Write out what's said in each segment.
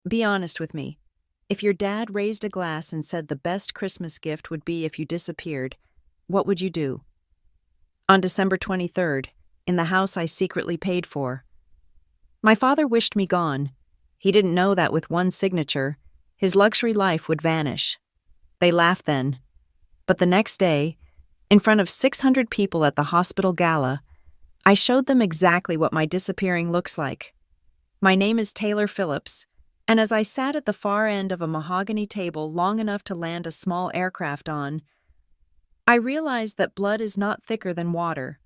Be honest with me. If your dad raised a glass and said the best Christmas gift would be if you disappeared, what would you do? On December 23rd, in the house I secretly paid for. My father wished me gone. He didn't know that with one signature, his luxury life would vanish. They laughed then. But the next day, in front of 600 people at the hospital gala, I showed them exactly what my disappearing looks like. My name is Taylor Phillips, and as I sat at the far end of a mahogany table long enough to land a small aircraft on, I realized that blood is not thicker than water.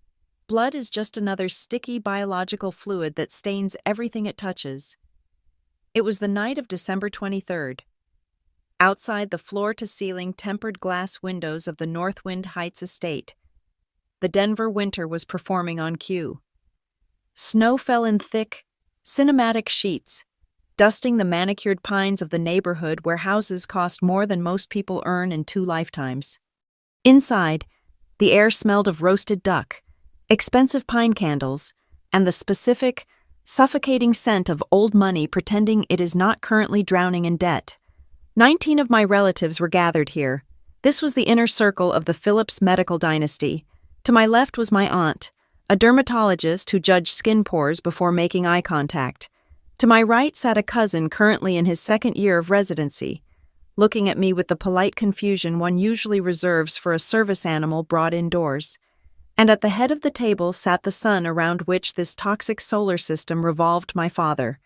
Blood is just another sticky biological fluid that stains everything it touches. It was the night of December 23rd. Outside the floor-to-ceiling tempered glass windows of the Northwind Heights estate, the Denver winter was performing on cue. Snow fell in thick, cinematic sheets, dusting the manicured pines of the neighborhood where houses cost more than most people earn in 2 lifetimes. Inside, the air smelled of roasted duck, expensive pine candles, and the specific, suffocating scent of old money pretending it is not currently drowning in debt. 19 of my relatives were gathered here. This was the inner circle of the Phillips medical dynasty. To my left was my aunt, a dermatologist who judged skin pores before making eye contact. To my right sat a cousin currently in his 2nd year of residency, looking at me with the polite confusion one usually reserves for a service animal brought indoors. And at the head of the table sat the sun around which this toxic solar system revolved, my father,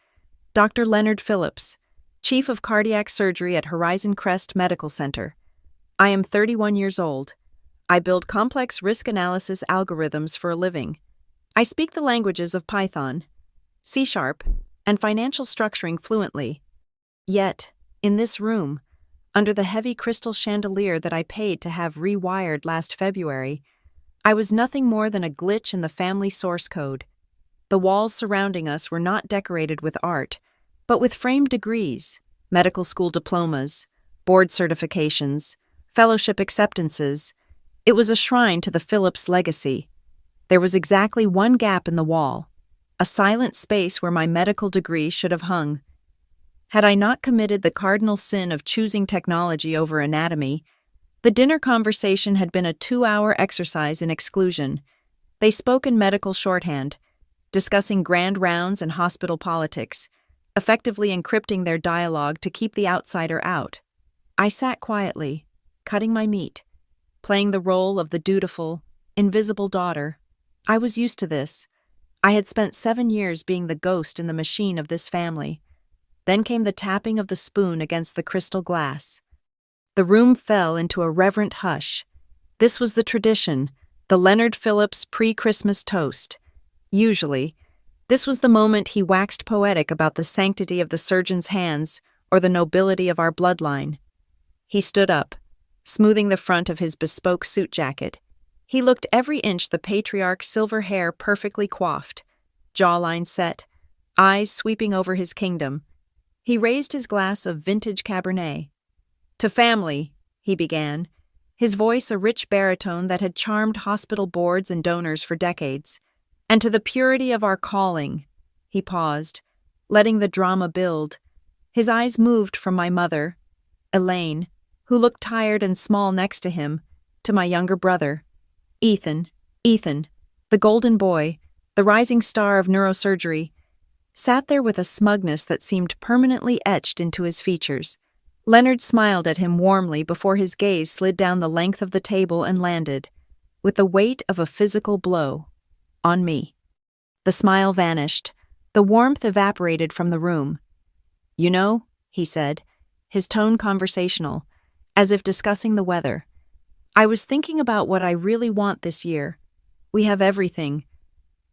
Dr. Leonard Phillips, Chief of Cardiac Surgery at Horizon Crest Medical Center. I am 31 years old. I build complex risk analysis algorithms for a living. I speak the languages of Python, C#, and financial structuring fluently. Yet, in this room, under the heavy crystal chandelier that I paid to have rewired last February, I was nothing more than a glitch in the family source code. The walls surrounding us were not decorated with art, but with framed degrees, medical school diplomas, board certifications, fellowship acceptances. It was a shrine to the Phillips legacy. There was exactly one gap in the wall, a silent space where my medical degree should have hung. Had I not committed the cardinal sin of choosing technology over anatomy, the dinner conversation had been a 2-hour exercise in exclusion. They spoke in medical shorthand, discussing grand rounds and hospital politics, effectively encrypting their dialogue to keep the outsider out. I sat quietly, cutting my meat, playing the role of the dutiful, invisible daughter. I was used to this. I had spent 7 years being the ghost in the machine of this family. Then came the tapping of the spoon against the crystal glass. The room fell into a reverent hush. This was the tradition, the Leonard Phillips pre-Christmas toast. Usually, this was the moment he waxed poetic about the sanctity of the surgeon's hands or the nobility of our bloodline. He stood up, smoothing the front of his bespoke suit jacket. He looked every inch the patriarch's silver hair perfectly coiffed, jawline set, eyes sweeping over his kingdom. He raised his glass of vintage Cabernet. "To family," he began, his voice a rich baritone that had charmed hospital boards and donors for decades. "And to the purity of our calling," he paused, letting the drama build. His eyes moved from my mother, Elaine, who looked tired and small next to him, to my younger brother, Ethan, the golden boy, the rising star of neurosurgery, sat there with a smugness that seemed permanently etched into his features. Leonard smiled at him warmly before his gaze slid down the length of the table and landed, with the weight of a physical blow, on me. The smile vanished. The warmth evaporated from the room. "You know," he said, his tone conversational, as if discussing the weather, "I was thinking about what I really want this year. We have everything,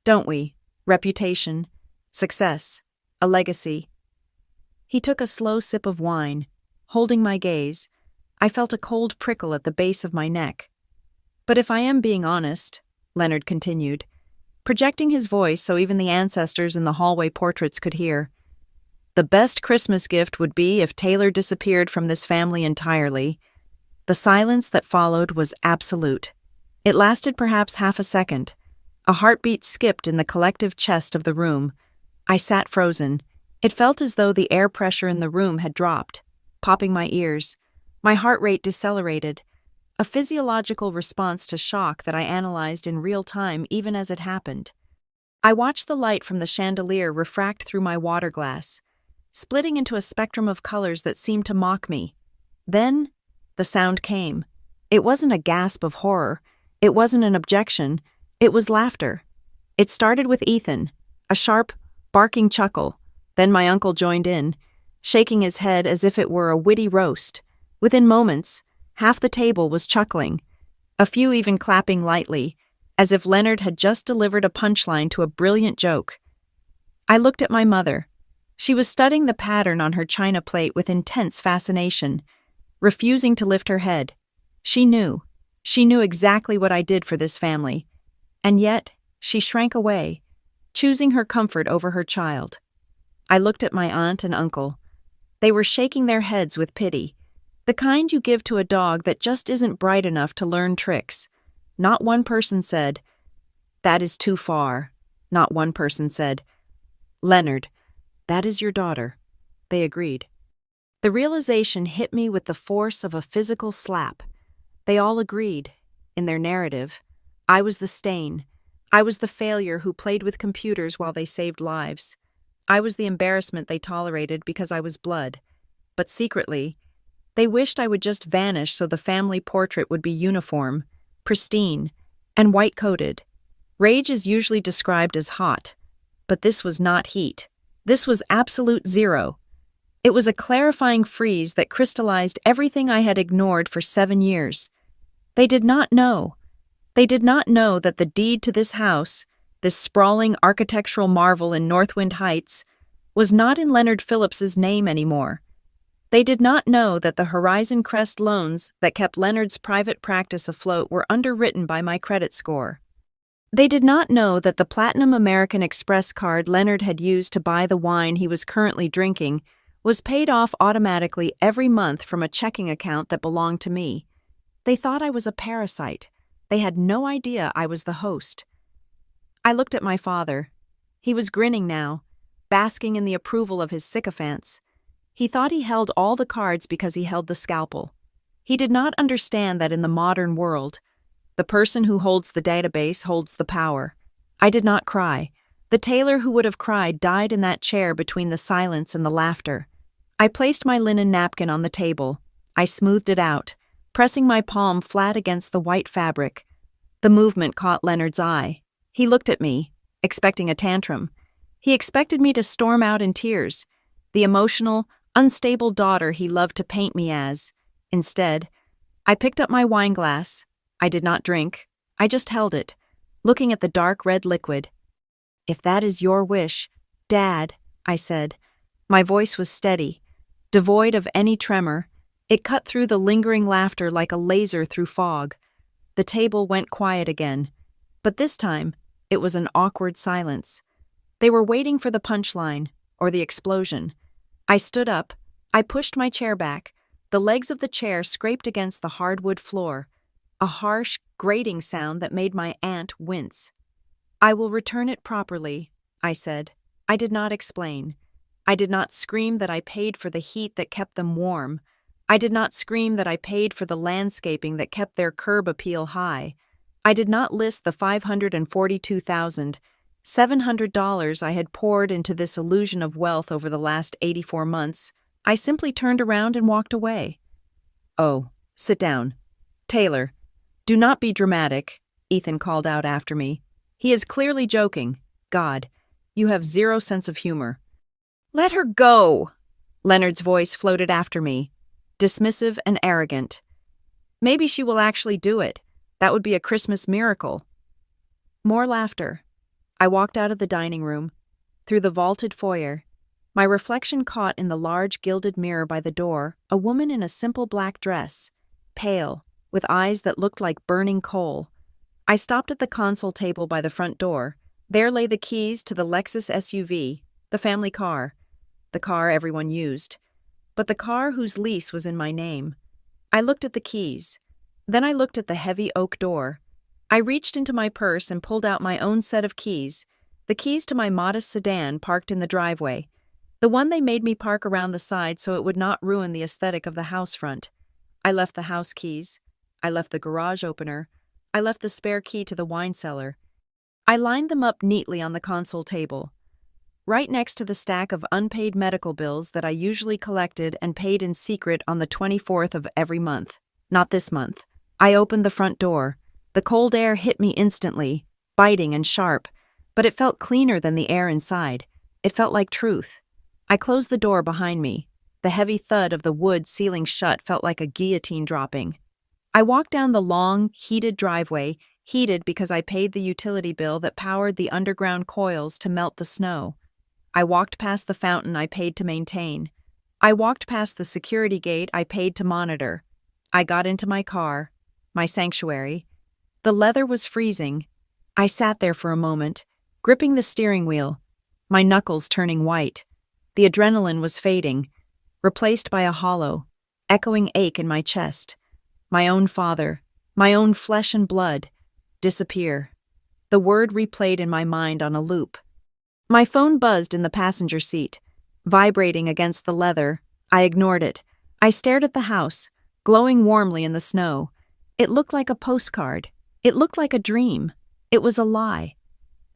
don't we? Reputation, success, a legacy." He took a slow sip of wine. Holding my gaze, I felt a cold prickle at the base of my neck. "But if I am being honest," Leonard continued, projecting his voice so even the ancestors in the hallway portraits could hear, "the best Christmas gift would be if Taylor disappeared from this family entirely." The silence that followed was absolute. It lasted perhaps half a second. A heartbeat skipped in the collective chest of the room. I sat frozen, It felt as though the air pressure in the room had dropped, popping my ears. My heart rate decelerated, a physiological response to shock that I analyzed in real time even as it happened. I watched the light from the chandelier refract through my water glass, splitting into a spectrum of colors that seemed to mock me. Then, the sound came. It wasn't a gasp of horror. It wasn't an objection. It was laughter. It started with Ethan, a sharp, barking chuckle. Then my uncle joined in, shaking his head as if it were a witty roast. Within moments, half the table was chuckling, a few even clapping lightly, as if Leonard had just delivered a punchline to a brilliant joke. I looked at my mother. She was studying the pattern on her china plate with intense fascination, refusing to lift her head. She knew exactly what I did for this family, and yet she shrank away, choosing her comfort over her child. I looked at my aunt and uncle. They were shaking their heads with pity, the kind you give to a dog that just isn't bright enough to learn tricks. Not one person said, "That is too far." Not one person said, "Leonard, that is your daughter." They agreed. The realization hit me with the force of a physical slap. They all agreed, in their narrative. I was the stain. I was the failure who played with computers while they saved lives. I was the embarrassment they tolerated because I was blood. But secretly, they wished I would just vanish so the family portrait would be uniform, pristine, and white-coated. Rage is usually described as hot, but this was not heat. This was absolute zero. It was a clarifying freeze that crystallized everything I had ignored for 7 years. They did not know. They did not know that the deed to this house, this sprawling architectural marvel in Northwind Heights, was not in Leonard Phillips's name anymore. They did not know that the Horizon Crest loans that kept Leonard's private practice afloat were underwritten by my credit score. They did not know that the Platinum American Express card Leonard had used to buy the wine he was currently drinking was paid off automatically every month from a checking account that belonged to me. They thought I was a parasite. They had no idea I was the host. I looked at my father. He was grinning now, basking in the approval of his sycophants. He thought he held all the cards because he held the scalpel. He did not understand that in the modern world, the person who holds the database holds the power. I did not cry. The tailor who would have cried died in that chair between the silence and the laughter. I placed my linen napkin on the table. I smoothed it out, pressing my palm flat against the white fabric. The movement caught Leonard's eye. He looked at me, expecting a tantrum. He expected me to storm out in tears, the emotional, unstable daughter he loved to paint me as. Instead, I picked up my wine glass. I did not drink. I just held it, looking at the dark red liquid. "If that is your wish, Dad," I said. My voice was steady, devoid of any tremor. It cut through the lingering laughter like a laser through fog. The table went quiet again, but this time it was an awkward silence. They were waiting for the punchline, or the explosion. I stood up. I pushed my chair back. The legs of the chair scraped against the hardwood floor, a harsh, grating sound that made my aunt wince. "I will return it properly," I said. I did not explain. I did not scream that I paid for the heat that kept them warm. I did not scream that I paid for the landscaping that kept their curb appeal high. I did not list the $542,700 I had poured into this illusion of wealth over the last 84 months. I simply turned around and walked away. "Oh, sit down. Taylor, do not be dramatic," Ethan called out after me. "He is clearly joking. God, you have zero sense of humor." "Let her go!" Leonard's voice floated after me, dismissive and arrogant. "Maybe she will actually do it. That would be a Christmas miracle." More laughter. I walked out of the dining room, through the vaulted foyer. My reflection caught in the large gilded mirror by the door a woman in a simple black dress, pale, with eyes that looked like burning coal. I stopped at the console table by the front door. There lay the keys to the Lexus SUV, the family car, the car everyone used, but the car whose lease was in my name. I looked at the keys. Then I looked at the heavy oak door. I reached into my purse and pulled out my own set of keys, the keys to my modest sedan parked in the driveway. The one they made me park around the side so it would not ruin the aesthetic of the house front. I left the house keys. I left the garage opener. I left the spare key to the wine cellar. I lined them up neatly on the console table, right next to the stack of unpaid medical bills that I usually collected and paid in secret on the 24th of every month. Not this month. I opened the front door. The cold air hit me instantly, biting and sharp, but it felt cleaner than the air inside. It felt like truth. I closed the door behind me. The heavy thud of the wood sealing shut felt like a guillotine dropping. I walked down the long, heated driveway, heated because I paid the utility bill that powered the underground coils to melt the snow. I walked past the fountain I paid to maintain. I walked past the security gate I paid to monitor. I got into my car, my sanctuary. The leather was freezing. I sat there for a moment, gripping the steering wheel, my knuckles turning white. The adrenaline was fading, replaced by a hollow, echoing ache in my chest. My own father, my own flesh and blood, disappear. The word replayed in my mind on a loop. My phone buzzed in the passenger seat, vibrating against the leather. I ignored it. I stared at the house, glowing warmly in the snow. It looked like a postcard. It looked like a dream. It was a lie.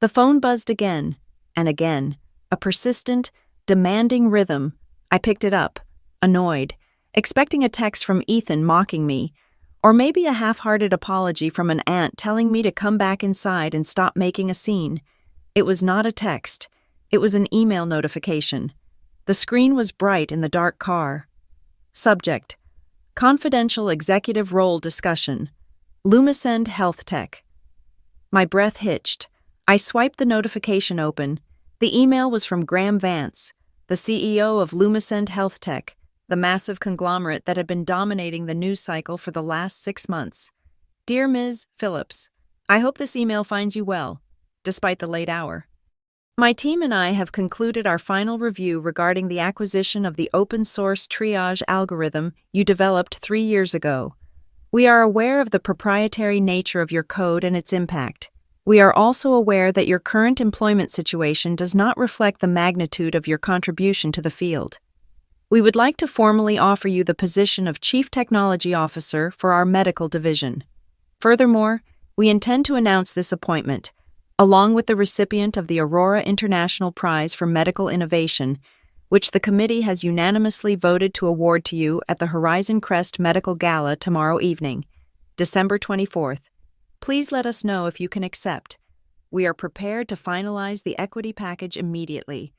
The phone buzzed again and again, a persistent, demanding rhythm. I picked it up, annoyed, expecting a text from Ethan mocking me, or maybe a half-hearted apology from an aunt telling me to come back inside and stop making a scene. It was not a text. It was an email notification. The screen was bright in the dark car. Subject: Confidential Executive Role Discussion. Lumisend Health Tech. My breath hitched. I swiped the notification open. The email was from Graham Vance, the CEO of Lumisend Health Tech, the massive conglomerate that had been dominating the news cycle for the last 6 months. Dear Ms. Phillips, I hope this email finds you well, despite the late hour. My team and I have concluded our final review regarding the acquisition of the open-source triage algorithm you developed 3 years ago. We are aware of the proprietary nature of your code and its impact. We are also aware that your current employment situation does not reflect the magnitude of your contribution to the field. We would like to formally offer you the position of Chief Technology Officer for our medical division. Furthermore, we intend to announce this appointment, along with the recipient of the Aurora International Prize for Medical Innovation, which the committee has unanimously voted to award to you at the Horizon Crest Medical Gala tomorrow evening, December 24th. Please let us know if you can accept. We are prepared to finalize the equity package immediately.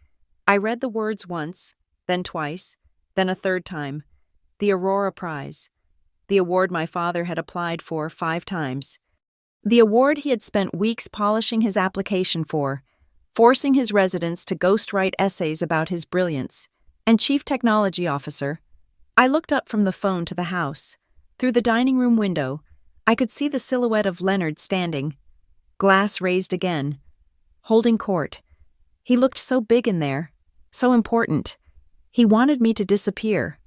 I read the words once, then twice, then a third time. The Aurora Prize. The award my father had applied for 5 times. The award he had spent weeks polishing his application for, forcing his residents to ghostwrite essays about his brilliance. And Chief Technology Officer. I looked up from the phone to the house. Through the dining room window, I could see the silhouette of Leonard standing, glass raised again, holding court. He looked so big in there, so important. He wanted me to disappear.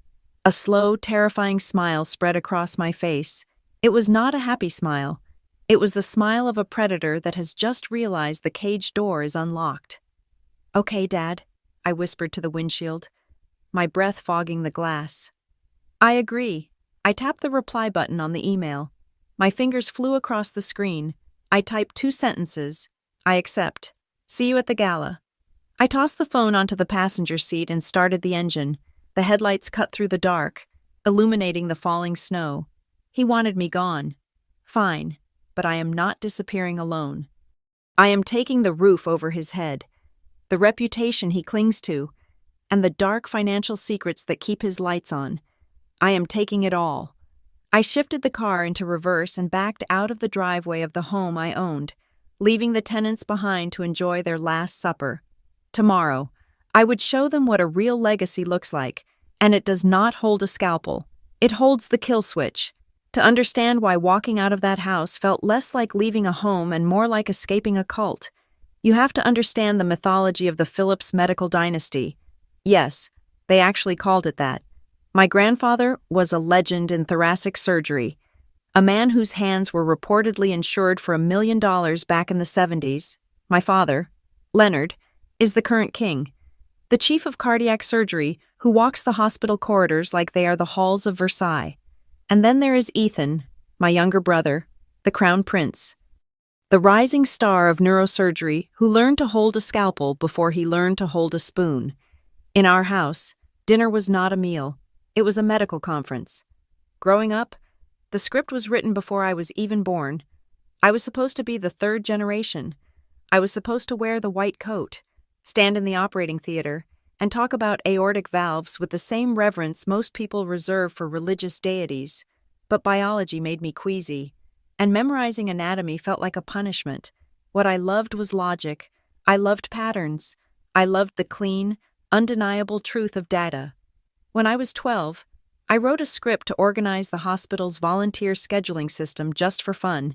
A slow, terrifying smile spread across my face. It was not a happy smile. It was the smile of a predator that has just realized the cage door is unlocked. "Okay, Dad," I whispered to the windshield, my breath fogging the glass. "I agree." I tapped the reply button on the email. My fingers flew across the screen. I typed 2 sentences. "I accept. See you at the gala." I tossed the phone onto the passenger seat and started the engine. The headlights cut through the dark, illuminating the falling snow. He wanted me gone. Fine, but I am not disappearing alone. I am taking the roof over his head, the reputation he clings to, and the dark financial secrets that keep his lights on. I am taking it all. I shifted the car into reverse and backed out of the driveway of the home I owned, leaving the tenants behind to enjoy their last supper. Tomorrow, I would show them what a real legacy looks like, and it does not hold a scalpel. It holds the kill switch. To understand why walking out of that house felt less like leaving a home and more like escaping a cult, you have to understand the mythology of the Phillips medical dynasty. Yes, they actually called it that. My grandfather was a legend in thoracic surgery, a man whose hands were reportedly insured for $1 million back in the 70s. My father, Leonard, is the current king. the chief of cardiac surgery who walks the hospital corridors like they are the halls of Versailles. And then there is Ethan, my younger brother, the crown prince, the rising star of neurosurgery who learned to hold a scalpel before he learned to hold a spoon. In our house, dinner was not a meal, it was a medical conference. Growing up, the script was written before I was even born. I was supposed to be the third generation. I was supposed to wear the white coat, stand in the operating theater, and talk about aortic valves with the same reverence most people reserve for religious deities. But biology made me queasy, and memorizing anatomy felt like a punishment. What I loved was logic. I loved patterns. I loved the clean, undeniable truth of data. When I was 12, I wrote a script to organize the hospital's volunteer scheduling system just for fun.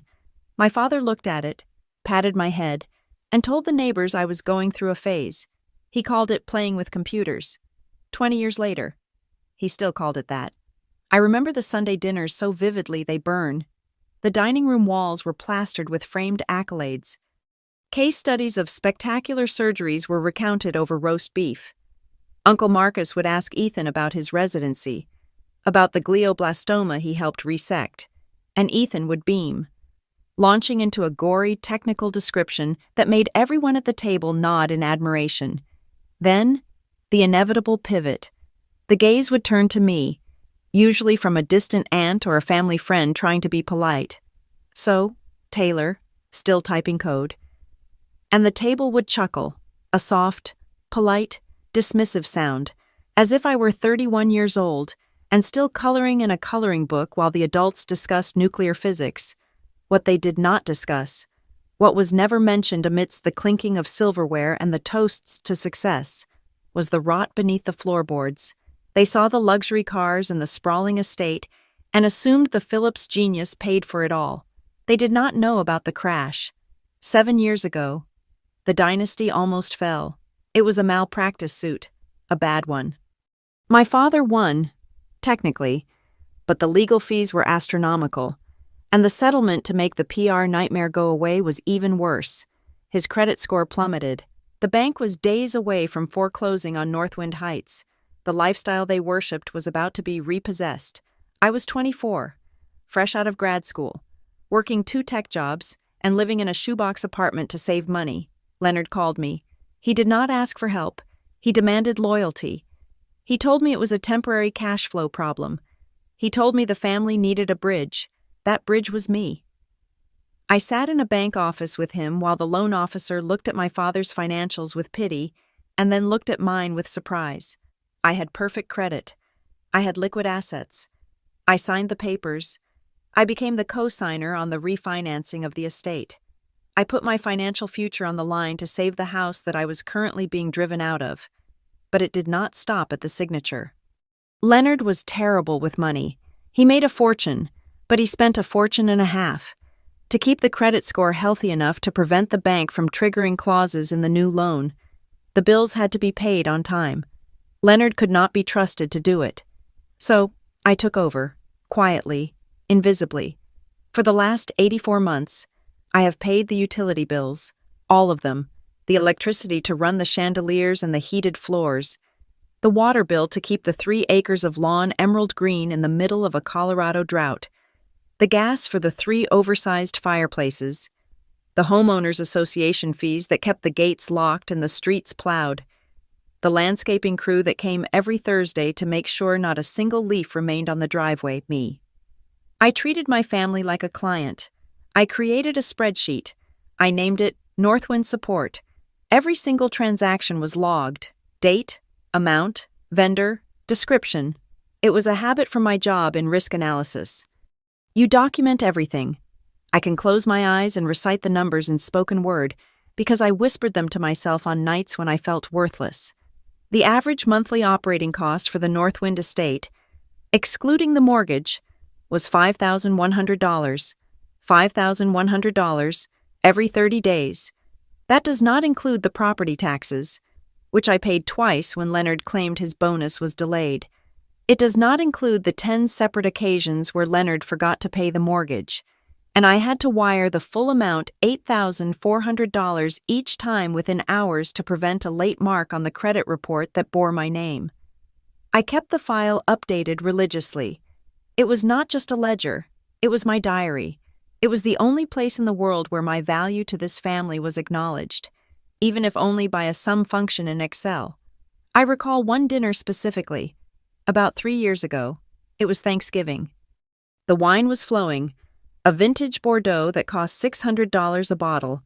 My father looked at it, patted my head, and told the neighbors I was going through a phase. He called it playing with computers. 20 years later, he still called it that. I remember the Sunday dinners so vividly they burn. The dining room walls were plastered with framed accolades. Case studies of spectacular surgeries were recounted over roast beef. Uncle Marcus would ask Ethan about his residency, about the glioblastoma he helped resect, and Ethan would beam, launching into a gory technical description that made everyone at the table nod in admiration. Then, the inevitable pivot. The gaze would turn to me, usually from a distant aunt or a family friend trying to be polite. So, Taylor, still typing code. And the table would chuckle, a soft, polite, dismissive sound, as if I were 31 years old and still coloring in a coloring book while the adults discussed nuclear physics. What they did not discuss, what was never mentioned amidst the clinking of silverware and the toasts to success, was the rot beneath the floorboards. They saw the luxury cars and the sprawling estate and assumed the Phillips genius paid for it all. They did not know about the crash. 7 years ago, the dynasty almost fell. It was a malpractice suit, a bad one. My father won, technically, but the legal fees were astronomical. And the settlement to make the PR nightmare go away was even worse. His credit score plummeted. The bank was days away from foreclosing on Northwind Heights. The lifestyle they worshipped was about to be repossessed. I was 24, fresh out of grad school, working 2 tech jobs and living in a shoebox apartment to save money. Leonard called me. He did not ask for help. He demanded loyalty. He told me it was a temporary cash flow problem. He told me the family needed a bridge. That bridge was me. I sat in a bank office with him while the loan officer looked at my father's financials with pity and then looked at mine with surprise. I had perfect credit. I had liquid assets. I signed the papers. I became the co-signer on the refinancing of the estate. I put my financial future on the line to save the house that I was currently being driven out of. But it did not stop at the signature. Leonard was terrible with money. He made a fortune, but he spent a fortune and a half. To keep the credit score healthy enough to prevent the bank from triggering clauses in the new loan, the bills had to be paid on time. Leonard could not be trusted to do it. So, I took over, quietly, invisibly. For the last 84 months, I have paid the utility bills, all of them, the electricity to run the chandeliers and the heated floors, the water bill to keep the 3 acres of lawn emerald green in the middle of a Colorado drought, the gas for the 3 oversized fireplaces, the homeowners association fees that kept the gates locked and the streets plowed, the landscaping crew that came every Thursday to make sure not a single leaf remained on the driveway, me. I treated my family like a client. I created a spreadsheet. I named it Northwind Support. Every single transaction was logged. Date, amount, vendor, description. It was a habit from my job in risk analysis. You document everything. I can close my eyes and recite the numbers in spoken word because I whispered them to myself on nights when I felt worthless. The average monthly operating cost for the Northwind estate, excluding the mortgage, was $5,100. $5,100 every 30 days. That does not include the property taxes, which I paid twice when Leonard claimed his bonus was delayed. It does not include the 10 separate occasions where Leonard forgot to pay the mortgage. and I had to wire the full amount, $8,400 each time within hours to prevent a late mark on the credit report that bore my name. I kept the file updated religiously. It was not just a ledger, it was my diary. It was the only place in the world where my value to this family was acknowledged, even if only by a sum function in Excel. I recall one dinner specifically. About 3 years ago, it was Thanksgiving. The wine was flowing, a vintage Bordeaux that cost $600 a bottle.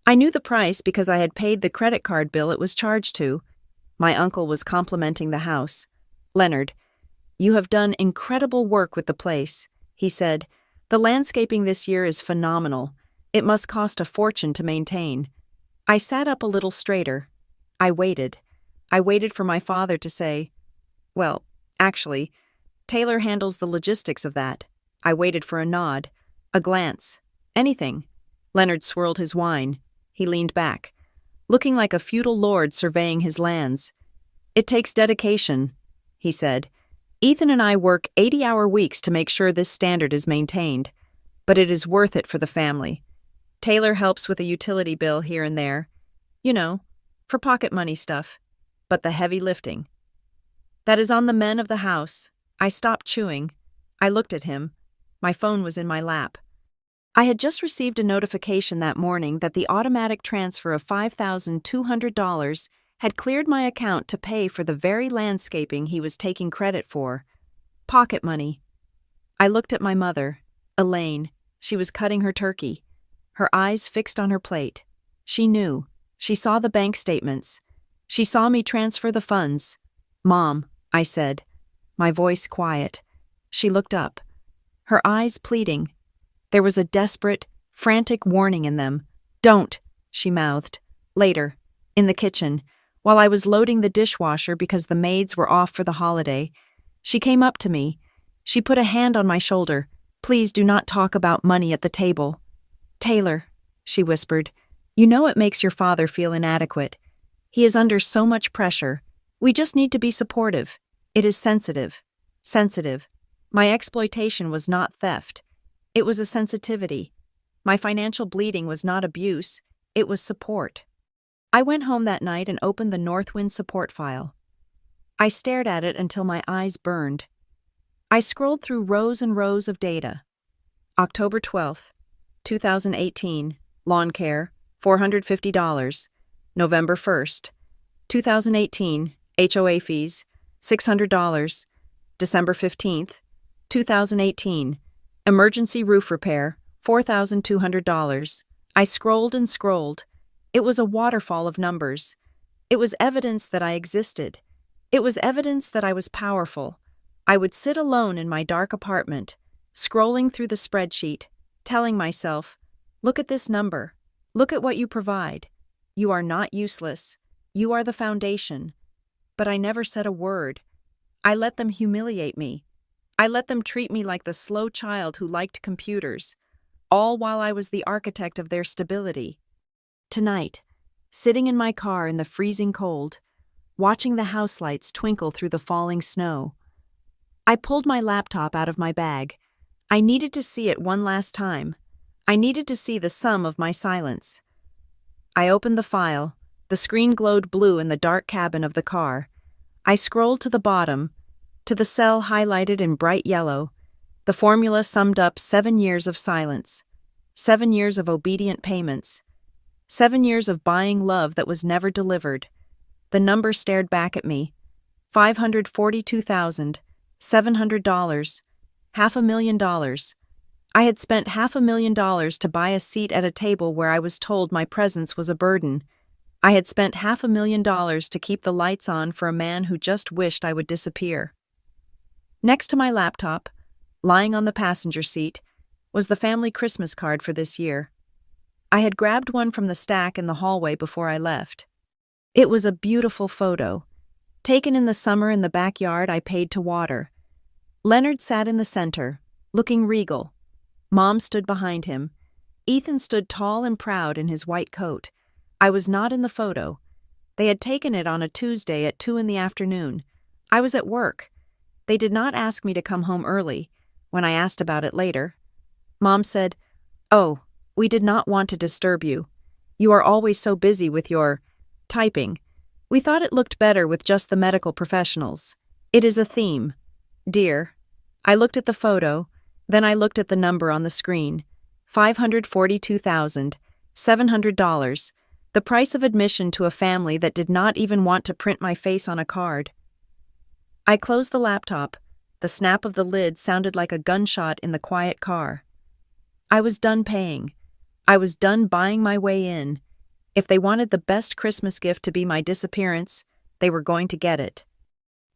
I knew the price because I had paid the credit card bill it was charged to. My uncle was complimenting the house. "Leonard, you have done incredible work with the place," he said. "The landscaping this year is phenomenal. It must cost a fortune to maintain." I sat up a little straighter. I waited. I waited for my father to say, "Well, actually, Taylor handles the logistics of that." I waited for a nod, a glance, anything. Leonard swirled his wine. He leaned back, looking like a feudal lord surveying his lands. "It takes dedication," he said. "Ethan and I work 80-hour weeks to make sure this standard is maintained, but it is worth it for the family. Taylor helps with a utility bill here and there, for pocket money stuff, but the heavy lifting. That is on the men of the house." I stopped chewing. I looked at him. My phone was in my lap. I had just received a notification that morning that the automatic transfer of $5,200 had cleared my account to pay for the very landscaping he was taking credit for. Pocket money. I looked at my mother, Elaine. She was cutting her turkey, her eyes fixed on her plate. She knew. She saw the bank statements. She saw me transfer the funds. "Mom," I said, my voice quiet. She looked up, her eyes pleading. There was a desperate, frantic warning in them. "Don't," she mouthed. Later, in the kitchen, while I was loading the dishwasher because the maids were off for the holiday, she came up to me. She put a hand on my shoulder. "Please do not talk about money at the table." "Taylor," she whispered, "you know it makes your father feel inadequate. He is under so much pressure. We just need to be supportive. It is sensitive." Sensitive. My exploitation was not theft. It was a sensitivity. My financial bleeding was not abuse. It was support. I went home that night and opened the Northwind support file. I stared at it until my eyes burned. I scrolled through rows and rows of data. October 12th, 2018, lawn care, $450. November 1st, 2018, HOA fees, $600. December 15th, 2018, emergency roof repair, $4,200. I scrolled and scrolled. It was a waterfall of numbers. It was evidence that I existed. It was evidence that I was powerful. I would sit alone in my dark apartment, scrolling through the spreadsheet, telling myself, "Look at this number. Look at what you provide. You are not useless. You are the foundation." But I never said a word. I let them humiliate me. I let them treat me like the slow child who liked computers, all while I was the architect of their stability. Tonight, sitting in my car in the freezing cold, watching the house lights twinkle through the falling snow, I pulled my laptop out of my bag. I needed to see it one last time. I needed to see the sum of my silence. I opened the file. The screen glowed blue in the dark cabin of the car. I scrolled to the bottom, to the cell highlighted in bright yellow. The formula summed up 7 years of silence, 7 years of obedient payments, 7 years of buying love that was never delivered. The number stared back at me. $542,700, $500,000. I had spent $500,000 to buy a seat at a table where I was told my presence was a burden. I had spent $500,000 to keep the lights on for a man who just wished I would disappear. Next to my laptop, lying on the passenger seat, was the family Christmas card for this year. I had grabbed one from the stack in the hallway before I left. It was a beautiful photo, taken in the summer in the backyard I paid to water. Leonard sat in the center, looking regal. Mom stood behind him. Ethan stood tall and proud in his white coat. I was not in the photo. They had taken it on a Tuesday at 2 p.m. I was at work. They did not ask me to come home early. When I asked about it later, Mom said, Oh, we did not want to disturb you. You are always so busy with your typing. We thought it looked better with just the medical professionals. It is a theme. Dear, I looked at the photo, then I looked at the number on the screen. $542,700, the price of admission to a family that did not even want to print my face on a card. I closed the laptop. The snap of the lid sounded like a gunshot in the quiet car. I was done paying. I was done buying my way in. If they wanted the best Christmas gift to be my disappearance, they were going to get it.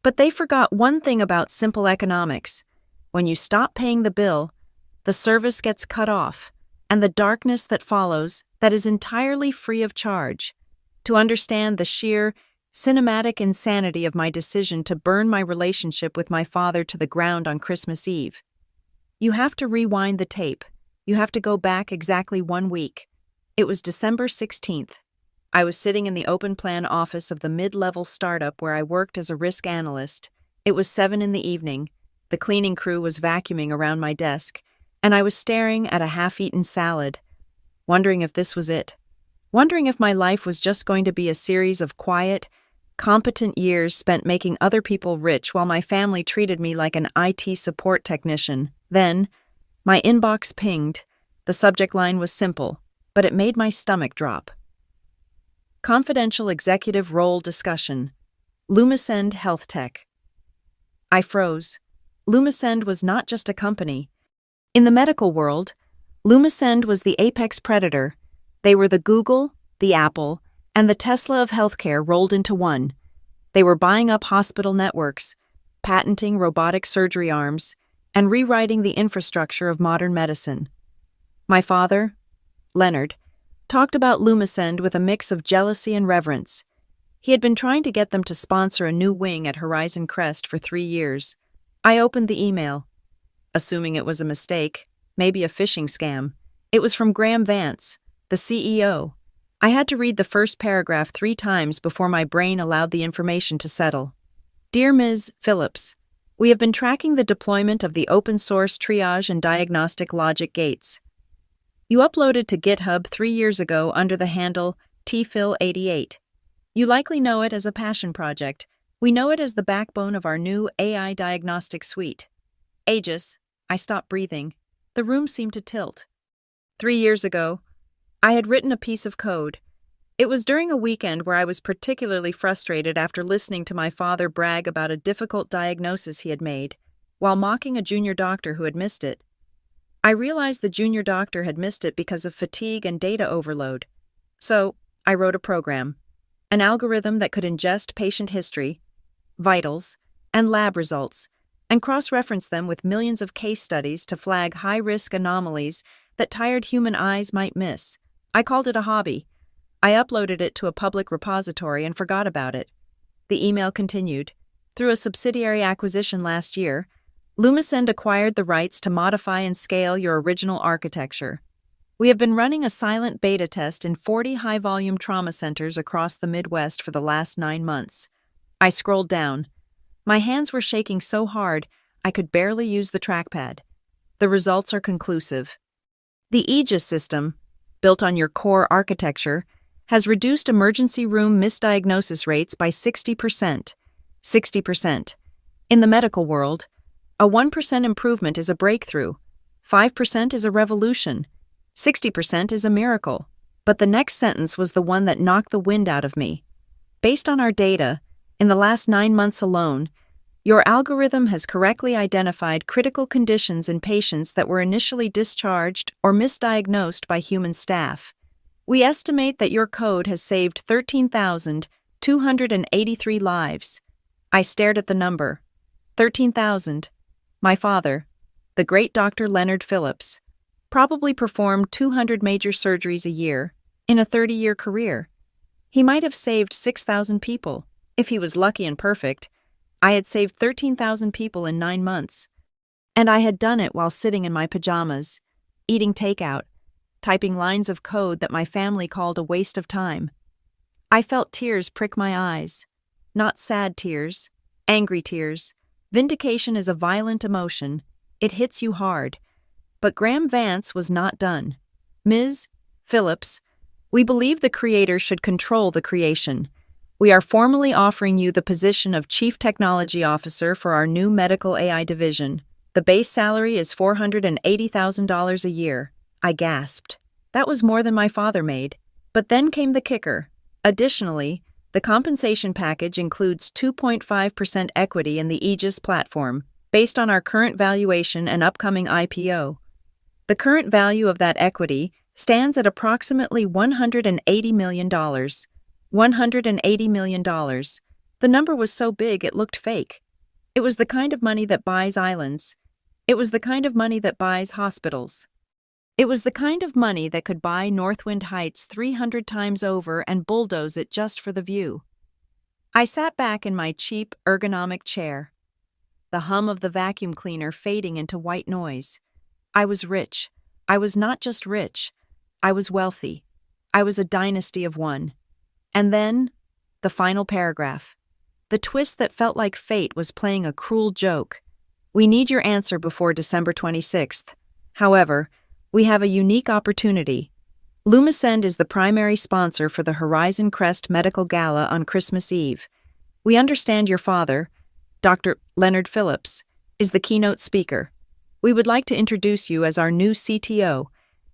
But they forgot one thing about simple economics. When you stop paying the bill, the service gets cut off, and the darkness that follows that is entirely free of charge. To understand the sheer, cinematic insanity of my decision to burn my relationship with my father to the ground on Christmas Eve, you have to rewind the tape. You have to go back exactly 1 week. It was December 16th. I was sitting in the open plan office of the mid-level startup where I worked as a risk analyst. It was 7 in the evening. The cleaning crew was vacuuming around my desk, and I was staring at a half-eaten salad, wondering if this was it. Wondering if my life was just going to be a series of quiet, competent years spent making other people rich while my family treated me like an IT support technician. Then, my inbox pinged. The subject line was simple, but it made my stomach drop. Confidential executive role discussion. Lumisend Health Tech. I froze. Lumisend was not just a company. In the medical world, Lumisend was the apex predator. They were the Google, the Apple, and the Tesla of healthcare rolled into one. They were buying up hospital networks, patenting robotic surgery arms, and rewriting the infrastructure of modern medicine. My father, Leonard, talked about Lumisend with a mix of jealousy and reverence. He had been trying to get them to sponsor a new wing at Horizon Crest for 3 years. I opened the email, assuming it was a mistake, maybe a phishing scam. It was from Graham Vance, the CEO. I had to read the first paragraph 3 times before my brain allowed the information to settle. Dear Ms. Phillips, we have been tracking the deployment of the open-source triage and diagnostic logic gates. You uploaded to GitHub 3 years ago under the handle tphil88. You likely know it as a passion project. We know it as the backbone of our new AI diagnostic suite. Aegis, I stopped breathing. The room seemed to tilt. 3 years ago, I had written a piece of code. It was during a weekend where I was particularly frustrated after listening to my father brag about a difficult diagnosis he had made, while mocking a junior doctor who had missed it. I realized the junior doctor had missed it because of fatigue and data overload. So, I wrote a program, an algorithm that could ingest patient history, vitals, and lab results, and cross-reference them with millions of case studies to flag high-risk anomalies that tired human eyes might miss. I called it a hobby. I uploaded it to a public repository and forgot about it. The email continued. Through a subsidiary acquisition last year, Lumisend acquired the rights to modify and scale your original architecture. We have been running a silent beta test in 40 high-volume trauma centers across the Midwest for the last 9 months. I scrolled down. My hands were shaking so hard I could barely use the trackpad. The results are conclusive. The Aegis system, built on your core architecture, has reduced emergency room misdiagnosis rates by 60%. 60%. In the medical world, a 1% improvement is a breakthrough, 5% is a revolution, 60% is a miracle. But the next sentence was the one that knocked the wind out of me. Based on our data, in the last 9 months alone, your algorithm has correctly identified critical conditions in patients that were initially discharged or misdiagnosed by human staff. We estimate that your code has saved 13,283 lives. I stared at the number. 13,000. My father, the great Dr. Leonard Phillips, probably performed 200 major surgeries a year in a 30-year career. He might have saved 6,000 people. If he was lucky and perfect, I had saved 13,000 people in 9 months. And I had done it while sitting in my pajamas, eating takeout, typing lines of code that my family called a waste of time. I felt tears prick my eyes. Not sad tears, angry tears. Vindication is a violent emotion. It hits you hard. But Graham Vance was not done. Ms. Phillips, we believe the creator should control the creation. We are formally offering you the position of Chief Technology Officer for our new medical AI division. The base salary is $480,000 a year. I gasped. That was more than my father made. But then came the kicker. Additionally, the compensation package includes 2.5% equity in the Aegis platform, based on our current valuation and upcoming IPO. The current value of that equity stands at approximately $180 million. $180 million. The number was so big it looked fake. It was the kind of money that buys islands. It was the kind of money that buys hospitals. It was the kind of money that could buy Northwind Heights 300 times over and bulldoze it just for the view. I sat back in my cheap, ergonomic chair, the hum of the vacuum cleaner fading into white noise. I was rich. I was not just rich. I was wealthy. I was a dynasty of one. And then, the final paragraph. The twist that felt like fate was playing a cruel joke. We need your answer before December 26th. However, we have a unique opportunity. Lumisend is the primary sponsor for the Horizon Crest Medical Gala on Christmas Eve. We understand your father, Dr. Leonard Phillips, is the keynote speaker. We would like to introduce you as our new CTO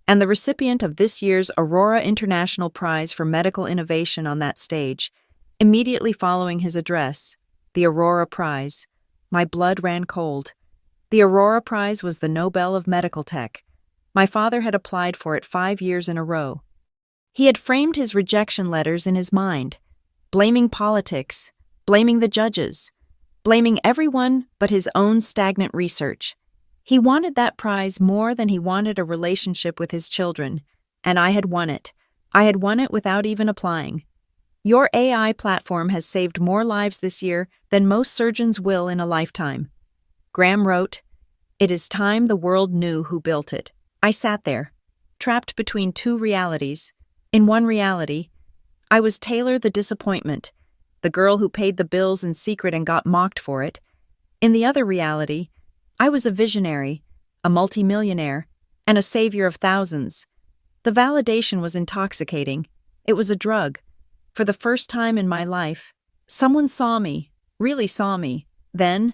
and the recipient of this year's Aurora International Prize for Medical Innovation on that stage. Immediately following his address, the Aurora Prize, my blood ran cold. The Aurora Prize was the Nobel of Medical Tech. My father had applied for it 5 years in a row. He had framed his rejection letters in his mind, blaming politics, blaming the judges, blaming everyone but his own stagnant research. He wanted that prize more than he wanted a relationship with his children, and I had won it. I had won it without even applying. Your AI platform has saved more lives this year than most surgeons will in a lifetime. Graham wrote, "It is time the world knew who built it." I sat there, trapped between two realities. In one reality, I was Taylor the disappointment, the girl who paid the bills in secret and got mocked for it. In the other reality, I was a visionary, a multimillionaire, and a savior of thousands. The validation was intoxicating. It was a drug. For the first time in my life, someone saw me, really saw me. Then,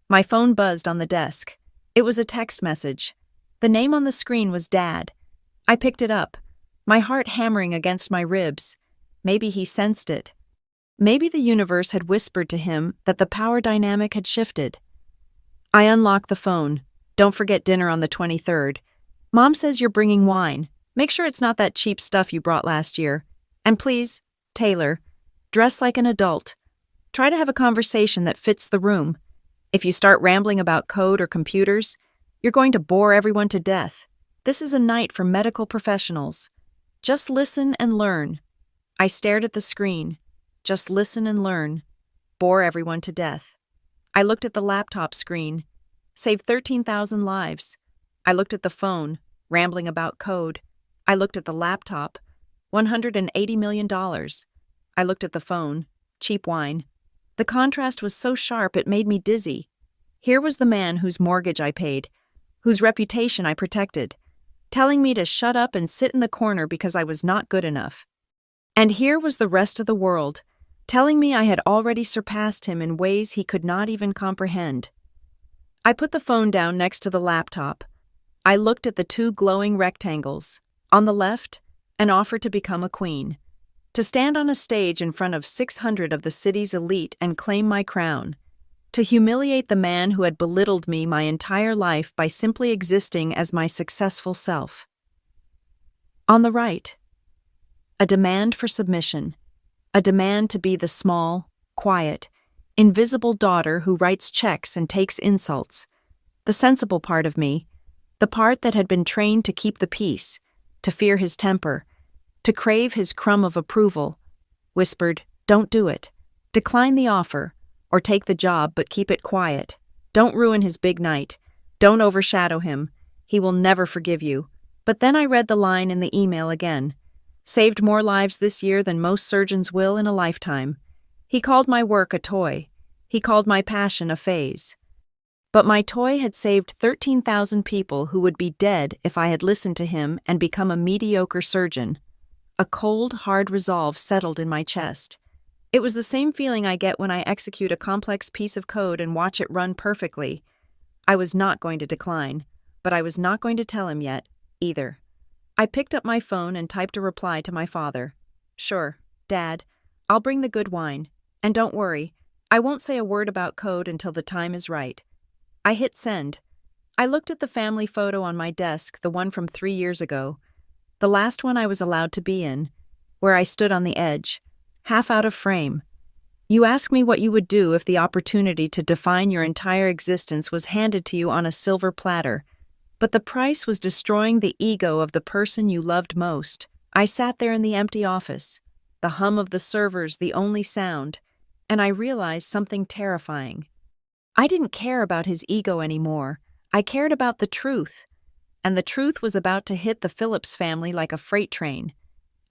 my phone buzzed on the desk. It was a text message. The name on the screen was Dad. I picked it up, my heart hammering against my ribs. Maybe he sensed it. Maybe the universe had whispered to him that the power dynamic had shifted. I unlocked the phone. "Don't forget dinner on the 23rd. Mom says you're bringing wine. Make sure it's not that cheap stuff you brought last year. And please, Taylor, dress like an adult. Try to have a conversation that fits the room. If you start rambling about code or computers, you're going to bore everyone to death. This is a night for medical professionals. Just listen and learn." I stared at the screen. Just listen and learn. Bore everyone to death. I looked at the laptop screen. Save 13,000 lives. I looked at the phone, rambling about code. I looked at the laptop. $180 million. I looked at the phone. Cheap wine. The contrast was so sharp it made me dizzy. Here was the man whose mortgage I paid, whose reputation I protected, telling me to shut up and sit in the corner because I was not good enough. And here was the rest of the world, telling me I had already surpassed him in ways he could not even comprehend. I put the phone down next to the laptop. I looked at the two glowing rectangles. On the left, an offer to become a queen, to stand on a stage in front of 600 of the city's elite and claim my crown, to humiliate the man who had belittled me my entire life by simply existing as my successful self. On the right, a demand for submission, a demand to be the small, quiet, invisible daughter who writes checks and takes insults, the sensible part of me, the part that had been trained to keep the peace, to fear his temper, to crave his crumb of approval, whispered, "Don't do it. Decline the offer. Or take the job, but keep it quiet. Don't ruin his big night. Don't overshadow him. He will never forgive you." But then I read the line in the email again. Saved more lives this year than most surgeons will in a lifetime. He called my work a toy. He called my passion a phase. But my toy had saved 13,000 people who would be dead if I had listened to him and become a mediocre surgeon. A cold, hard resolve settled in my chest. It was the same feeling I get when I execute a complex piece of code and watch it run perfectly. I was not going to decline, but I was not going to tell him yet, either. I picked up my phone and typed a reply to my father. "Sure, Dad, I'll bring the good wine. And don't worry, I won't say a word about code until the time is right." I hit send. I looked at the family photo on my desk, the one from 3 years ago, the last one I was allowed to be in, where I stood on the edge, half out of frame. You ask me what you would do if the opportunity to define your entire existence was handed to you on a silver platter, but the price was destroying the ego of the person you loved most. I sat there in the empty office, the hum of the servers the only sound, and I realized something terrifying. I didn't care about his ego anymore. I cared about the truth, and the truth was about to hit the Phillips family like a freight train.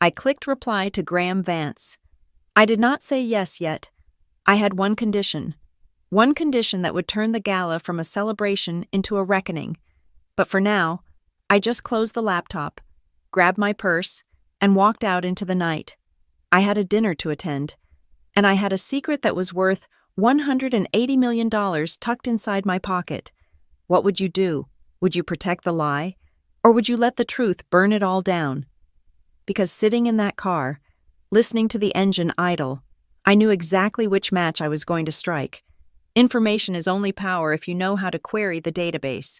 I clicked reply to Graham Vance. I did not say yes yet. I had one condition that would turn the gala from a celebration into a reckoning. But for now, I just closed the laptop, grabbed my purse, and walked out into the night. I had a dinner to attend, and I had a secret that was worth $180 million tucked inside my pocket. What would you do? Would you protect the lie? Or would you let the truth burn it all down? Because sitting in that car, listening to the engine idle, I knew exactly which match I was going to strike. Information is only power if you know how to query the database.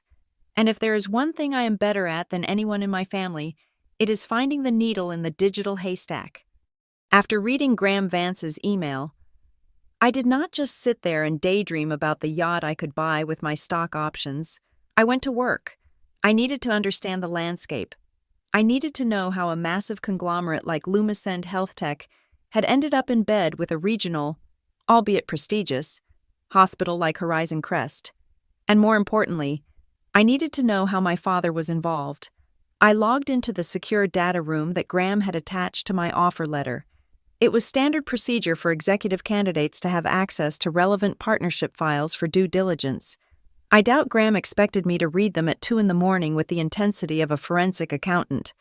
And if there is one thing I am better at than anyone in my family, it is finding the needle in the digital haystack. After reading Graham Vance's email, I did not just sit there and daydream about the yacht I could buy with my stock options. I went to work. I needed to understand the landscape. I needed to know how a massive conglomerate like Lumisend Health Tech had ended up in bed with a regional, albeit prestigious, hospital like Horizon Crest. And more importantly, I needed to know how my father was involved. I logged into the secure data room that Graham had attached to my offer letter. It was standard procedure for executive candidates to have access to relevant partnership files for due diligence. I doubt Graham expected me to read them at 2 a.m. with the intensity of a forensic accountant.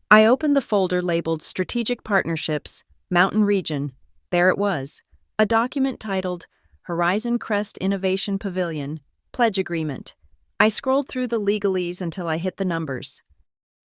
I opened the folder labeled Strategic Partnerships, Mountain Region. There it was, a document titled Horizon Crest Innovation Pavilion, Pledge Agreement. I scrolled through the legalese until I hit the numbers.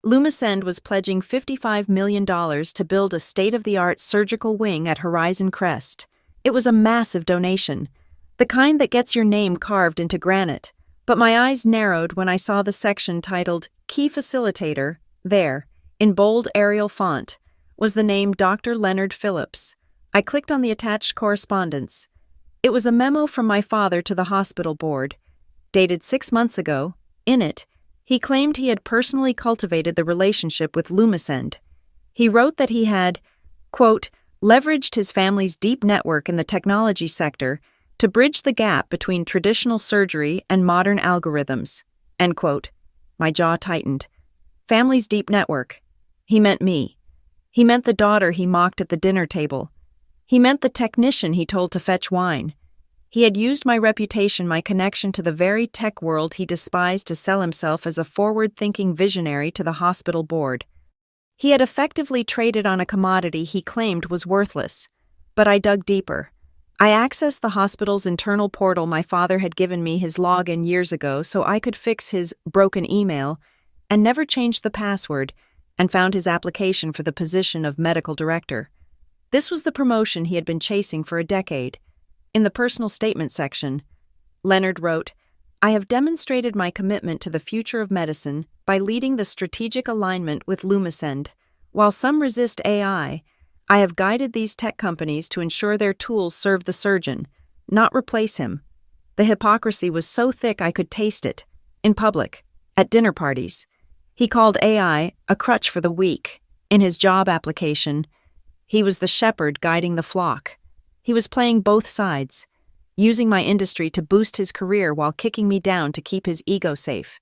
Lumisend was pledging $55 million to build a state-of-the-art surgical wing at Horizon Crest. It was a massive donation, the kind that gets your name carved into granite. But my eyes narrowed when I saw the section titled Key Facilitator. There, in bold Arial font, was the name Dr. Leonard Phillips. I clicked on the attached correspondence. It was a memo from my father to the hospital board, dated 6 months ago. In it, he claimed he had personally cultivated the relationship with Lumisend. He wrote that he had, quote, leveraged his family's deep network in the technology sector to bridge the gap between traditional surgery and modern algorithms, end quote. My jaw tightened. Family's deep network. He meant me. He meant the daughter he mocked at the dinner table. He meant the technician he told to fetch wine. He had used my reputation, my connection to the very tech world he despised, to sell himself as a forward-thinking visionary to the hospital board. He had effectively traded on a commodity he claimed was worthless. But I dug deeper. I accessed the hospital's internal portal. My father had given me his login years ago so I could fix his broken email and never changed the password, and found his application for the position of medical director. This was the promotion he had been chasing for a decade. In the personal statement section, Leonard wrote, I have demonstrated my commitment to the future of medicine by leading the strategic alignment with Lumisend. While some resist AI, I have guided these tech companies to ensure their tools serve the surgeon, not replace him. The hypocrisy was so thick I could taste it, in public, at dinner parties. He called AI a crutch for the weak. In his job application, he was the shepherd guiding the flock. He was playing both sides, using my industry to boost his career while kicking me down to keep his ego safe.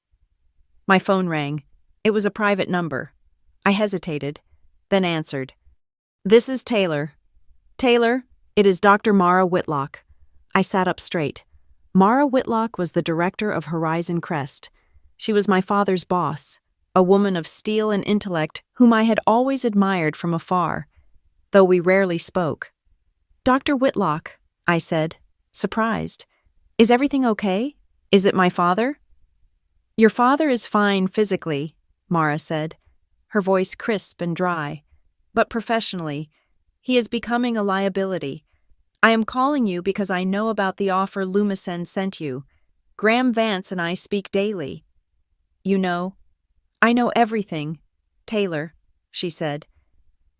My phone rang. It was a private number. I hesitated, then answered. This is Taylor. Taylor, it is Dr. Mara Whitlock. I sat up straight. Mara Whitlock was the director of Horizon Crest. She was my father's boss, a woman of steel and intellect whom I had always admired from afar, though we rarely spoke. "Dr. Whitlock," I said, surprised. "Is everything okay? Is it my father?" "Your father is fine physically," Mara said, her voice crisp and dry. "But professionally, he is becoming a liability. I am calling you because I know about the offer Lumicen sent you. Graham Vance and I speak daily." "You know?" "I know everything, Taylor," she said.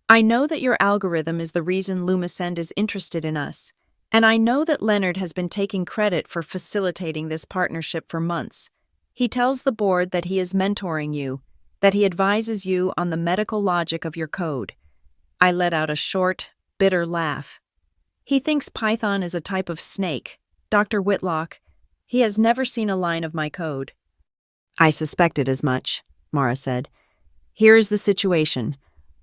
"I know that your algorithm is the reason Lumicen is interested in us, and I know that Leonard has been taking credit for facilitating this partnership for months. He tells the board that he is mentoring you, that he advises you on the medical logic of your code." I let out a short, bitter laugh. "He thinks Python is a type of snake, Dr. Whitlock. He has never seen a line of my code." "I suspected as much," Mara said. "Here is the situation.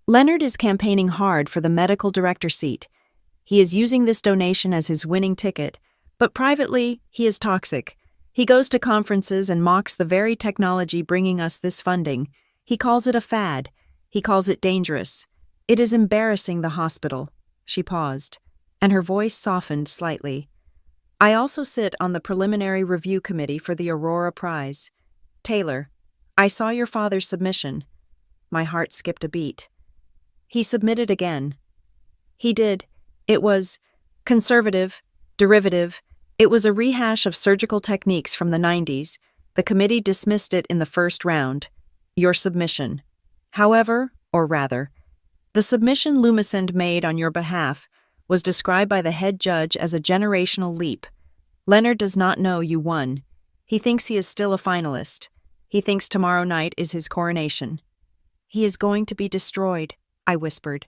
Leonard is campaigning hard for the medical director seat. He is using this donation as his winning ticket, but privately, he is toxic. He goes to conferences and mocks the very technology bringing us this funding. He calls it a fad. He calls it dangerous. It is embarrassing the hospital." She paused, and her voice softened slightly. "I also sit on the preliminary review committee for the Aurora Prize. Taylor, I saw your father's submission." My heart skipped a beat. "He submitted again." "He did. It was conservative, derivative. It was a rehash of surgical techniques from the 90s. The committee dismissed it in the first round. Your submission. However, or rather, the submission Lumicent made on your behalf was described by the head judge as a generational leap. Leonard does not know you won. He thinks he is still a finalist. He thinks tomorrow night is his coronation." "He is going to be destroyed," I whispered.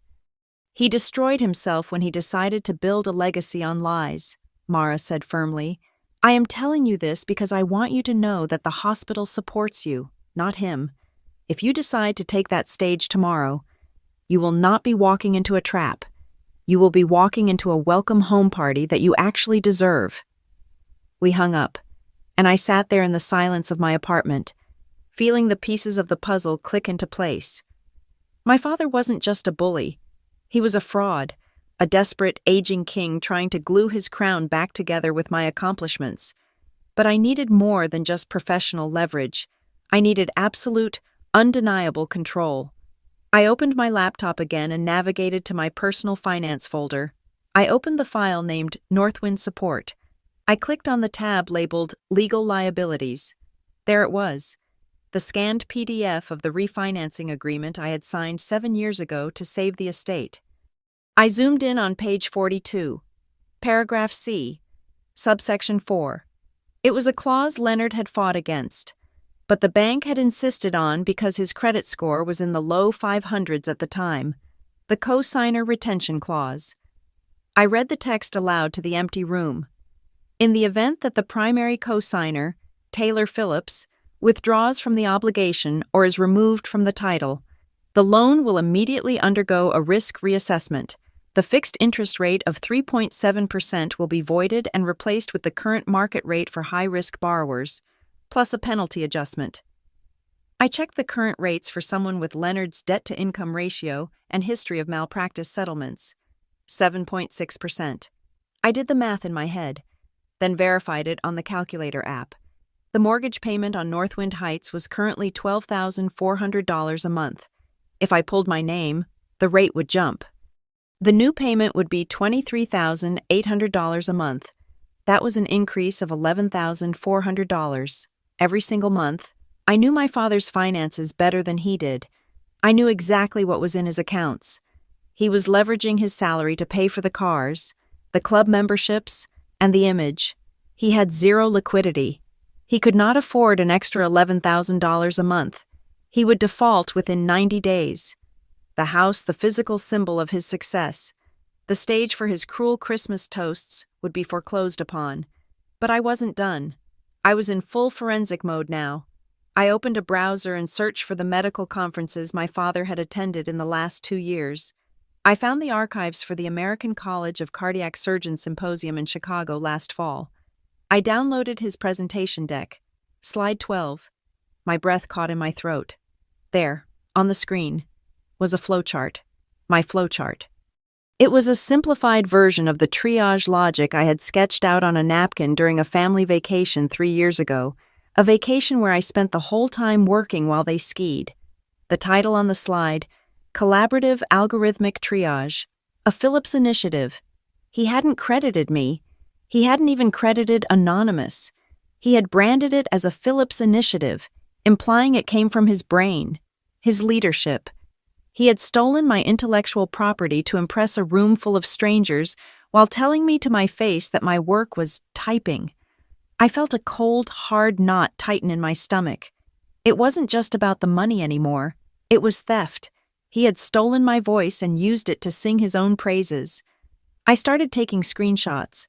"He destroyed himself when he decided to build a legacy on lies," Mara said firmly. "I am telling you this because I want you to know that the hospital supports you, not him. If you decide to take that stage tomorrow, you will not be walking into a trap. You will be walking into a welcome home party that you actually deserve." We hung up, and I sat there in the silence of my apartment, feeling the pieces of the puzzle click into place. My father wasn't just a bully. He was a fraud, a desperate, aging king trying to glue his crown back together with my accomplishments. But I needed more than just professional leverage. I needed absolute, undeniable control. I opened my laptop again and navigated to my personal finance folder. I opened the file named Northwind Support. I clicked on the tab labeled Legal Liabilities. There it was, the scanned PDF of the refinancing agreement I had signed 7 years ago to save the estate. I zoomed in on page 42, paragraph C, subsection 4. It was a clause Leonard had fought against, but the bank had insisted on because his credit score was in the low 500s at the time, the co-signer retention clause. I read the text aloud to the empty room. In the event that the primary co-signer, Taylor Phillips, withdraws from the obligation or is removed from the title, the loan will immediately undergo a risk reassessment. The fixed interest rate of 3.7% will be voided and replaced with the current market rate for high-risk borrowers, plus a penalty adjustment. I checked the current rates for someone with Leonard's debt-to-income ratio and history of malpractice settlements. 7.6%. I did the math in my head, then verified it on the calculator app. The mortgage payment on Northwind Heights was currently $12,400 a month. If I pulled my name, the rate would jump. The new payment would be $23,800 a month. That was an increase of $11,400. Every single month, I knew my father's finances better than he did. I knew exactly what was in his accounts. He was leveraging his salary to pay for the cars, the club memberships, and the image. He had zero liquidity. He could not afford an extra $11,000 a month. He would default within 90 days. The house, the physical symbol of his success, the stage for his cruel Christmas toasts, would be foreclosed upon. But I wasn't done. I was in full forensic mode now. I opened a browser and searched for the medical conferences my father had attended in the last 2 years. I found the archives for the American College of Cardiac Surgeons Symposium in Chicago last fall. I downloaded his presentation deck. Slide 12. My breath caught in my throat. There, on the screen, was a flowchart. My flowchart. It was a simplified version of the triage logic I had sketched out on a napkin during a family vacation 3 years ago, a vacation where I spent the whole time working while they skied. The title on the slide, Collaborative Algorithmic Triage, a Phillips initiative. He hadn't credited me. He hadn't even credited Anonymous. He had branded it as a Phillips initiative, implying it came from his brain, his leadership. He had stolen my intellectual property to impress a room full of strangers while telling me to my face that my work was typing. I felt a cold, hard knot tighten in my stomach. It wasn't just about the money anymore. It was theft. He had stolen my voice and used it to sing his own praises. I started taking screenshots.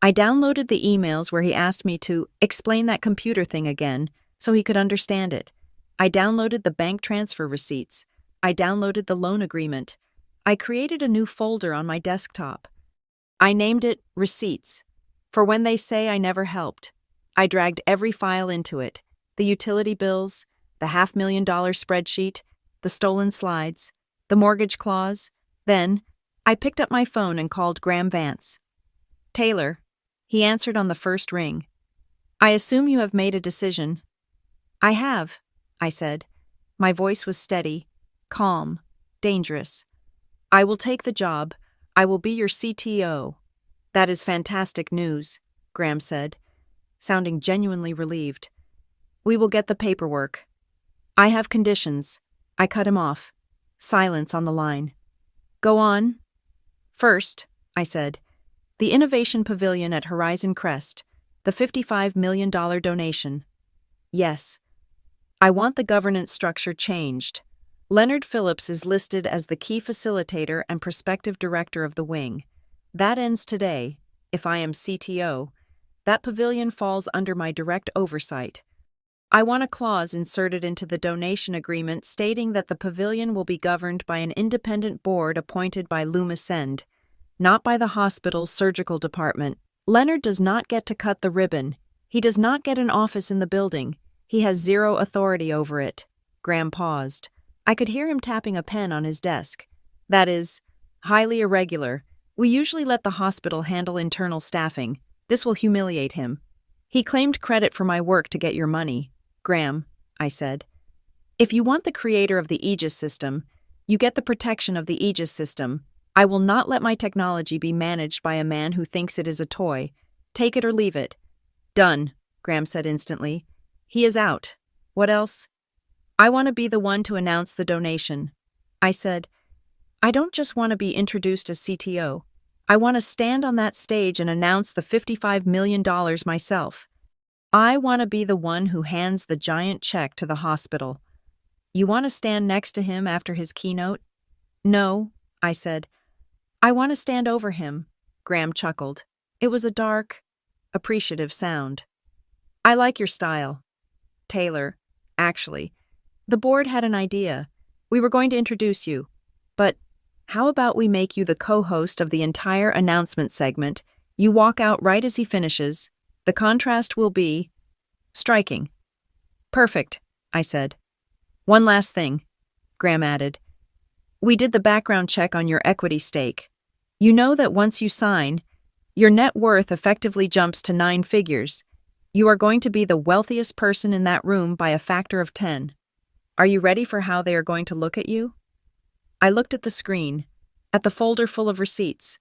I downloaded the emails where he asked me to explain that computer thing again so he could understand it. I downloaded the bank transfer receipts. I downloaded the loan agreement. I created a new folder on my desktop. I named it Receipts, for when they say I never helped. I dragged every file into it, the utility bills, the $500,000 spreadsheet, the stolen slides, the mortgage clause. Then, I picked up my phone and called Graham Vance. Taylor. He answered on the first ring. I assume you have made a decision. I have, I said. My voice was steady, calm, dangerous. I will take the job. I will be your CTO. That is fantastic news, Graham said, sounding genuinely relieved. We will get the paperwork. I have conditions. I cut him off. Silence on the line. Go on. First, I said, the Innovation Pavilion at Horizon Crest, the $55 million donation. Yes. I want the governance structure changed. Leonard Phillips is listed as the key facilitator and prospective director of the wing. That ends today. If I am CTO, that pavilion falls under my direct oversight. I want a clause inserted into the donation agreement stating that the pavilion will be governed by an independent board appointed by Loomis End, not by the hospital's surgical department. Leonard does not get to cut the ribbon. He does not get an office in the building. He has zero authority over it. Graham paused. I could hear him tapping a pen on his desk. That is, highly irregular. We usually let the hospital handle internal staffing. This will humiliate him. He claimed credit for my work to get your money. Graham, I said. If you want the creator of the Aegis system, you get the protection of the Aegis system. I will not let my technology be managed by a man who thinks it is a toy. Take it or leave it. Done, Graham said instantly. He is out. What else? I want to be the one to announce the donation. I said, I don't just want to be introduced as CTO. I want to stand on that stage and announce the $55 million myself. I want to be the one who hands the giant check to the hospital. You want to stand next to him after his keynote? No, I said. I want to stand over him. Graham chuckled. It was a dark, appreciative sound. I like your style. Taylor, actually, the board had an idea. We were going to introduce you. But how about we make you the co-host of the entire announcement segment? You walk out right as he finishes. The contrast will be striking. Perfect, I said. One last thing, Graham added. We did the background check on your equity stake. You know that once you sign, your net worth effectively jumps to 9 figures. You are going to be the wealthiest person in that room by a factor of 10. Are you ready for how they are going to look at you? I looked at the screen, at the folder full of receipts.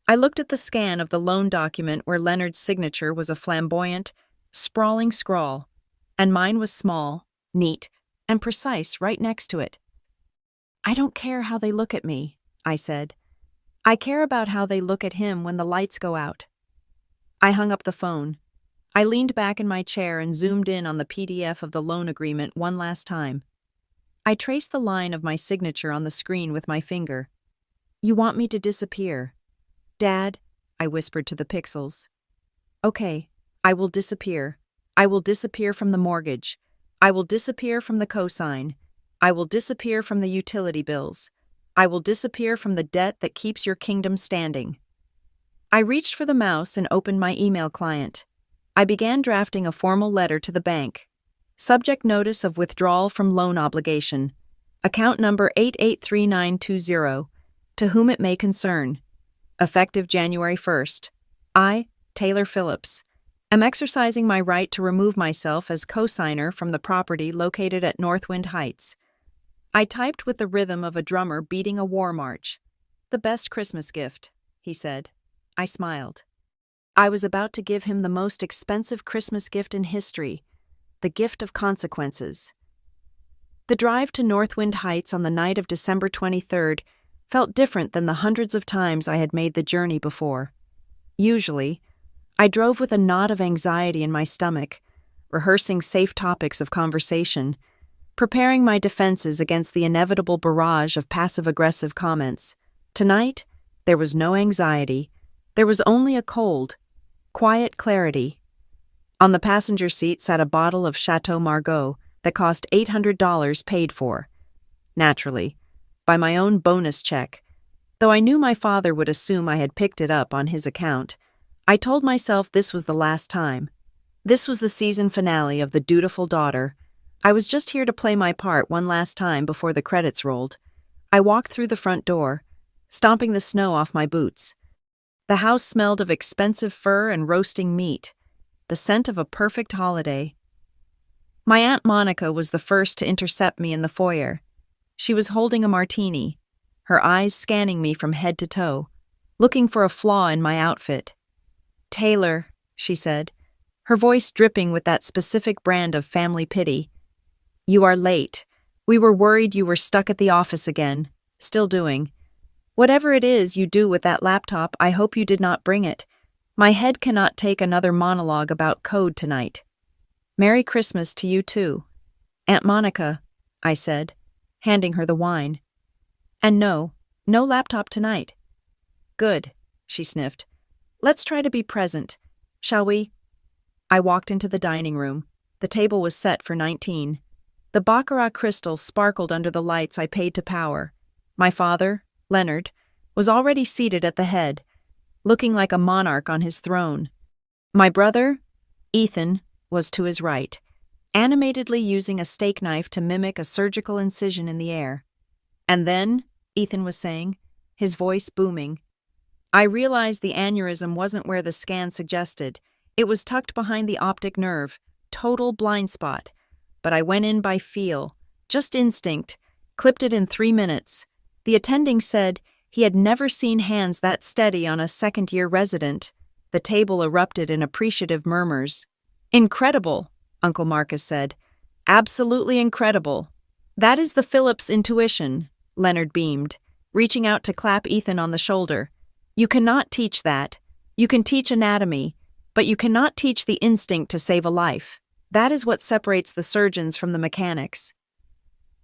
I looked at the scan of the loan document where Leonard's signature was a flamboyant, sprawling scrawl, and mine was small, neat, and precise right next to it. I don't care how they look at me, I said. I care about how they look at him when the lights go out. I hung up the phone. I leaned back in my chair and zoomed in on the PDF of the loan agreement one last time. I traced the line of my signature on the screen with my finger. You want me to disappear? Dad, I whispered to the pixels. Okay, I will disappear. I will disappear from the mortgage. I will disappear from the cosign. I will disappear from the utility bills. I will disappear from the debt that keeps your kingdom standing. I reached for the mouse and opened my email client. I began drafting a formal letter to the bank. Subject notice of withdrawal from loan obligation. Account number 883920. To whom it may concern. Effective January 1st. I, Taylor Phillips, am exercising my right to remove myself as co-signer from the property located at Northwind Heights. I typed with the rhythm of a drummer beating a war march. The best Christmas gift, he said. I smiled. I was about to give him the most expensive Christmas gift in history, the gift of consequences. The drive to Northwind Heights on the night of December 23rd felt different than the hundreds of times I had made the journey before. Usually, I drove with a knot of anxiety in my stomach, rehearsing safe topics of conversation, preparing my defenses against the inevitable barrage of passive-aggressive comments. Tonight, there was no anxiety. There was only a cold, quiet clarity. On the passenger seat sat a bottle of Chateau Margaux that cost $800 paid for. Naturally, by my own bonus check, though I knew my father would assume I had picked it up on his account. I told myself this was the last time. This was the season finale of The Dutiful Daughter. I was just here to play my part one last time before the credits rolled. I walked through the front door, stomping the snow off my boots. The house smelled of expensive fur and roasting meat, the scent of a perfect holiday. My Aunt Monica was the first to intercept me in the foyer. She was holding a martini, her eyes scanning me from head to toe, looking for a flaw in my outfit. "Taylor," she said, her voice dripping with that specific brand of family pity. "You are late. We were worried you were stuck at the office again, still doing. Whatever it is you do with that laptop, I hope you did not bring it. My head cannot take another monologue about code tonight." "Merry Christmas to you too, Aunt Monica," I said, handing her the wine. "And no laptop tonight." "Good," she sniffed. "Let's try to be present, shall we?" I walked into the dining room. The table was set for 19. The baccarat crystals sparkled under the lights I paid to power. My father, Leonard, was already seated at the head, looking like a monarch on his throne. My brother, Ethan, was to his right, animatedly using a steak knife to mimic a surgical incision in the air. "And then," Ethan was saying, his voice booming, "I realized the aneurysm wasn't where the scan suggested. It was tucked behind the optic nerve, total blind spot. But I went in by feel, just instinct, clipped it in 3 minutes. The attending said he had never seen hands that steady on a second-year resident." The table erupted in appreciative murmurs. "Incredible," Uncle Marcus said. "Absolutely incredible." "That is the Phillips intuition," Leonard beamed, reaching out to clap Ethan on the shoulder. "You cannot teach that. You can teach anatomy, but you cannot teach the instinct to save a life. That is what separates the surgeons from the mechanics."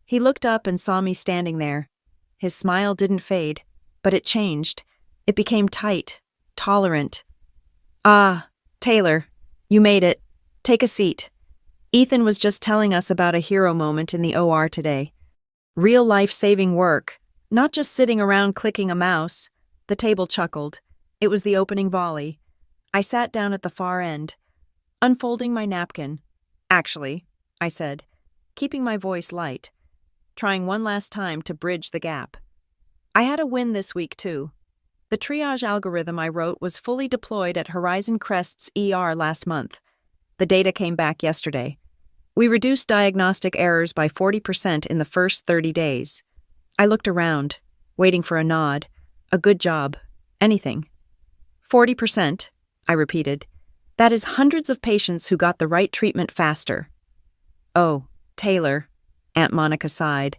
He looked up and saw me standing there. His smile didn't fade, but it changed. It became tight, tolerant. "Ah, Taylor, you made it. Take a seat. Ethan was just telling us about a hero moment in the OR today. Real life-saving work, not just sitting around clicking a mouse." The table chuckled. It was the opening volley. I sat down at the far end, unfolding my napkin. "Actually," I said, keeping my voice light, trying one last time to bridge the gap. "I had a win this week, too. The triage algorithm I wrote was fully deployed at Horizon Crest's ER last month. The data came back yesterday. We reduced diagnostic errors by 40% in the first 30 days. I looked around, waiting for a nod. A good job. Anything. 40%, I repeated. That is hundreds of patients who got the right treatment faster. "Oh, Taylor," Aunt Monica sighed,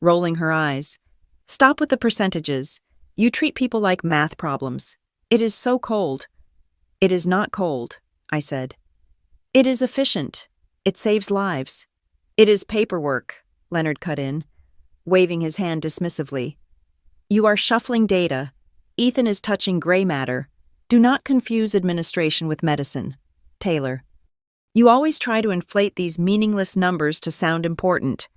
rolling her eyes. "Stop with the percentages. You treat people like math problems. It is so cold." "It is not cold," I said. "It is efficient. It saves lives." "It is paperwork," Leonard cut in, waving his hand dismissively. "You are shuffling data. Ethan is touching gray matter. Do not confuse administration with medicine. Taylor, you always try to inflate these meaningless numbers to sound important."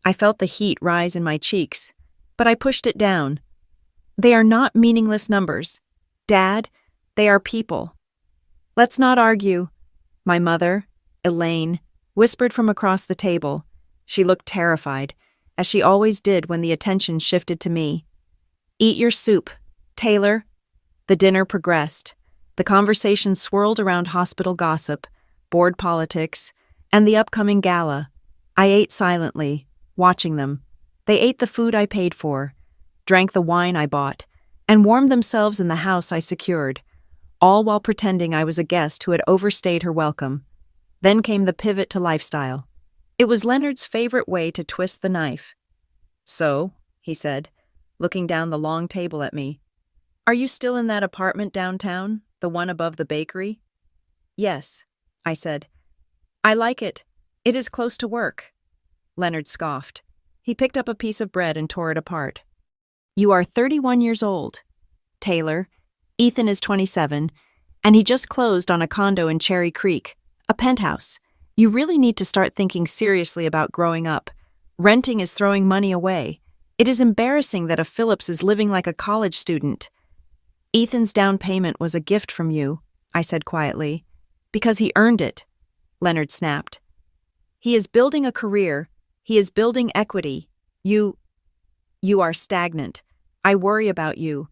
I felt the heat rise in my cheeks, but I pushed it down. "They are not meaningless numbers. Dad, they are people. Let's not argue. My mother, Elaine, whispered from across the table. She looked terrified, as she always did when the attention shifted to me. "Eat your soup, Taylor." The dinner progressed. The conversation swirled around hospital gossip, board politics, and the upcoming gala. I ate silently, watching them. They ate the food I paid for, drank the wine I bought, and warmed themselves in the house I secured, all while pretending I was a guest who had overstayed her welcome. Then came the pivot to lifestyle. It was Leonard's favorite way to twist the knife. "So," he said, looking down the long table at me, "are you still in that apartment downtown, the one above the bakery?" "Yes," I said. "I like it. It is close to work." Leonard scoffed. He picked up a piece of bread and tore it apart. "You are 31 years old, Taylor. Ethan is 27, and he just closed on a condo in Cherry Creek, a penthouse. You really need to start thinking seriously about growing up. Renting is throwing money away. It is embarrassing that a Phillips is living like a college student." "Ethan's down payment was a gift from you," I said quietly. "Because he earned it," Leonard snapped. "He is building a career. He is building equity. You are stagnant. I worry about you.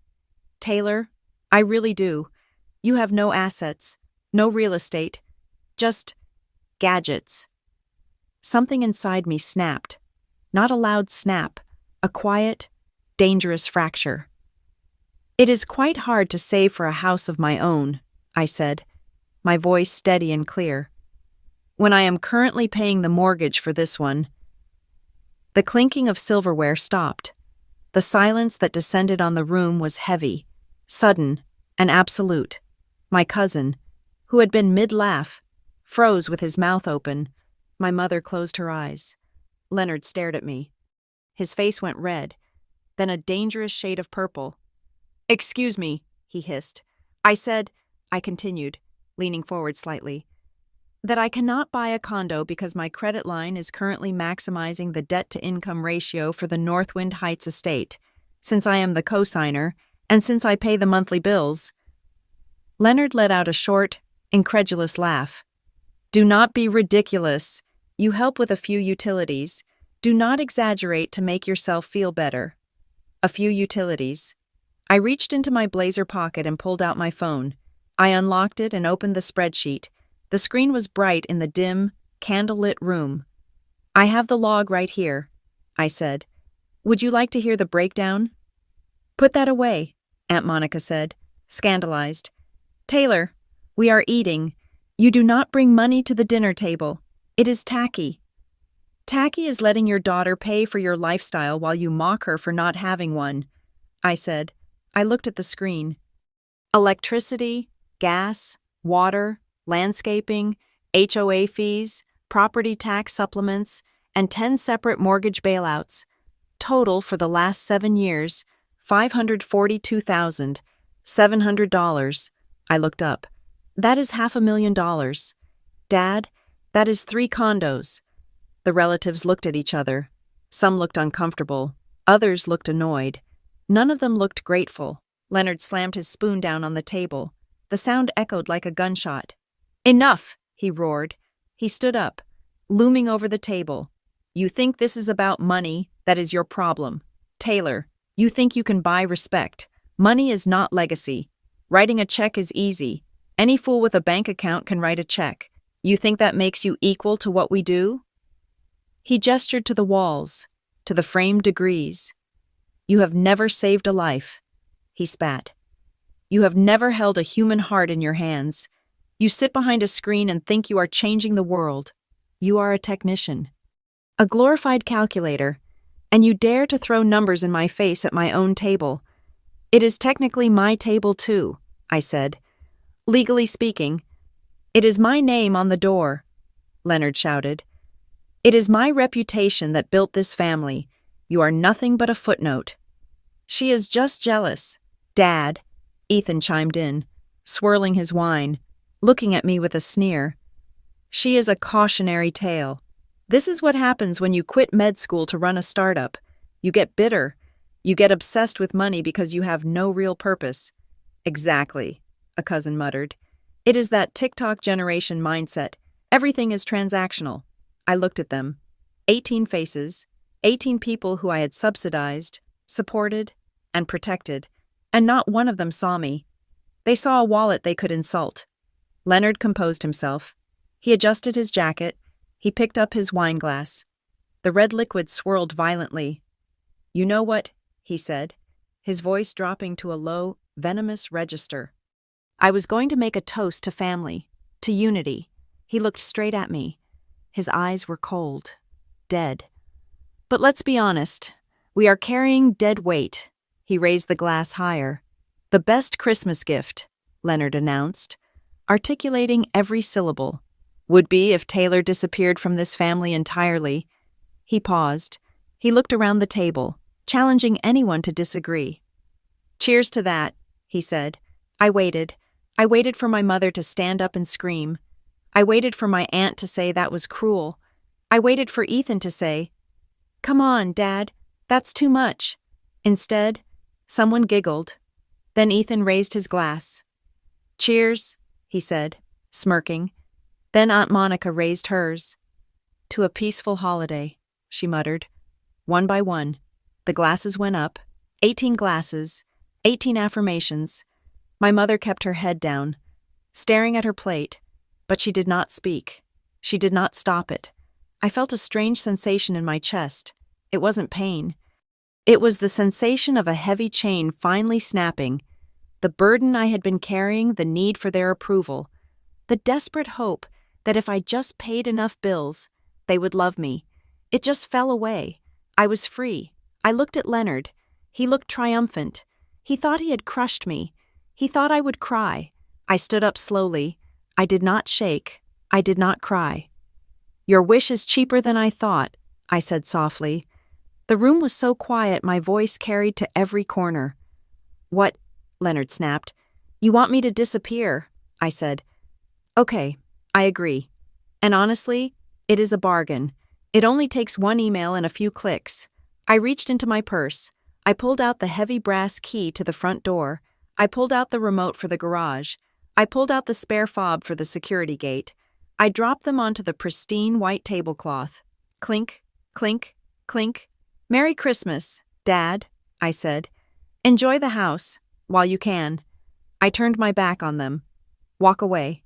Taylor, I really do. You have no assets, no real estate, just gadgets." Something inside me snapped. Not a loud snap, a quiet, dangerous fracture. "It is quite hard to save for a house of my own," I said, my voice steady and clear, "when I am currently paying the mortgage for this one." The clinking of silverware stopped. The silence that descended on the room was heavy, sudden, and absolute. My cousin, who had been mid-laugh, froze with his mouth open. My mother closed her eyes. Leonard stared at me. His face went red, then a dangerous shade of purple. "Excuse me," he hissed. I continued, leaning forward slightly, "that I cannot buy a condo because my credit line is currently maximizing the debt-to-income ratio for the Northwind Heights estate, since I am the co-signer, and since I pay the monthly bills." Leonard let out a short, incredulous laugh. "Do not be ridiculous. You help with a few utilities. Do not exaggerate to make yourself feel better." A few utilities. I reached into my blazer pocket and pulled out my phone. I unlocked it and opened the spreadsheet. The screen was bright in the dim, candlelit room. "I have the log right here," I said. "Would you like to hear the breakdown?" "Put that away," Aunt Monica said, scandalized. "Taylor, we are eating. You do not bring money to the dinner table. It is tacky." "Tacky is letting your daughter pay for your lifestyle while you mock her for not having one," I said. I looked at the screen. Electricity, gas, water, landscaping, HOA fees, property tax supplements, and 10 separate mortgage bailouts. Total for the last 7 years, $542,700. I looked up. That is $500,000. "Dad, that is 3 condos." The relatives looked at each other. Some looked uncomfortable. Others looked annoyed. None of them looked grateful. Leonard slammed his spoon down on the table. The sound echoed like a gunshot. "Enough!" he roared. He stood up, looming over the table. "You think this is about money? That is your problem. Taylor, you think you can buy respect. Money is not legacy. Writing a check is easy. Any fool with a bank account can write a check. You think that makes you equal to what we do?" He gestured to the walls, to the framed degrees. "You have never saved a life," he spat. "You have never held a human heart in your hands. You sit behind a screen and think you are changing the world. You are a technician, a glorified calculator, and you dare to throw numbers in my face at my own table. It is technically my table too," I said. "Legally speaking, it is my name on the door," Leonard shouted. "It is my reputation that built this family. You are nothing but a footnote." "She is just jealous, Dad," Ethan chimed in, swirling his wine, looking at me with a sneer. "She is a cautionary tale. This is what happens when you quit med school to run a startup. You get bitter. You get obsessed with money because you have no real purpose." "Exactly," a cousin muttered. It is that TikTok generation mindset. Everything is transactional. I looked at them. 18 faces, 18 people who I had subsidized, supported, and protected, and not one of them saw me. They saw a wallet they could insult. Leonard composed himself. He adjusted his jacket. He picked up his wine glass. The red liquid swirled violently. "You know what?" he said, his voice dropping to a low, venomous register. "I was going to make a toast to family, to unity." He looked straight at me. His eyes were cold, dead. "But let's be honest. We are carrying dead weight." He raised the glass higher. "The best Christmas gift," Leonard announced, articulating every syllable, "would be if Taylor disappeared from this family entirely." He paused. He looked around the table, challenging anyone to disagree. "Cheers to that," he said. I waited. I waited for my mother to stand up and scream. I waited for my aunt to say that was cruel. I waited for Ethan to say, "Come on, Dad, that's too much." Instead, someone giggled. Then Ethan raised his glass. "Cheers," he said, smirking. Then Aunt Monica raised hers. "To a peaceful holiday," she muttered. One by one, the glasses went up. 18 glasses, 18 affirmations. My mother kept her head down, staring at her plate, but she did not speak. She did not stop it. I felt a strange sensation in my chest. It wasn't pain. It was the sensation of a heavy chain finally snapping, the burden I had been carrying, the need for their approval, the desperate hope that if I just paid enough bills, they would love me. It just fell away. I was free. I looked at Leonard. He looked triumphant. He thought he had crushed me. He thought I would cry. I stood up slowly. I did not shake. I did not cry. "Your wish is cheaper than I thought," I said softly. The room was so quiet my voice carried to every corner. "What?" Leonard snapped. "You want me to disappear," I said. "Okay, I agree. And honestly, it is a bargain. It only takes one email and a few clicks." I reached into my purse. I pulled out the heavy brass key to the front door. I pulled out the remote for the garage. I pulled out the spare fob for the security gate. I dropped them onto the pristine white tablecloth. Clink, clink, clink. "Merry Christmas, Dad," I said. "Enjoy the house, while you can." I turned my back on them. "Walk away."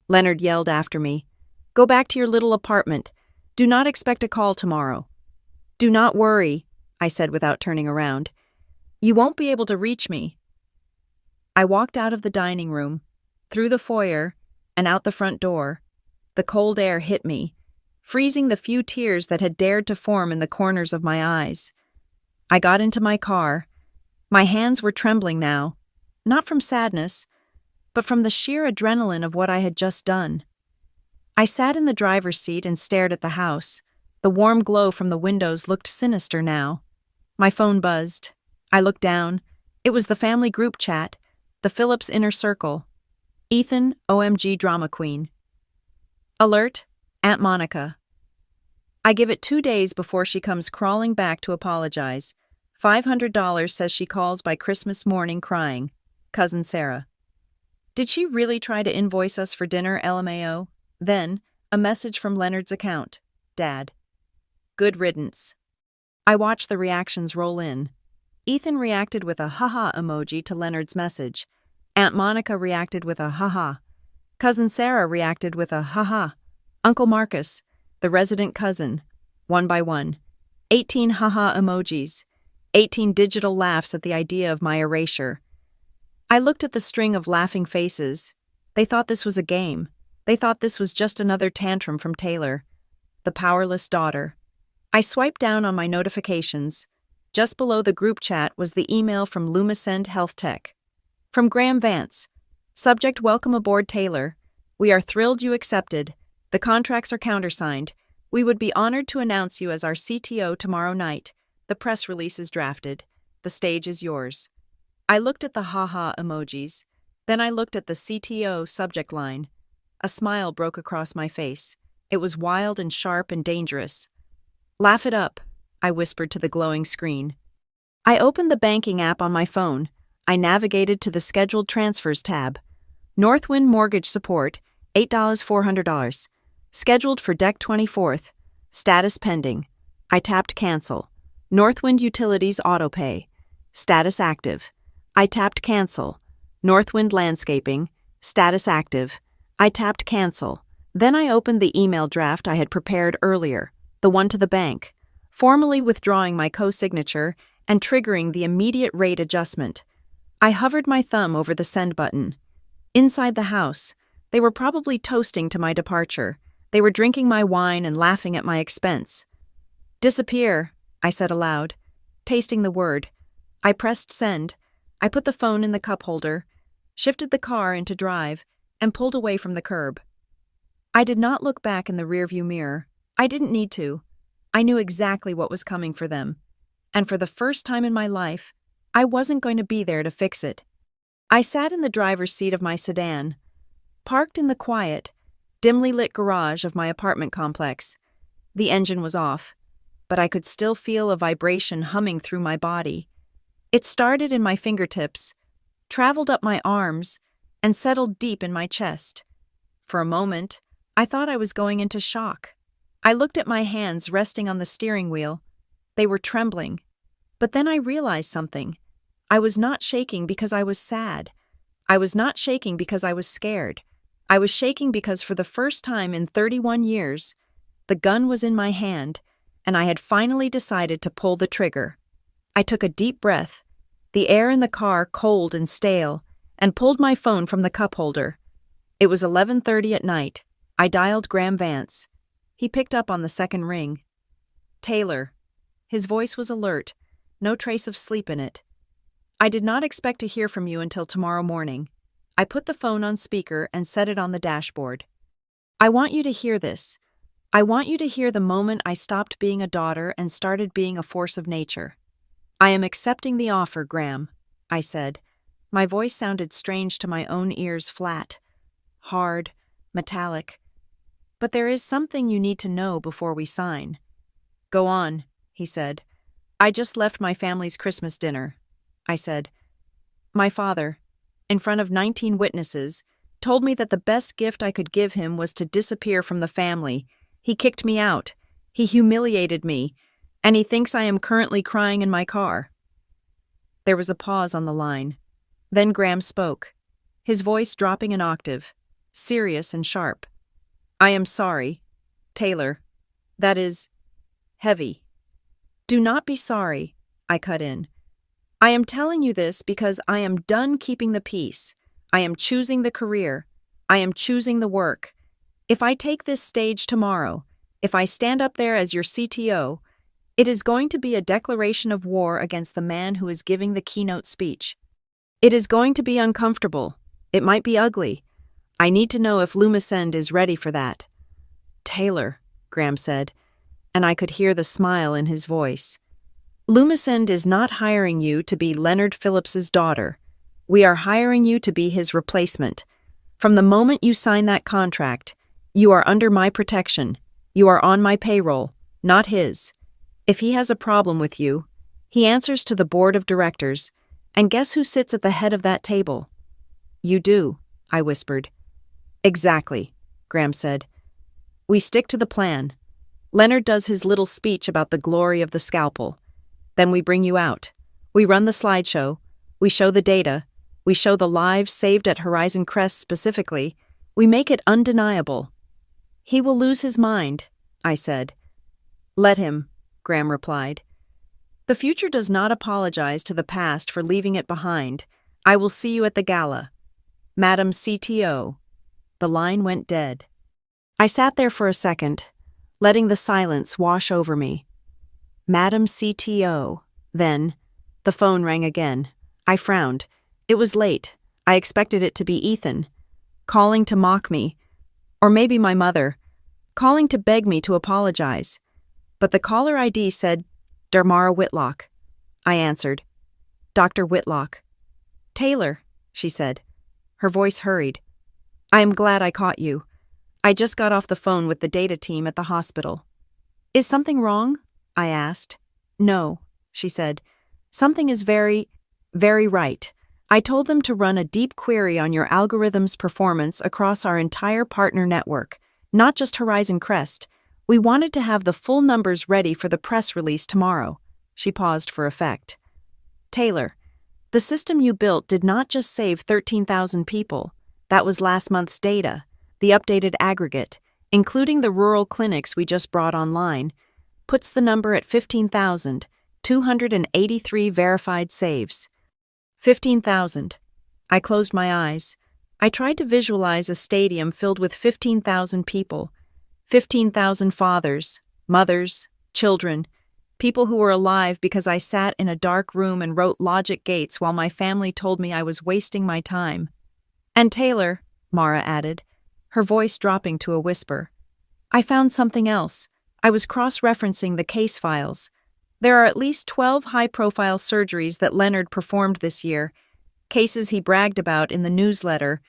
Leonard yelled after me. "Go back to your little apartment. Do not expect a call tomorrow." "Do not worry," I said without turning around. "You won't be able to reach me." I walked out of the dining room, through the foyer, and out the front door. The cold air hit me, freezing the few tears that had dared to form in the corners of my eyes. I got into my car. My hands were trembling now, not from sadness, but from the sheer adrenaline of what I had just done. I sat in the driver's seat and stared at the house. The warm glow from the windows looked sinister now. My phone buzzed. I looked down. It was the family group chat, the Phillips inner circle. Ethan, OMG drama queen. Alert, Aunt Monica. I give it 2 days before she comes crawling back to apologize. $500 says she calls by Christmas morning crying. Cousin Sarah. Did she really try to invoice us for dinner, LMAO? Then, a message from Leonard's account. Dad. Good riddance. I watched the reactions roll in. Ethan reacted with a haha emoji to Leonard's message. Aunt Monica reacted with a haha. Cousin Sarah reacted with a haha. Uncle Marcus, the resident cousin, one by one. 18 haha emojis. 18 digital laughs at the idea of my erasure. I looked at the string of laughing faces. They thought this was a game. They thought this was just another tantrum from Taylor, the powerless daughter. I swiped down on my notifications. Just below the group chat was the email from Lumisend Health Tech. From Graham Vance. Subject: Welcome aboard, Taylor. We are thrilled you accepted. The contracts are countersigned. We would be honored to announce you as our CTO tomorrow night. The press release is drafted. The stage is yours. I looked at the haha emojis. Then I looked at the CTO subject line. A smile broke across my face. It was wild and sharp and dangerous. Laugh it up, I whispered to the glowing screen. I opened the banking app on my phone. I navigated to the scheduled transfers tab. Northwind Mortgage Support, $8,400. Scheduled for Deck 24th. Status pending. I tapped cancel. Northwind Utilities Autopay. Status active. I tapped cancel. Northwind Landscaping. Status active. I tapped cancel. Then I opened the email draft I had prepared earlier, the one to the bank, formally withdrawing my co-signature and triggering the immediate rate adjustment. I hovered my thumb over the send button. Inside the house, they were probably toasting to my departure. They were drinking my wine and laughing at my expense. Disappear, I said aloud, tasting the word. I pressed send. I put the phone in the cup holder, shifted the car into drive, and pulled away from the curb. I did not look back in the rearview mirror. I didn't need to. I knew exactly what was coming for them. And for the first time in my life, I wasn't going to be there to fix it. I sat in the driver's seat of my sedan, parked in the quiet, dimly lit garage of my apartment complex. The engine was off, but I could still feel a vibration humming through my body. It started in my fingertips, traveled up my arms, and settled deep in my chest. For a moment, I thought I was going into shock. I looked at my hands resting on the steering wheel. They were trembling. But then I realized something. I was not shaking because I was sad. I was not shaking because I was scared. I was shaking because for the first time in 31 years, the gun was in my hand, and I had finally decided to pull the trigger. I took a deep breath, the air in the car cold and stale, and pulled my phone from the cup holder. It was 11:30 at night. I dialed Graham Vance. He picked up on the second ring. Taylor. His voice was alert, no trace of sleep in it. I did not expect to hear from you until tomorrow morning. I put the phone on speaker and set it on the dashboard. I want you to hear this. I want you to hear the moment I stopped being a daughter and started being a force of nature. I am accepting the offer, Graham, I said. My voice sounded strange to my own ears, flat, hard, metallic. But there is something you need to know before we sign. Go on, he said. I just left my family's Christmas dinner. I said. My father, in front of 19 witnesses, told me that the best gift I could give him was to disappear from the family. He kicked me out. He humiliated me. And he thinks I am currently crying in my car. There was a pause on the line. Then Graham spoke, his voice dropping an octave, serious and sharp. I am sorry, Taylor. That is heavy. Do not be sorry, I cut in. I am telling you this because I am done keeping the peace. I am choosing the career. I am choosing the work. If I take this stage tomorrow, if I stand up there as your CTO, it is going to be a declaration of war against the man who is giving the keynote speech. It is going to be uncomfortable. It might be ugly. I need to know if Lumicend is ready for that. Taylor, Graham said, and I could hear the smile in his voice. Lumicend is not hiring you to be Leonard Phillips's daughter. We are hiring you to be his replacement. From the moment you sign that contract, you are under my protection. You are on my payroll, not his. If he has a problem with you, he answers to the board of directors, and guess who sits at the head of that table? You do, I whispered. Exactly, Graham said. We stick to the plan. Leonard does his little speech about the glory of the scalpel. Then we bring you out. We run the slideshow. We show the data. We show the lives saved at Horizon Crest specifically. We make it undeniable. He will lose his mind, I said. Let him, Graham replied. The future does not apologize to the past for leaving it behind. I will see you at the gala. Madam CTO. The line went dead. I sat there for a second, letting the silence wash over me. Madam CTO. Then, the phone rang again. I frowned. It was late. I expected it to be Ethan, calling to mock me, or maybe my mother, calling to beg me to apologize. But the caller ID said, Darmara Whitlock. I answered, Dr. Whitlock. Taylor, she said. Her voice hurried. I am glad I caught you. I just got off the phone with the data team at the hospital. Is something wrong? I asked. No, she said. Something is very, very right. I told them to run a deep query on your algorithm's performance across our entire partner network, not just Horizon Crest. We wanted to have the full numbers ready for the press release tomorrow. She paused for effect. Taylor, the system you built did not just save 13,000 people. That was last month's data, the updated aggregate, including the rural clinics we just brought online, puts the number at 15,283 verified saves. 15,000. I closed my eyes. I tried to visualize a stadium filled with 15,000 people. 15,000 fathers, mothers, children, people who were alive because I sat in a dark room and wrote logic gates while my family told me I was wasting my time. And Taylor, Mara added, her voice dropping to a whisper. I found something else. I was cross-referencing the case files. There are at least 12 high-profile surgeries that Leonard performed this year, cases he bragged about in the newsletter,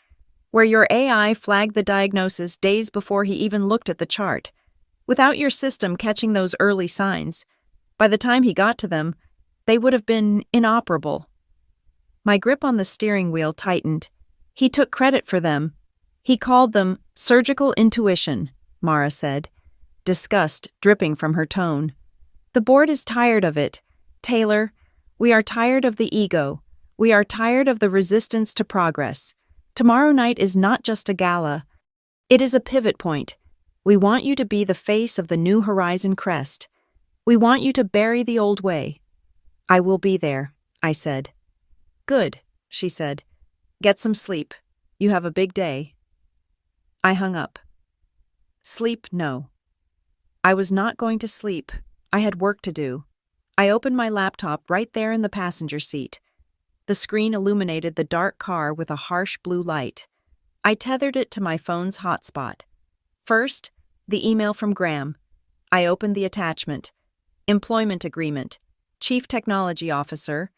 where your AI flagged the diagnosis days before he even looked at the chart. Without your system catching those early signs, by the time he got to them, they would have been inoperable. My grip on the steering wheel tightened. He took credit for them. He called them surgical intuition, Mara said, disgust dripping from her tone. The board is tired of it. Taylor, we are tired of the ego. We are tired of the resistance to progress. Tomorrow night is not just a gala. It is a pivot point. We want you to be the face of the new Horizon Crest. We want you to bury the old way. I will be there, I said. Good, she said. Get some sleep. You have a big day. I hung up. Sleep, no. I was not going to sleep. I had work to do. I opened my laptop right there in the passenger seat. The screen illuminated the dark car with a harsh blue light. I tethered it to my phone's hotspot. First, the email from Graham. I opened the attachment. Employment agreement. Chief Technology Officer.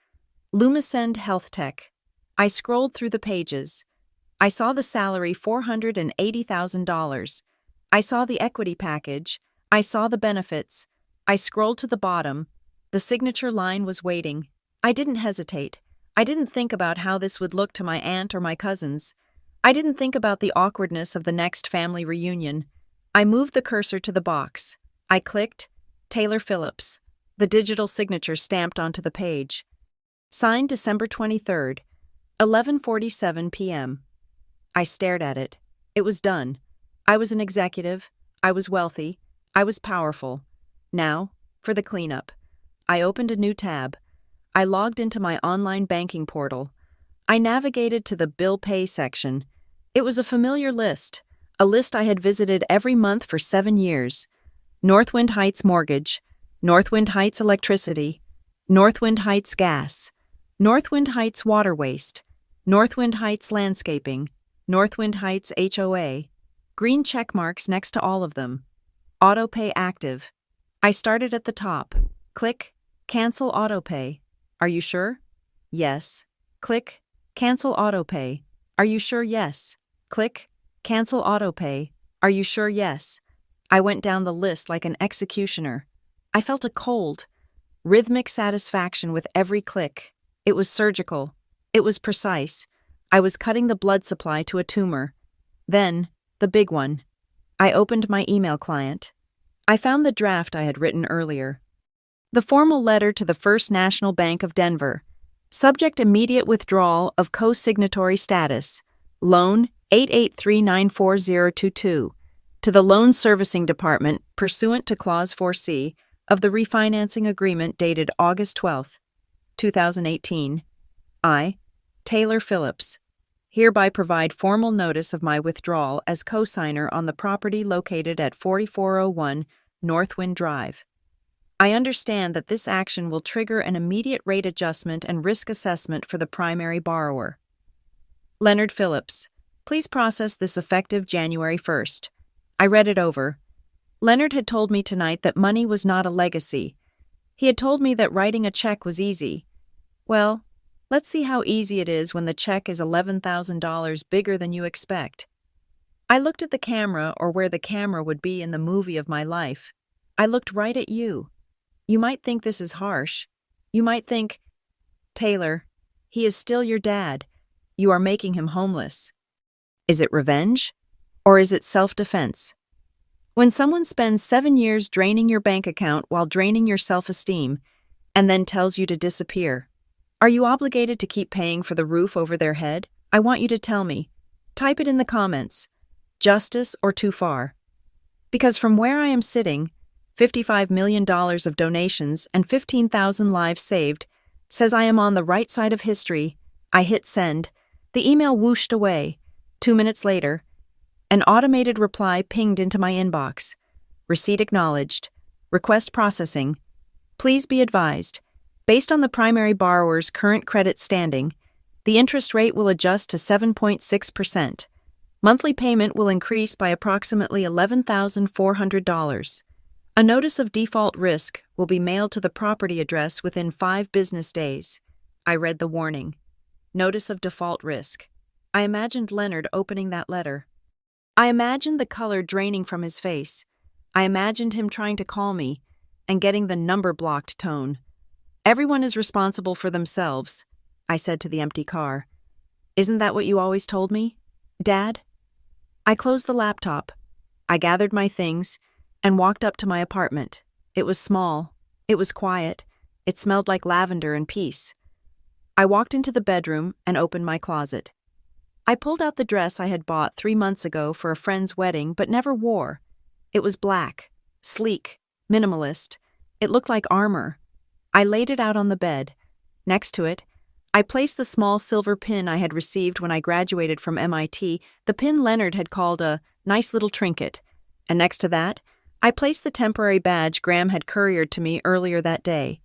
Lumisend Health Tech. I scrolled through the pages. I saw the salary $480,000. I saw the equity package. I saw the benefits. I scrolled to the bottom. The signature line was waiting. I didn't hesitate. I didn't think about how this would look to my aunt or my cousins. I didn't think about the awkwardness of the next family reunion. I moved the cursor to the box. I clicked, Taylor Phillips, the digital signature stamped onto the page. Signed December 23rd, 11:47 p.m. I stared at it. It was done. I was an executive. I was wealthy. I was powerful. Now, for the cleanup. I opened a new tab. I logged into my online banking portal. I navigated to the bill pay section. It was a familiar list, a list I had visited every month for 7 years. Northwind Heights Mortgage, Northwind Heights Electricity, Northwind Heights Gas, Northwind Heights Water Waste, Northwind Heights Landscaping, Northwind Heights HOA, green check marks next to all of them. Autopay active. I started at the top. Click, cancel autopay. Are you sure? Yes. Click, cancel autopay. Are you sure? Yes. Click, cancel autopay. Are you sure? Yes. I went down the list like an executioner. I felt a cold, rhythmic satisfaction with every click. It was surgical. It was precise. I was cutting the blood supply to a tumor. Then, the big one. I opened my email client. I found the draft I had written earlier. The formal letter to the First National Bank of Denver. Subject immediate withdrawal of co-signatory status. Loan 883940022. To the Loan Servicing Department pursuant to Clause 4C of the refinancing agreement dated August 12, 2018. I, Taylor Phillips, hereby provide formal notice of my withdrawal as co-signer on the property located at 4401 Northwind Drive. I understand that this action will trigger an immediate rate adjustment and risk assessment for the primary borrower. Leonard Phillips, please process this effective January 1st. I read it over. Leonard had told me tonight that money was not a legacy. He had told me that writing a check was easy. Well, let's see how easy it is when the check is $11,000 bigger than you expect. I looked at the camera, or where the camera would be in the movie of my life. I looked right at you. You might think this is harsh. You might think, Taylor, He is still your dad. You are making him homeless. Is it revenge? Or is it self-defense? When someone spends 7 years draining your bank account while draining your self-esteem, and then tells you to disappear, are you obligated to keep paying for the roof over their head? I want you to tell me. Type it in the comments. Justice or too far? Because from where I am sitting, $55 million of donations and 15,000 lives saved says I am on the right side of history. I hit send. The email whooshed away. 2 minutes later, an automated reply pinged into my inbox. Receipt acknowledged. Request processing. Please be advised, based on the primary borrower's current credit standing, the interest rate will adjust to 7.6%. Monthly payment will increase by approximately $11,400. A notice of default risk will be mailed to the property address within 5 business days. I read the warning. Notice of default risk. I imagined Leonard opening that letter. I imagined the color draining from his face. I imagined him trying to call me and getting the number-blocked tone. Everyone is responsible for themselves, I said to the empty car. Isn't that what you always told me, Dad? I closed the laptop. I gathered my things and walked up to my apartment. It was small. It was quiet. It smelled like lavender and peace. I walked into the bedroom and opened my closet. I pulled out the dress I had bought 3 months ago for a friend's wedding but never wore. It was black, sleek, minimalist. It looked like armor. I laid it out on the bed. Next to it, I placed the small silver pin I had received when I graduated from MIT, the pin Leonard had called a nice little trinket. And next to that, I placed the temporary badge Graham had couriered to me earlier that day,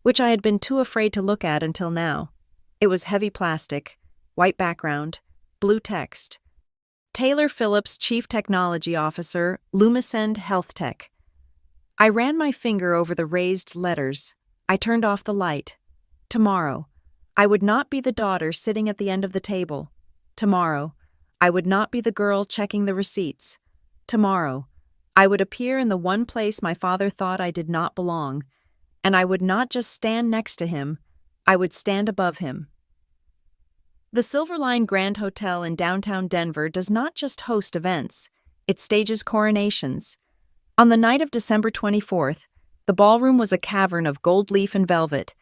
which I had been too afraid to look at until now. It was heavy plastic, white background, blue text. Taylor Phillips, Chief Technology Officer, Lumisend Health Tech. I ran my finger over the raised letters. I turned off the light. Tomorrow, I would not be the daughter sitting at the end of the table. Tomorrow, I would not be the girl checking the receipts. Tomorrow, I would appear in the one place my father thought I did not belong, and I would not just stand next to him, I would stand above him. The Silverline Grand Hotel in downtown Denver does not just host events, it stages coronations. On the night of December 24th, the ballroom was a cavern of gold leaf and velvet,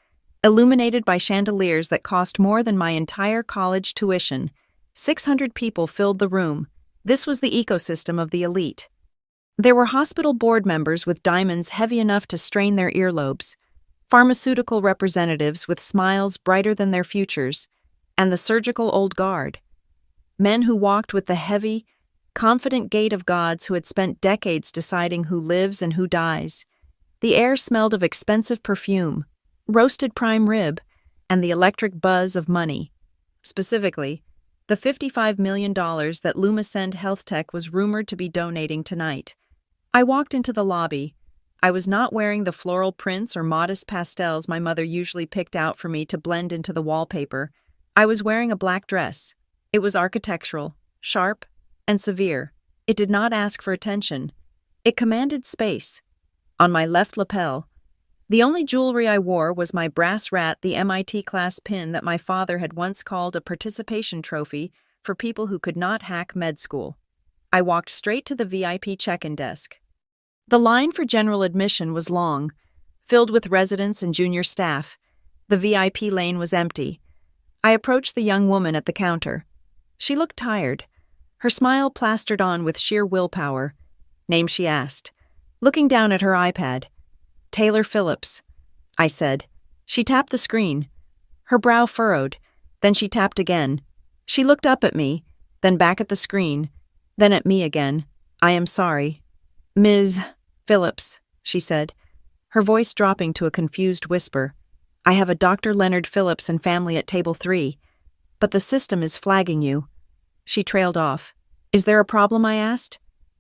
illuminated by chandeliers that cost more than my entire college tuition. 600 people filled the room. This was the ecosystem of the elite. There were hospital board members with diamonds heavy enough to strain their earlobes, pharmaceutical representatives with smiles brighter than their futures, and the surgical old guard. Men who walked with the heavy, confident gait of gods who had spent decades deciding who lives and who dies. The air smelled of expensive perfume, roasted prime rib, and the electric buzz of money. Specifically, the $55 million that Lumisend Health Tech was rumored to be donating tonight. I walked into the lobby. I was not wearing the floral prints or modest pastels my mother usually picked out for me to blend into the wallpaper. I was wearing a black dress. It was architectural, sharp, and severe. It did not ask for attention. It commanded space. On my left lapel, the only jewelry I wore was my brass rat, the MIT class pin that my father had once called a participation trophy for people who could not hack med school. I walked straight to the VIP check-in desk. The line for general admission was long, filled with residents and junior staff. The VIP lane was empty. I approached the young woman at the counter. She looked tired, her smile plastered on with sheer willpower. Name she asked, looking down at her iPad. Taylor Phillips, I said. She tapped the screen. Her brow furrowed. Then she tapped again. She looked up at me, then back at the screen, then at me again. I am sorry. Ms. Phillips, she said, her voice dropping to a confused whisper. I have a Dr. Leonard Phillips and family at table 3, but the system is flagging you. She trailed off. Is there a problem, I asked?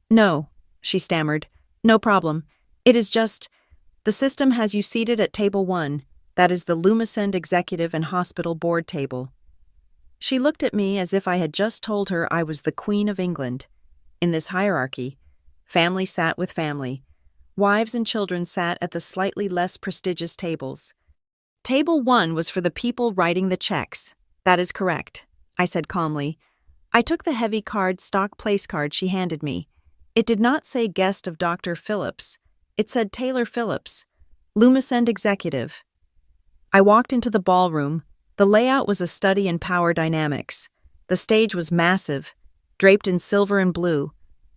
No, she stammered. No problem. It is just, the system has you seated at table 1. That is the Lumisend Executive and Hospital Board table. She looked at me as if I had just told her I was the Queen of England. In this hierarchy, family sat with family. Wives and children sat at the slightly less prestigious tables. Table 1 was for the people writing the checks. That is correct, I said calmly. I took the heavy stock place card she handed me. It did not say guest of Dr. Phillips. It said Taylor Phillips, Lumisend executive. I walked into the ballroom. The layout was a study in power dynamics. The stage was massive, draped in silver and blue.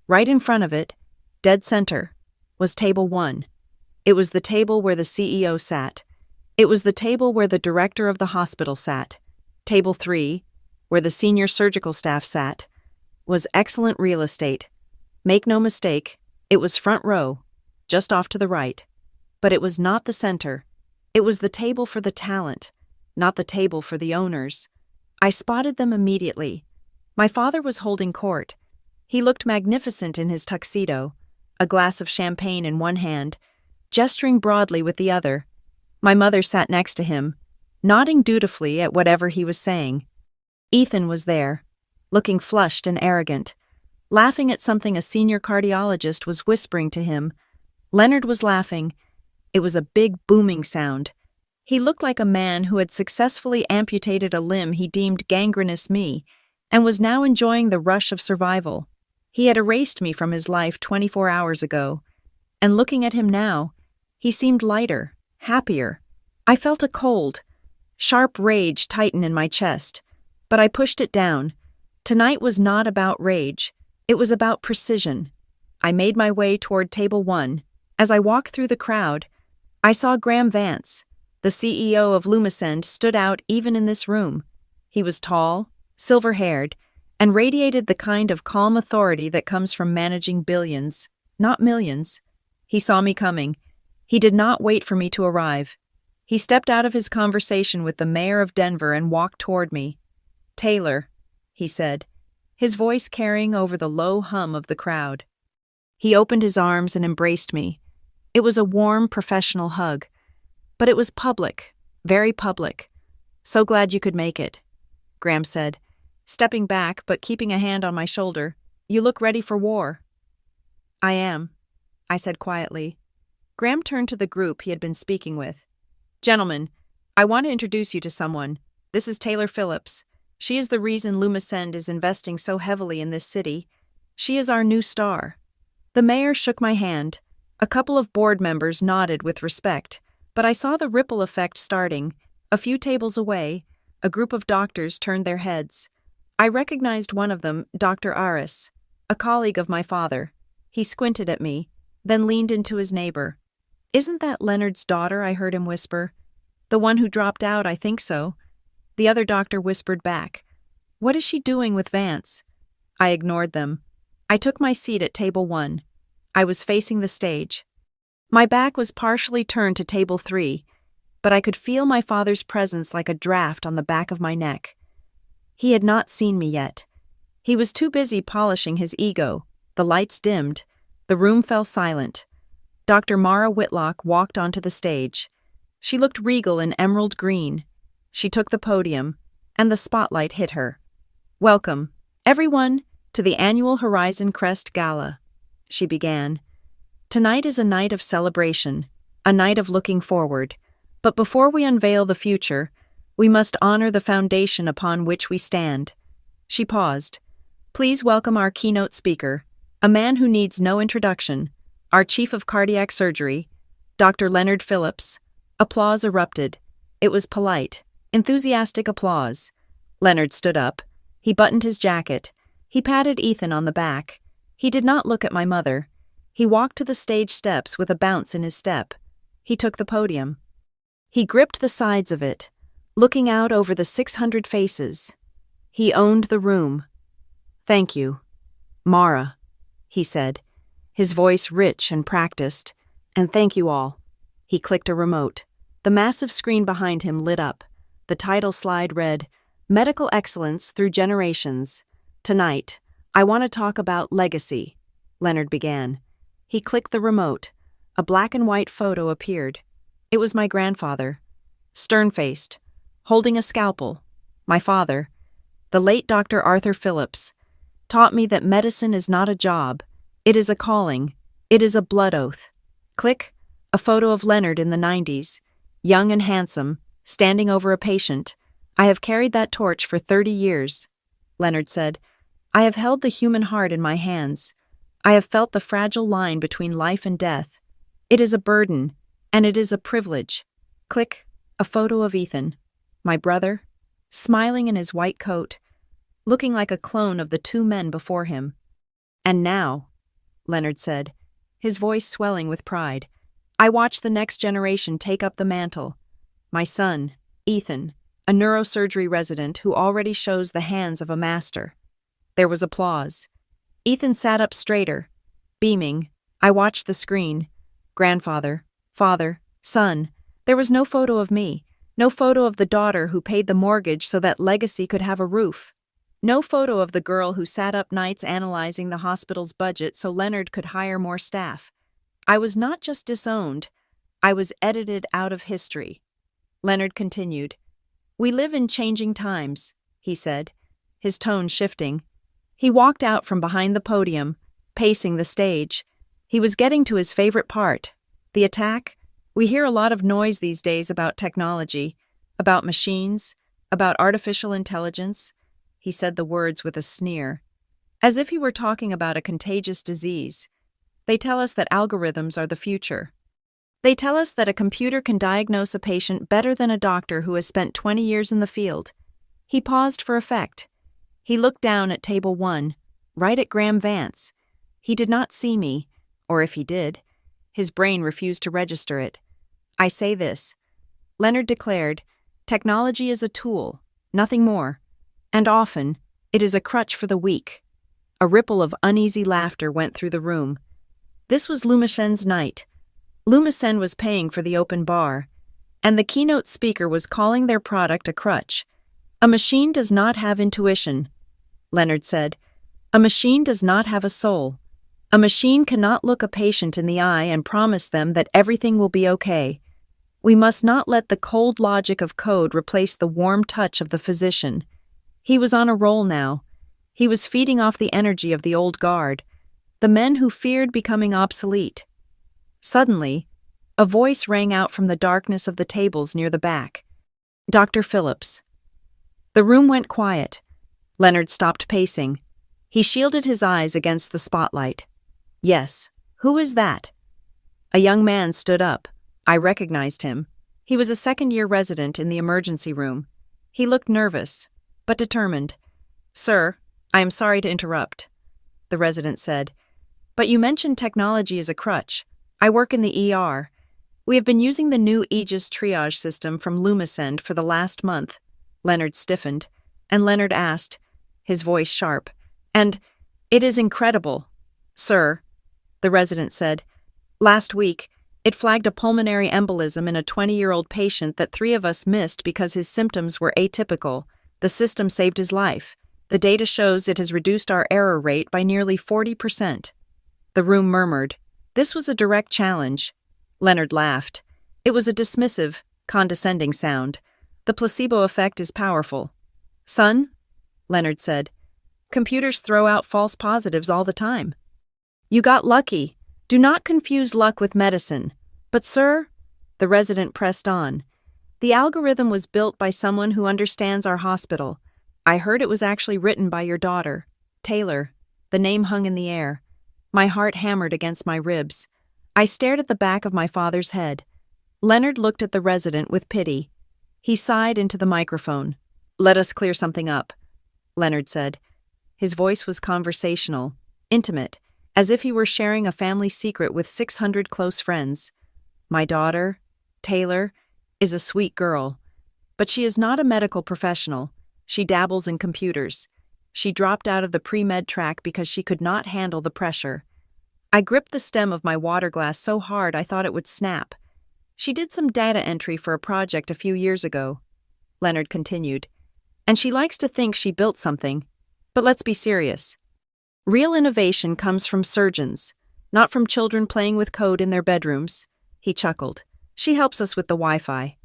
Right in front of it, dead center, was table 1. It was the table where the CEO sat. It was the table where the director of the hospital sat. Table 3, where the senior surgical staff sat, was excellent real estate. Make no mistake, it was front row, just off to the right. But it was not the center. It was the table for the talent, not the table for the owners. I spotted them immediately. My father was holding court. He looked magnificent in his tuxedo, a glass of champagne in one hand, gesturing broadly with the other. My mother sat next to him, nodding dutifully at whatever he was saying. Ethan was there, looking flushed and arrogant, laughing at something a senior cardiologist was whispering to him. Leonard was laughing. It was a big booming sound. He looked like a man who had successfully amputated a limb he deemed gangrenous me, and was now enjoying the rush of survival. He had erased me from his life 24 hours ago, and looking at him now, he seemed lighter, happier. I felt a cold, sharp rage tighten in my chest, but I pushed it down. Tonight was not about rage, it was about precision. I made my way toward table 1. As I walked through the crowd, I saw Graham Vance, the CEO of Lumisend, stood out even in this room. He was tall, silver-haired, and radiated the kind of calm authority that comes from managing billions, not millions. He saw me coming. He did not wait for me to arrive. He stepped out of his conversation with the mayor of Denver and walked toward me. "Taylor," he said, his voice carrying over the low hum of the crowd. He opened his arms and embraced me. It was a warm, professional hug. But it was public, very public. "So glad you could make it," Graham said, stepping back but keeping a hand on my shoulder. "You look ready for war." "I am," I said quietly. Graham turned to the group he had been speaking with. "Gentlemen, I want to introduce you to someone. This is Taylor Phillips. She is the reason Lumisend is investing so heavily in this city. She is our new star." The mayor shook my hand. A couple of board members nodded with respect, but I saw the ripple effect starting. A few tables away, a group of doctors turned their heads. I recognized one of them, Dr. Aris, a colleague of my father. He squinted at me, then leaned into his neighbor. "Isn't that Leonard's daughter?" I heard him whisper. "The one who dropped out, I think so." The other doctor whispered back, "What is she doing with Vance?" I ignored them. I took my seat at table 1. I was facing the stage. My back was partially turned to table 3, but I could feel my father's presence like a draft on the back of my neck. He had not seen me yet. He was too busy polishing his ego. The lights dimmed. The room fell silent. Dr. Mara Whitlock walked onto the stage. She looked regal in emerald green. She took the podium, and the spotlight hit her. "Welcome, everyone, to the annual Horizon Crest Gala," she began. "Tonight is a night of celebration, a night of looking forward. But before we unveil the future, we must honor the foundation upon which we stand." She paused. "Please welcome our keynote speaker, a man who needs no introduction, our chief of cardiac surgery, Dr. Leonard Phillips." Applause erupted. It was polite, enthusiastic applause. Leonard stood up. He buttoned his jacket. He patted Ethan on the back. He did not look at my mother. He walked to the stage steps with a bounce in his step. He took the podium. He gripped the sides of it, looking out over the 600 faces. He owned the room. "Thank you, Mara," he said, his voice rich and practiced. "And thank you all." He clicked a remote. The massive screen behind him lit up. The title slide read, "Medical Excellence Through Generations. Tonight, I want to talk about legacy," Leonard began. He clicked the remote. A black and white photo appeared. It was my grandfather, stern-faced, holding a scalpel. My father, the late Dr. Arthur Phillips, taught me that medicine is not a job. It is a calling. It is a blood oath. Click, a photo of Leonard in the 90s, young and handsome, standing over a patient. I have carried that torch for 30 years, Leonard said. I have held the human heart in my hands. I have felt the fragile line between life and death. It is a burden, and it is a privilege. Click, a photo of Ethan, my brother, smiling in his white coat, looking like a clone of the two men before him. And now, Leonard said, his voice swelling with pride, I watch the next generation take up the mantle. My son, Ethan, a neurosurgery resident who already shows the hands of a master. There was applause. Ethan sat up straighter, beaming. I watched the screen. Grandfather, father, son. There was no photo of me, no photo of the daughter who paid the mortgage so that legacy could have a roof. No photo of the girl who sat up nights analyzing the hospital's budget so Leonard could hire more staff. I was not just disowned, I was edited out of history. Leonard continued. We live in changing times, he said, his tone shifting. He walked out from behind the podium, pacing the stage. He was getting to his favorite part, the attack. We hear a lot of noise these days about technology, about machines, about artificial intelligence. He said the words with a sneer, as if he were talking about a contagious disease. They tell us that algorithms are the future. They tell us that a computer can diagnose a patient better than a doctor who has spent 20 years in the field. He paused for effect. He looked down at table 1, right at Graham Vance. He did not see me, or if he did, his brain refused to register it. I say this, Leonard declared, technology is a tool, nothing more. And often, it is a crutch for the weak. A ripple of uneasy laughter went through the room. This was Lumichen's night. Lumicen was paying for the open bar, and the keynote speaker was calling their product a crutch. A machine does not have intuition, Leonard said. A machine does not have a soul. A machine cannot look a patient in the eye and promise them that everything will be okay. We must not let the cold logic of code replace the warm touch of the physician. He was on a roll now. He was feeding off the energy of the old guard, the men who feared becoming obsolete. Suddenly, a voice rang out from the darkness of the tables near the back. Dr. Phillips. The room went quiet. Leonard stopped pacing. He shielded his eyes against the spotlight. Yes, who is that? A young man stood up. I recognized him. He was a second-year resident in the emergency room. He looked nervous, but determined. Sir, I am sorry to interrupt, the resident said. But you mentioned technology as a crutch. I work in the ER. We have been using the new Aegis triage system from Lumicen for the last month. Leonard stiffened, and Leonard asked, his voice sharp, and it is incredible. Sir, the resident said, last week, it flagged a pulmonary embolism in a 20-year-old patient that 3 of us missed because his symptoms were atypical. The system saved his life. The data shows it has reduced our error rate by nearly 40%. The room murmured. This was a direct challenge. Leonard laughed. It was a dismissive, condescending sound. The placebo effect is powerful. Son, Leonard said, computers throw out false positives all the time. You got lucky. Do not confuse luck with medicine. But sir, the resident pressed on, the algorithm was built by someone who understands our hospital. I heard it was actually written by your daughter, Taylor. The name hung in the air. My heart hammered against my ribs. I stared at the back of my father's head. Leonard looked at the resident with pity. He sighed into the microphone. Let us clear something up, Leonard said. His voice was conversational, intimate, as if he were sharing a family secret with 600 close friends. My daughter, Taylor, is a sweet girl, but she is not a medical professional. She dabbles in computers. She dropped out of the pre-med track because she could not handle the pressure. I gripped the stem of my water glass so hard I thought it would snap. She did some data entry for a project a few years ago, Leonard continued, and she likes to think she built something. But let's be serious. Real innovation comes from surgeons, not from children playing with code in their bedrooms. He chuckled. She helps us with the Wi-Fi.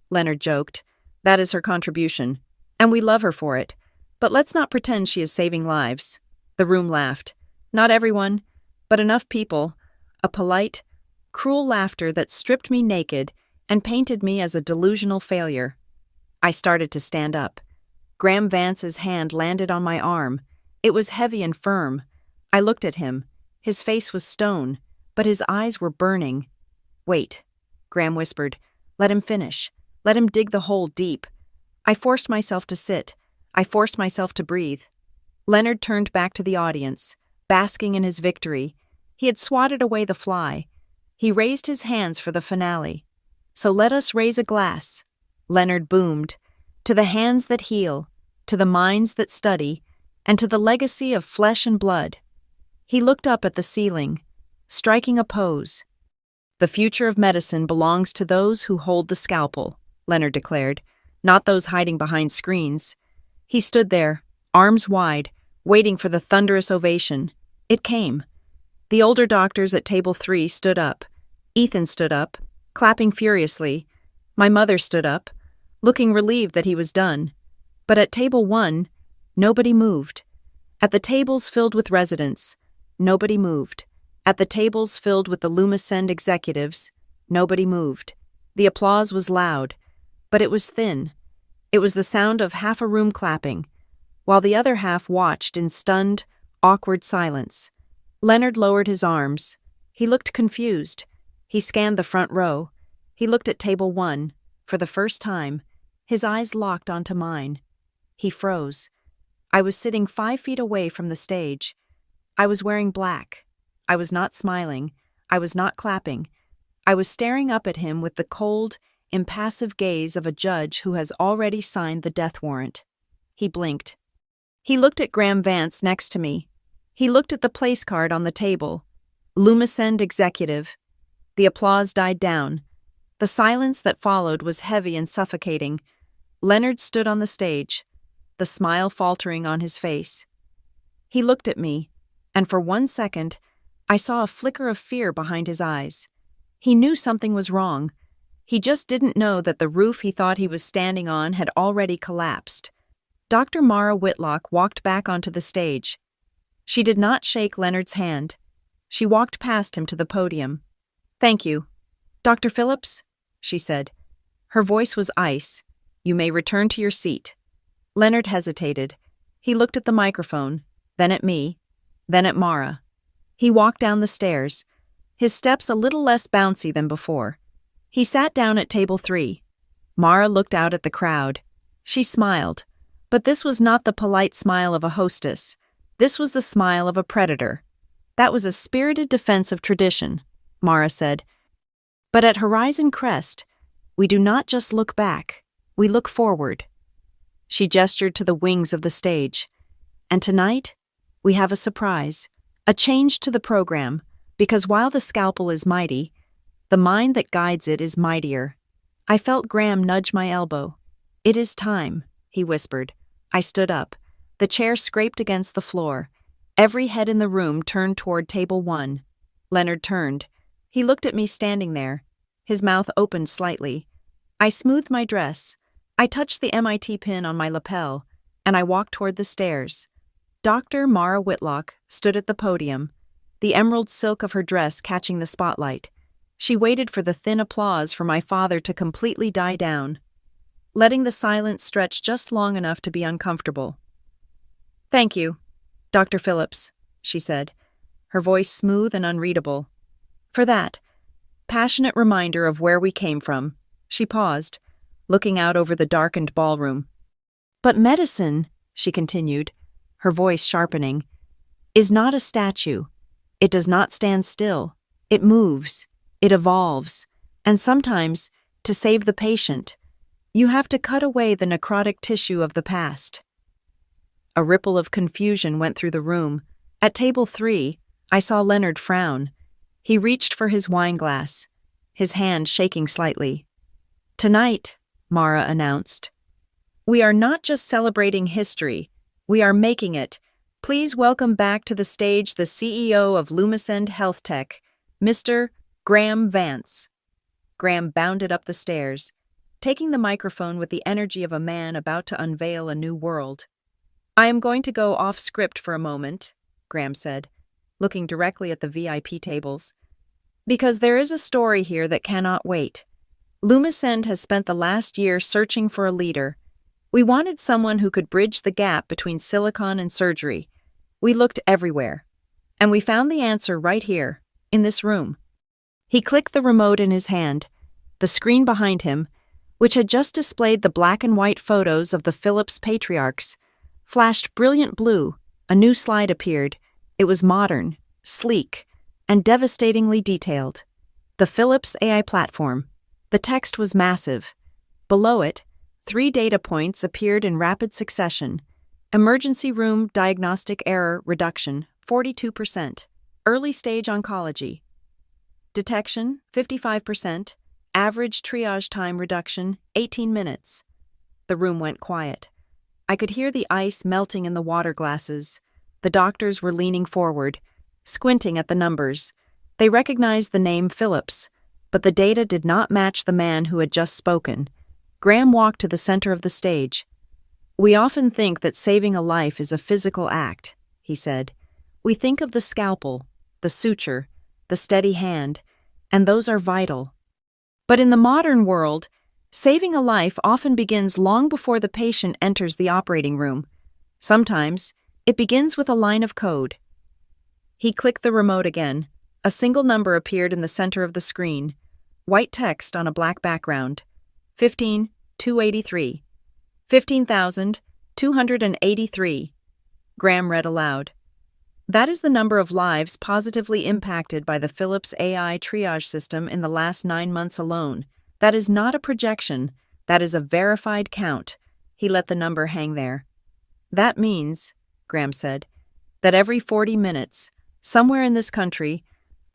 Leonard joked. That is her contribution, and we love her for it. But let's not pretend she is saving lives. The room laughed. Not everyone, but enough people. A polite, cruel laughter that stripped me naked and painted me as a delusional failure. I started to stand up. Graham Vance's hand landed on my arm. It was heavy and firm. I looked at him. His face was stone, but his eyes were burning. "Wait," Graham whispered. "Let him finish. Let him dig the hole deep." I forced myself to sit. I forced myself to breathe. Leonard turned back to the audience, basking in his victory. He had swatted away the fly. He raised his hands for the finale. "So let us raise a glass," Leonard boomed, "to the hands that heal, to the minds that study, and to the legacy of flesh and blood." He looked up at the ceiling, striking a pose. "The future of medicine belongs to those who hold the scalpel," Leonard declared, "not those hiding behind screens." He stood there, arms wide, waiting for the thunderous ovation. It came. The older doctors at table 3 stood up. Ethan stood up, clapping furiously. My mother stood up, looking relieved that he was done. But at table 1, nobody moved. At the tables filled with residents, nobody moved. At the tables filled with the Lumisend executives, nobody moved. The applause was loud, but it was thin. It was the sound of half a room clapping, while the other half watched in stunned, awkward silence. Leonard lowered his arms. He looked confused. He scanned the front row. He looked at table 1. For the first time, his eyes locked onto mine. He froze. I was sitting 5 feet away from the stage. I was wearing black. I was not smiling. I was not clapping. I was staring up at him with the cold, impassive gaze of a judge who has already signed the death warrant. He blinked. He looked at Graham Vance next to me. He looked at the place card on the table. Lumisend Executive. The applause died down. The silence that followed was heavy and suffocating. Leonard stood on the stage, the smile faltering on his face. He looked at me, and for 1 second, I saw a flicker of fear behind his eyes. He knew something was wrong. He just didn't know that the roof he thought he was standing on had already collapsed. Dr. Mara Whitlock walked back onto the stage. She did not shake Leonard's hand. She walked past him to the podium. "Thank you. Dr. Phillips," she said. Her voice was ice. "You may return to your seat." Leonard hesitated. He looked at the microphone, then at me, then at Mara. He walked down the stairs, his steps a little less bouncy than before. He sat down at table 3. Mara looked out at the crowd. She smiled, but this was not the polite smile of a hostess. This was the smile of a predator. "That was a spirited defense of tradition," Mara said. "But at Horizon Crest, we do not just look back, we look forward." She gestured to the wings of the stage. "And tonight, we have a surprise, a change to the program, because while the scalpel is mighty, the mind that guides it is mightier." I felt Graham nudge my elbow. "It is time," he whispered. I stood up. The chair scraped against the floor. Every head in the room turned toward table 1. Leonard turned. He looked at me standing there. His mouth opened slightly. I smoothed my dress. I touched the MIT pin on my lapel, and I walked toward the stairs. Dr. Mara Whitlock stood at the podium, the emerald silk of her dress catching the spotlight. She waited for the thin applause for my father to completely die down, letting the silence stretch just long enough to be uncomfortable. "Thank you, Dr. Phillips," she said, her voice smooth and unreadable. "For that passionate reminder of where we came from." She paused, looking out over the darkened ballroom. "But medicine," she continued, her voice sharpening, "is not a statue. It does not stand still. It moves. It evolves. And sometimes, to save the patient, you have to cut away the necrotic tissue of the past." A ripple of confusion went through the room. At table 3, I saw Leonard frown. He reached for his wineglass, his hand shaking slightly. "Tonight," Mara announced, "we are not just celebrating history, we are making it. Please welcome back to the stage the CEO of Lumisend Health Tech, Mr. Graham Vance." Graham bounded up the stairs, taking the microphone with the energy of a man about to unveil a new world. "I am going to go off script for a moment," Graham said, looking directly at the VIP tables, "because there is a story here that cannot wait. Lumisend has spent the last year searching for a leader. We wanted someone who could bridge the gap between silicon and surgery. We looked everywhere. And we found the answer right here, in this room. He clicked the remote in his hand. The screen behind him, which had just displayed the black and white photos of the Philips patriarchs, flashed brilliant blue. A new slide appeared. It was modern, sleek, and devastatingly detailed. The Philips AI platform. The text was massive. Below it, 3 data points appeared in rapid succession. Emergency room diagnostic error reduction, 42%. Early stage oncology. Detection, 55%. Average triage time reduction, 18 minutes. The room went quiet. I could hear the ice melting in the water glasses. The doctors were leaning forward, squinting at the numbers. They recognized the name Philips, but the data did not match the man who had just spoken. Graham walked to the center of the stage. "We often think that saving a life is a physical act," he said. "We think of the scalpel, the suture, the steady hand, and those are vital. But in the modern world, saving a life often begins long before the patient enters the operating room. Sometimes, it begins with a line of code." He clicked the remote again. A single number appeared in the center of the screen. White text on a black background. 15,283. 15,283. Graham read aloud. "That is the number of lives positively impacted by the Philips AI triage system in the last 9 months alone. That is not a projection. That is a verified count." He let the number hang there. "That means," Graham said, "that every 40 minutes, somewhere in this country,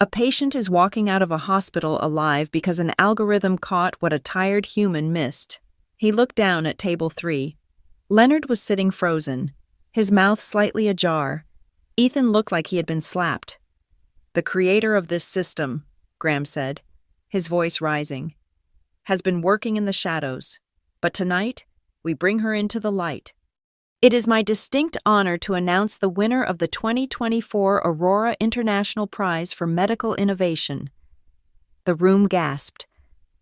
a patient is walking out of a hospital alive because an algorithm caught what a tired human missed." He looked down at table 3. Leonard was sitting frozen, his mouth slightly ajar. Ethan looked like he had been slapped. "The creator of this system," Graham said, his voice rising, "has been working in the shadows, but tonight we bring her into the light. It is my distinct honor to announce the winner of the 2024 Aurora International Prize for Medical Innovation." The room gasped.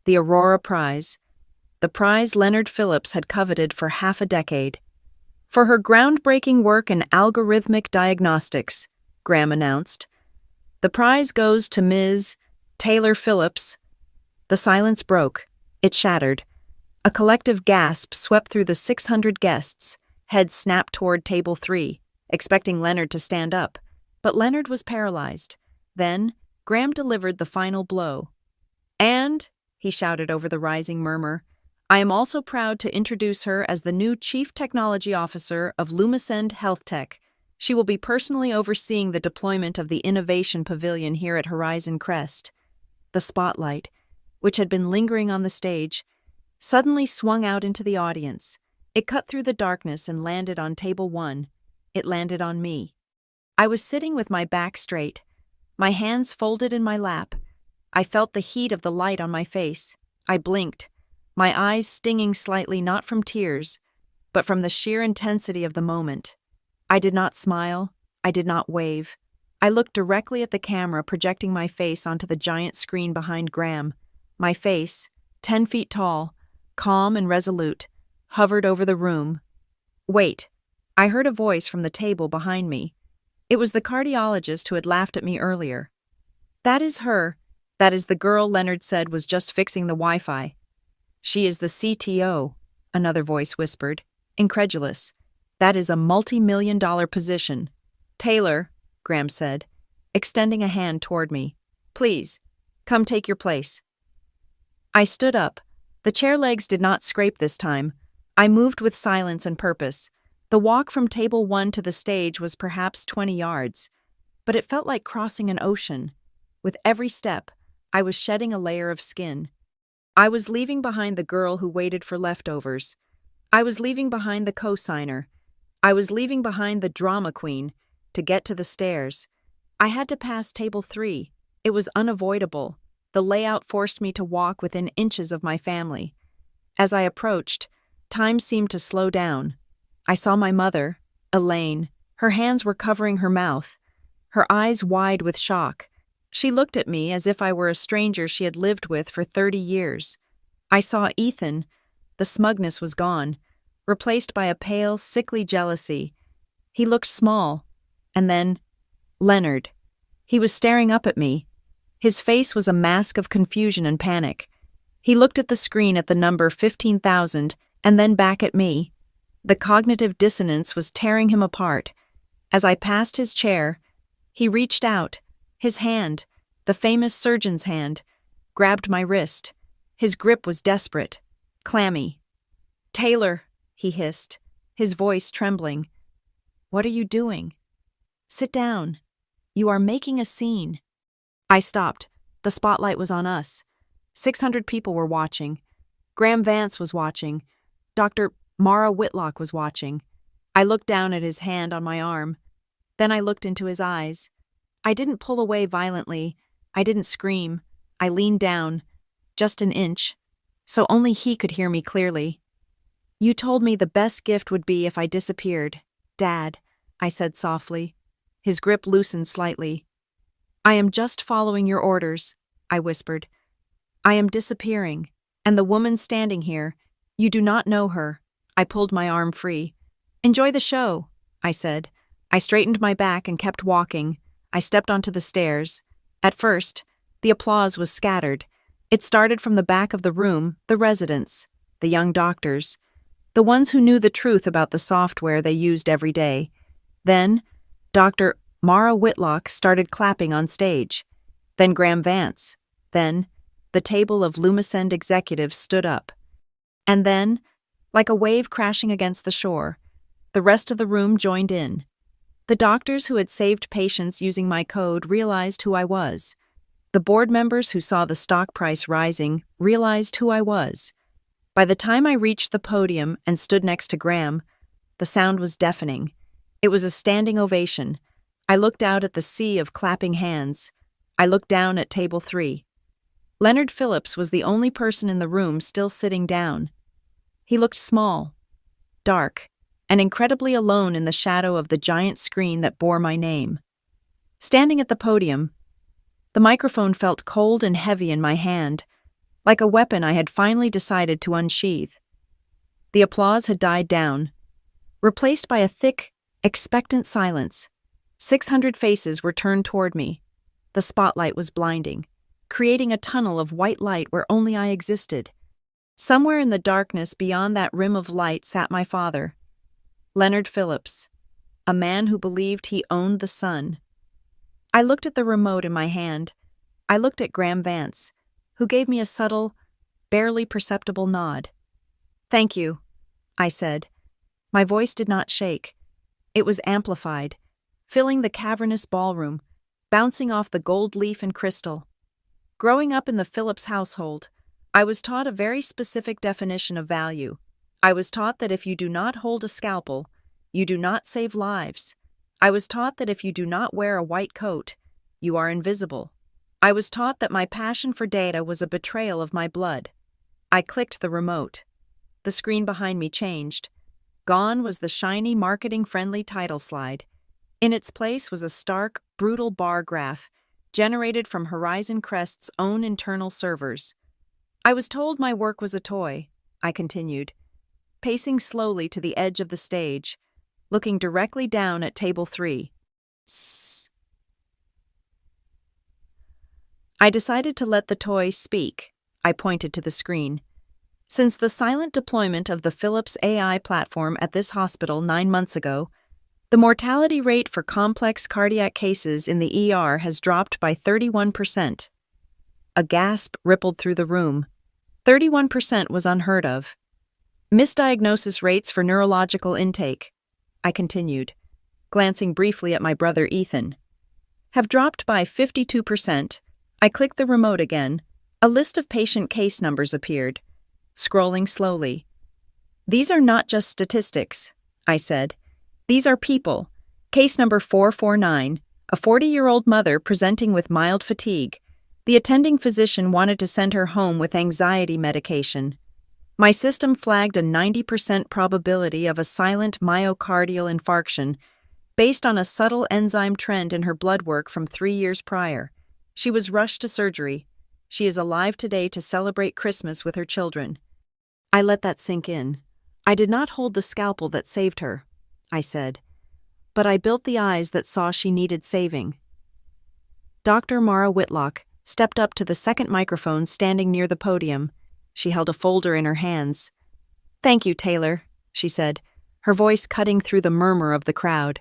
The Aurora Prize, the prize Leonard Phillips had coveted for half a decade. "For her groundbreaking work in algorithmic diagnostics," Graham announced. "The prize goes to Ms. Taylor Phillips." The silence broke. It shattered. A collective gasp swept through the 600 guests. Heads snapped toward table 3, expecting Leonard to stand up. But Leonard was paralyzed. Then, Graham delivered the final blow. "And," he shouted over the rising murmur, "I am also proud to introduce her as the new Chief Technology Officer of Lumisend Health Tech. She will be personally overseeing the deployment of the Innovation Pavilion here at Horizon Crest." The spotlight, which had been lingering on the stage, suddenly swung out into the audience. It cut through the darkness and landed on table 1. It landed on me. I was sitting with my back straight, my hands folded in my lap. I felt the heat of the light on my face. I blinked, my eyes stinging slightly not from tears, but from the sheer intensity of the moment. I did not smile. I did not wave. I looked directly at the camera projecting my face onto the giant screen behind Graham. My face, 10 feet tall, calm and resolute, hovered over the room. "Wait," I heard a voice from the table behind me. It was the cardiologist who had laughed at me earlier. "That is her. That is the girl Leonard said was just fixing the Wi-Fi." "She is the CTO," another voice whispered, incredulous. "That is a multi-million-dollar position." "Taylor," Graham said, extending a hand toward me. "Please, come take your place." I stood up. The chair legs did not scrape this time. I moved with silence and purpose. The walk from table 1 to the stage was perhaps 20 yards, but it felt like crossing an ocean. With every step, I was shedding a layer of skin. I was leaving behind the girl who waited for leftovers. I was leaving behind the co-signer. I was leaving behind the drama queen to get to the stairs. I had to pass table 3. It was unavoidable. The layout forced me to walk within inches of my family. As I approached, time seemed to slow down. I saw my mother, Elaine. Her hands were covering her mouth, her eyes wide with shock. She looked at me as if I were a stranger she had lived with for 30 years. I saw Ethan. The smugness was gone, replaced by a pale, sickly jealousy. He looked small. And then, Leonard. He was staring up at me. His face was a mask of confusion and panic. He looked at the screen at the number 15,000 and then back at me. The cognitive dissonance was tearing him apart. As I passed his chair, he reached out. His hand, the famous surgeon's hand, grabbed my wrist. His grip was desperate, clammy. "Taylor," he hissed, his voice trembling. "What are you doing?" "Sit down. You are making a scene." I stopped. The spotlight was on us. 600 people were watching. Graham Vance was watching. Dr. Mara Whitlock was watching. I looked down at his hand on my arm. Then I looked into his eyes. I didn't pull away violently. I didn't scream. I leaned down, just an inch, so only he could hear me clearly. "You told me the best gift would be if I disappeared, Dad," I said softly. His grip loosened slightly. "I am just following your orders," I whispered. "I am disappearing, and the woman standing here, you do not know her." I pulled my arm free. "Enjoy the show," I said. I straightened my back and kept walking. I stepped onto the stairs. At first, the applause was scattered. It started from the back of the room, the residents, the young doctors, the ones who knew the truth about the software they used every day. Then, Dr. Mara Whitlock started clapping on stage. Then Graham Vance. Then, the table of Lumicend executives stood up. And then, like a wave crashing against the shore, the rest of the room joined in. The doctors who had saved patients using my code realized who I was. The board members who saw the stock price rising realized who I was. By the time I reached the podium and stood next to Graham, the sound was deafening. It was a standing ovation. I looked out at the sea of clapping hands. I looked down at table 3. Leonard Phillips was the only person in the room still sitting down. He looked small, dark, and incredibly alone in the shadow of the giant screen that bore my name. Standing at the podium, the microphone felt cold and heavy in my hand, like a weapon I had finally decided to unsheath. The applause had died down, replaced by a thick, expectant silence. 600 faces were turned toward me. The spotlight was blinding, creating a tunnel of white light where only I existed. Somewhere in the darkness beyond that rim of light sat my father, Leonard Phillips, a man who believed he owned the sun. I looked at the remote in my hand. I looked at Graham Vance, who gave me a subtle, barely perceptible nod. "Thank you," I said. My voice did not shake. It was amplified, filling the cavernous ballroom, bouncing off the gold leaf and crystal. Growing up in the Phillips household, I was taught a very specific definition of value. I was taught that if you do not hold a scalpel, you do not save lives. I was taught that if you do not wear a white coat, you are invisible. I was taught that my passion for data was a betrayal of my blood. I clicked the remote. The screen behind me changed. Gone was the shiny, marketing-friendly title slide. In its place was a stark, brutal bar graph, generated from Horizon Crest's own internal servers. I was told my work was a toy, I continued, pacing slowly to the edge of the stage, looking directly down at table 3. Sss. I decided to let the toy speak. I pointed to the screen. Since the silent deployment of the Philips AI platform at this hospital 9 months ago, the mortality rate for complex cardiac cases in the ER has dropped by 31%. A gasp rippled through the room. 31% was unheard of. Misdiagnosis rates for neurological intake, I continued, glancing briefly at my brother Ethan, have dropped by 52%. I clicked the remote again. A list of patient case numbers appeared, scrolling slowly. "These are not just statistics," I said. "These are people. Case number 449, a 40-year-old mother presenting with mild fatigue. The attending physician wanted to send her home with anxiety medication. My system flagged a 90% probability of a silent myocardial infarction based on a subtle enzyme trend in her blood work from 3 years prior. She was rushed to surgery. She is alive today to celebrate Christmas with her children. I let that sink in. I did not hold the scalpel that saved her, I said, but I built the eyes that saw she needed saving. Dr. Mara Whitlock stepped up to the second microphone standing near the podium. She held a folder in her hands. "Thank you, Taylor," she said, her voice cutting through the murmur of the crowd.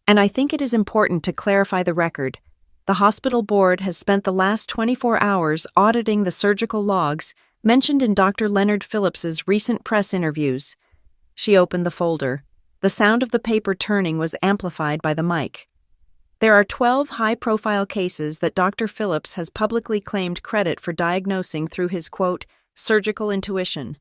"And I think it is important to clarify the record. The hospital board has spent the last 24 hours auditing the surgical logs mentioned in Dr. Leonard Phillips's recent press interviews." She opened the folder. The sound of the paper turning was amplified by the mic. "There are 12 high-profile cases that Dr. Phillips has publicly claimed credit for diagnosing through his, quote, surgical intuition.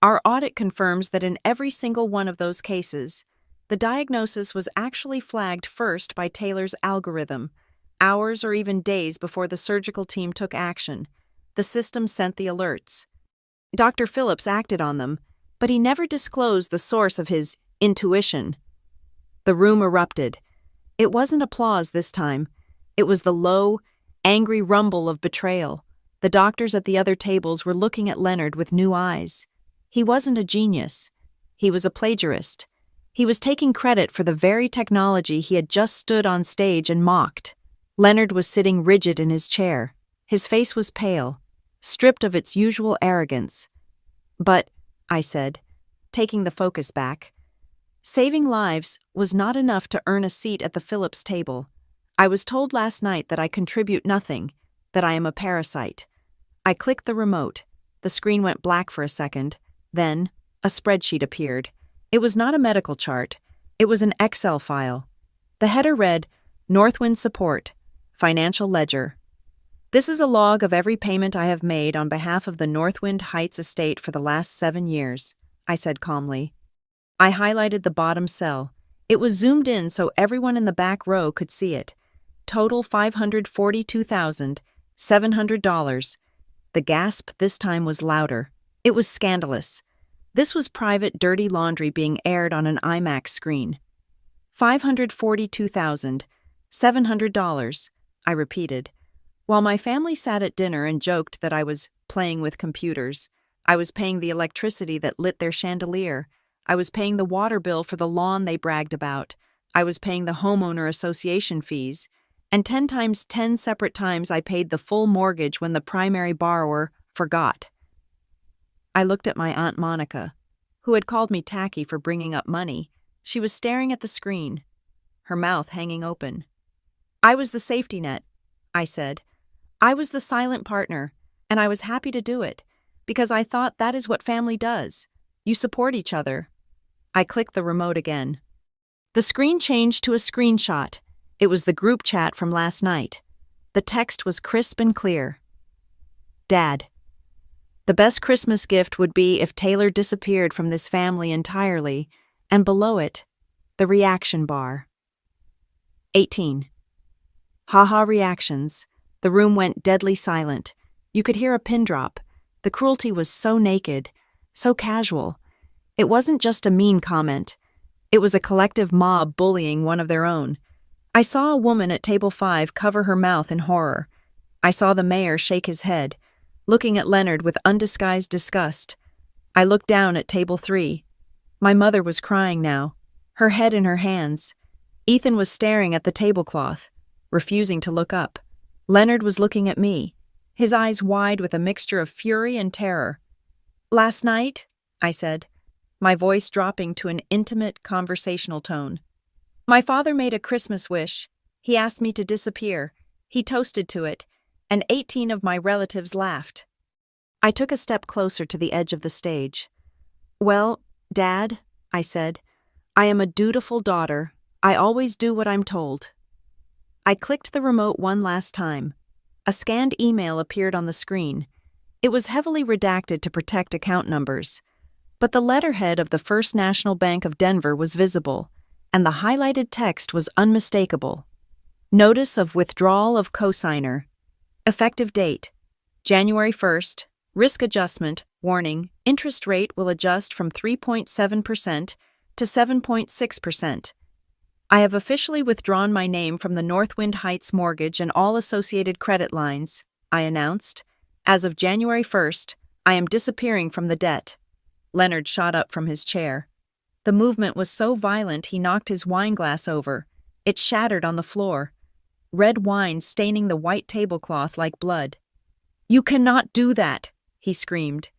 Our audit confirms that in every single one of those cases, the diagnosis was actually flagged first by Taylor's algorithm, hours or even days before the surgical team took action. The system sent the alerts. Dr. Phillips acted on them, but he never disclosed the source of his intuition." The room erupted. It wasn't applause this time. It was the low, angry rumble of betrayal. The doctors at the other tables were looking at Leonard with new eyes. He wasn't a genius. He was a plagiarist. He was taking credit for the very technology he had just stood on stage and mocked. Leonard was sitting rigid in his chair. His face was pale, stripped of its usual arrogance. "But," I said, taking the focus back, "saving lives was not enough to earn a seat at the Phillips table. I was told last night that I contribute nothing, that I am a parasite." I clicked the remote. The screen went black for a second. Then, a spreadsheet appeared. It was not a medical chart. It was an Excel file. The header read, "Northwind Support, Financial Ledger. This is a log of every payment I have made on behalf of the Northwind Heights estate for the last 7 years," I said calmly. I highlighted the bottom cell. It was zoomed in so everyone in the back row could see it. Total $542,700. The gasp this time was louder. It was scandalous. This was private, dirty laundry being aired on an IMAX screen. $542,700, I repeated. While my family sat at dinner and joked that I was playing with computers, I was paying the electricity that lit their chandelier. I was paying the water bill for the lawn they bragged about. I was paying the homeowner association fees. And 10 times 10 separate times I paid the full mortgage when the primary borrower forgot. I looked at my Aunt Monica, who had called me tacky for bringing up money. She was staring at the screen, her mouth hanging open. "I was the safety net," I said. "I was the silent partner, and I was happy to do it, because I thought that is what family does. You support each other." I clicked the remote again. The screen changed to a screenshot. It was the group chat from last night. The text was crisp and clear. "Dad, the best Christmas gift would be if Taylor disappeared from this family entirely," and below it, the reaction bar. 18. Haha reactions. The room went deadly silent. You could hear a pin drop. The cruelty was so naked, so casual. It wasn't just a mean comment. It was a collective mob bullying one of their own. I saw a woman at table 5 cover her mouth in horror. I saw the mayor shake his head, looking at Leonard with undisguised disgust. I looked down at table 3. My mother was crying now, her head in her hands. Ethan was staring at the tablecloth, refusing to look up. Leonard was looking at me, his eyes wide with a mixture of fury and terror. "Last night," I said, my voice dropping to an intimate, conversational tone, "my father made a Christmas wish. He asked me to disappear. He toasted to it, and 18 of my relatives laughed." I took a step closer to the edge of the stage. "Well, Dad," I said, "I am a dutiful daughter. I always do what I'm told." I clicked the remote one last time. A scanned email appeared on the screen. It was heavily redacted to protect account numbers, but the letterhead of the First National Bank of Denver was visible, and the highlighted text was unmistakable. Notice of withdrawal of cosigner. Effective date, January 1st. Risk adjustment, warning, interest rate will adjust from 3.7% to 7.6%. I have officially withdrawn my name from the Northwind Heights mortgage and all associated credit lines, I announced. As of January 1st, I am disappearing from the debt. Leonard shot up from his chair. The movement was so violent he knocked his wine glass over. It shattered on the floor, red wine staining the white tablecloth like blood. "You cannot do that," he screamed.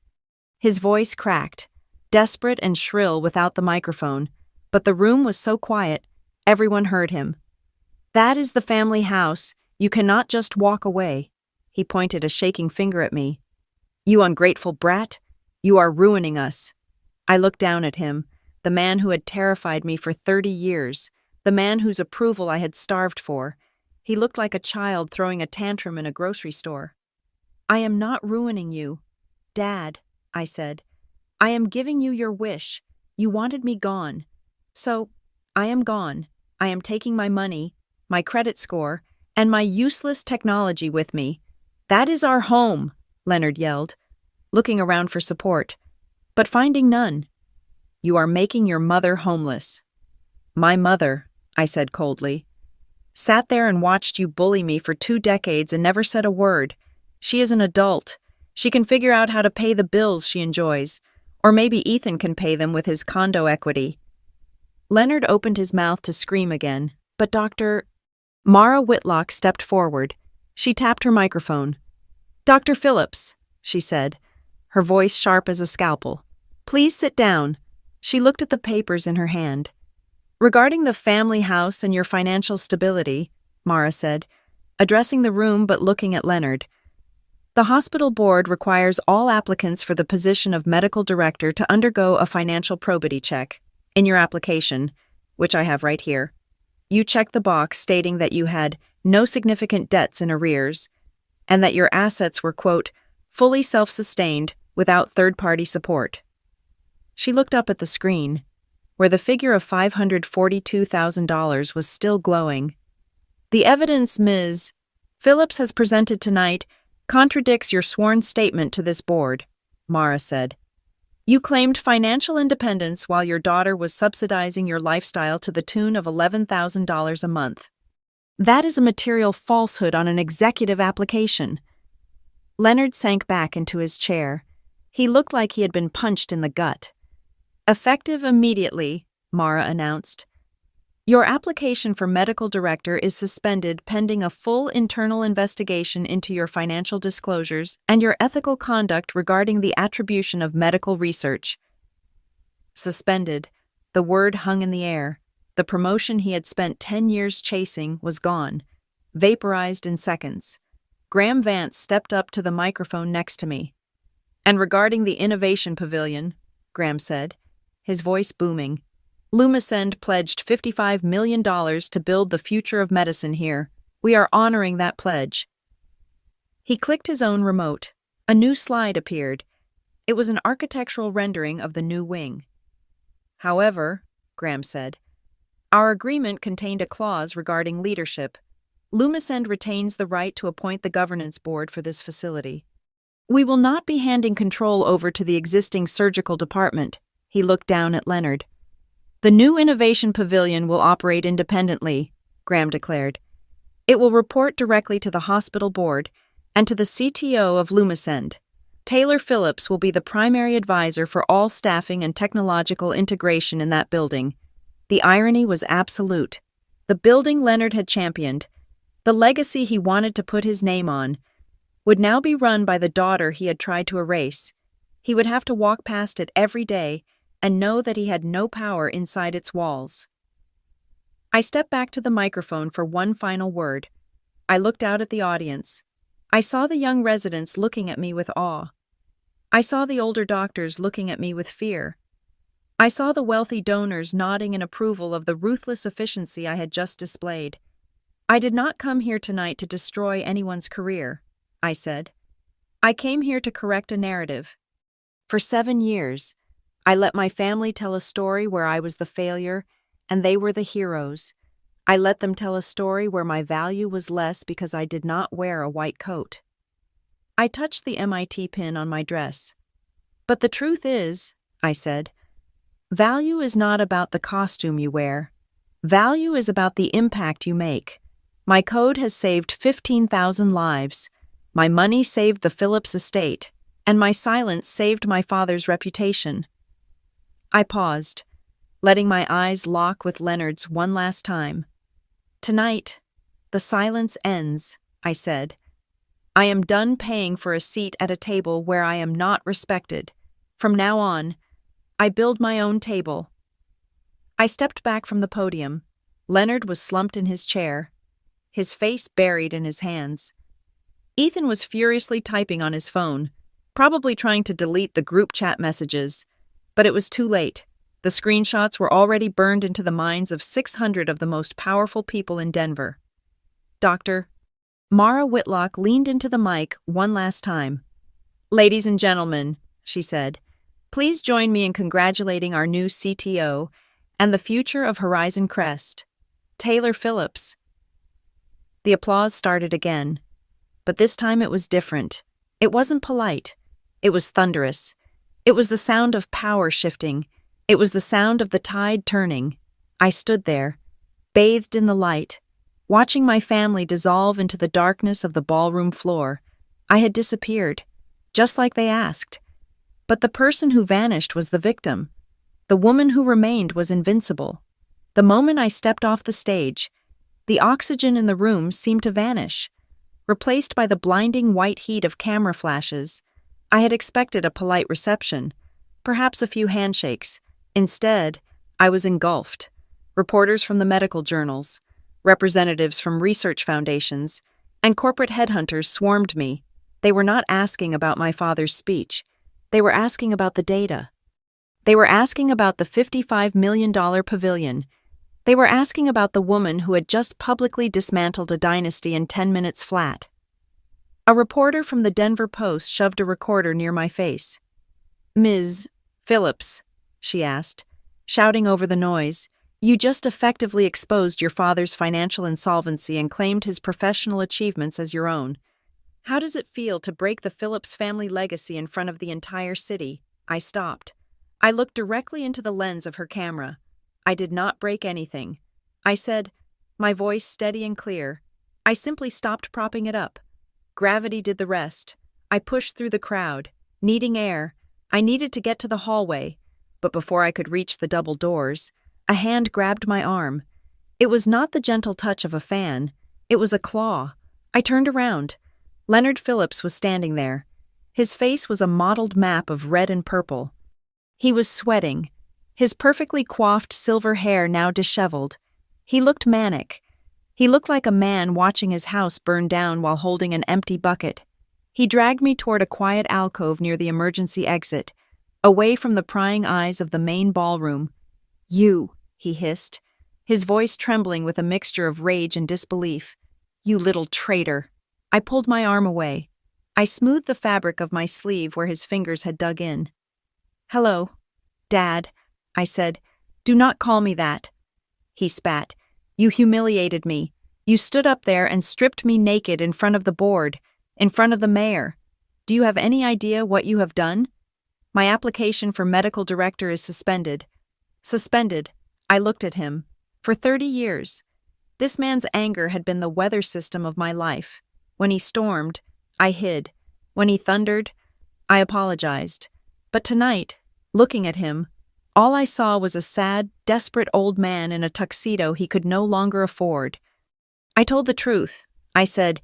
His voice cracked, desperate and shrill without the microphone, but the room was so quiet, everyone heard him. "That is the family house. You cannot just walk away." He pointed a shaking finger at me. "You ungrateful brat, you are ruining us." I looked down at him, the man who had terrified me for 30 years, the man whose approval I had starved for. He looked like a child throwing a tantrum in a grocery store. "I am not ruining you, Dad," I said. "I am giving you your wish. You wanted me gone. So, I am gone. I am taking my money, my credit score, and my useless technology with me. That is our home," Leonard yelled, looking around for support, but finding none. "You are making your mother homeless." "My mother," I said coldly, "sat there and watched you bully me for 2 decades and never said a word. She is an adult. She can figure out how to pay the bills she enjoys, or maybe Ethan can pay them with his condo equity." Leonard opened his mouth to scream again, but Mara Whitlock stepped forward. She tapped her microphone. "Dr. Phillips," she said, her voice sharp as a scalpel, "please sit down." She looked at the papers in her hand. "Regarding the family house and your financial stability," Mara said, addressing the room but looking at Leonard, "the hospital board requires all applicants for the position of medical director to undergo a financial probity check. In your application, which I have right here, you checked the box stating that you had no significant debts in arrears, and that your assets were, quote, fully self-sustained without third-party support." She looked up at the screen, where the figure of $542,000 was still glowing. "The evidence Ms. Phillips has presented tonight contradicts your sworn statement to this board," Mara said. "You claimed financial independence while your daughter was subsidizing your lifestyle to the tune of $11,000 a month. That is a material falsehood on an executive application." Leonard sank back into his chair. He looked like he had been punched in the gut. "Effective immediately," Mara announced. "Your application for medical director is suspended pending a full internal investigation into your financial disclosures and your ethical conduct regarding the attribution of medical research." Suspended. The word hung in the air. The promotion he had spent 10 years chasing was gone, vaporized in seconds. Graham Vance stepped up to the microphone next to me. "And regarding the Innovation Pavilion," Graham said, his voice booming, "Lumisend pledged $55 million to build the future of medicine here. We are honoring that pledge." He clicked his own remote. A new slide appeared. It was an architectural rendering of the new wing. "However," Graham said, "our agreement contained a clause regarding leadership. Lumisend retains the right to appoint the governance board for this facility. We will not be handing control over to the existing surgical department." He looked down at Leonard. "The new Innovation Pavilion will operate independently," Graham declared. "It will report directly to the hospital board and to the CTO of Lumisend. Taylor Phillips will be the primary advisor for all staffing and technological integration in that building." The irony was absolute. The building Leonard had championed, the legacy he wanted to put his name on, would now be run by the daughter he had tried to erase. He would have to walk past it every day and know that he had no power inside its walls. I stepped back to the microphone for one final word. I looked out at the audience. I saw the young residents looking at me with awe. I saw the older doctors looking at me with fear. I saw the wealthy donors nodding in approval of the ruthless efficiency I had just displayed. "I did not come here tonight to destroy anyone's career," I said. "I came here to correct a narrative. For 7 years, I let my family tell a story where I was the failure and they were the heroes. I let them tell a story where my value was less because I did not wear a white coat." I touched the MIT pin on my dress. "But the truth is," I said, "value is not about the costume you wear. Value is about the impact you make. My code has saved 15,000 lives. My money saved the Phillips estate, and my silence saved my father's reputation. I paused, letting my eyes lock with Leonard's one last time. Tonight, the silence ends, I said. I am done paying for a seat at a table where I am not respected. From now on, I build my own table. I stepped back from the podium. Leonard was slumped in his chair, his face buried in his hands. Ethan was furiously typing on his phone, probably trying to delete the group chat messages. But it was too late. The screenshots were already burned into the minds of 600 of the most powerful people in Denver. Dr. Mara Whitlock leaned into the mic one last time. "Ladies and gentlemen," she said, "please join me in congratulating our new CTO and the future of Horizon Crest, Taylor Phillips." The applause started again, but this time it was different. It wasn't polite. It was thunderous. It was the sound of power shifting. It was the sound of the tide turning. I stood there, bathed in the light, watching my family dissolve into the darkness of the ballroom floor. I had disappeared, just like they asked. But the person who vanished was the victim. The woman who remained was invincible. The moment I stepped off the stage, the oxygen in the room seemed to vanish, replaced by the blinding white heat of camera flashes. I had expected a polite reception, perhaps a few handshakes. Instead, I was engulfed. Reporters from the medical journals, representatives from research foundations, and corporate headhunters swarmed me. They were not asking about my father's speech. They were asking about the data. They were asking about the $55 million pavilion. They were asking about the woman who had just publicly dismantled a dynasty in 10 minutes flat. A reporter from the Denver Post shoved a recorder near my face. "Ms. Phillips," she asked, shouting over the noise, "you just effectively exposed your father's financial insolvency and claimed his professional achievements as your own. How does it feel to break the Phillips family legacy in front of the entire city?" I stopped. I looked directly into the lens of her camera. I did not break anything. I said, my voice steady and clear. I simply stopped propping it up. Gravity did the rest. I pushed through the crowd, needing air. I needed to get to the hallway, but before I could reach the double doors, a hand grabbed my arm. It was not the gentle touch of a fan. It was a claw. I turned around. Leonard Phillips was standing there. His face was a mottled map of red and purple. He was sweating, his perfectly coiffed silver hair now disheveled. He looked manic. He looked like a man watching his house burn down while holding an empty bucket. He dragged me toward a quiet alcove near the emergency exit, away from the prying eyes of the main ballroom. "You," he hissed, his voice trembling with a mixture of rage and disbelief. "You little traitor." I pulled my arm away. I smoothed the fabric of my sleeve where his fingers had dug in. "Hello, Dad," I said. "Do not call me that." He spat. "You humiliated me. You stood up there and stripped me naked in front of the board, in front of the mayor. Do you have any idea what you have done? My application for medical director is suspended." Suspended. I looked at him. For 30 years. This man's anger had been the weather system of my life. When he stormed, I hid. When he thundered, I apologized. But tonight, looking at him, all I saw was a sad, desperate old man in a tuxedo he could no longer afford. I told the truth. I said,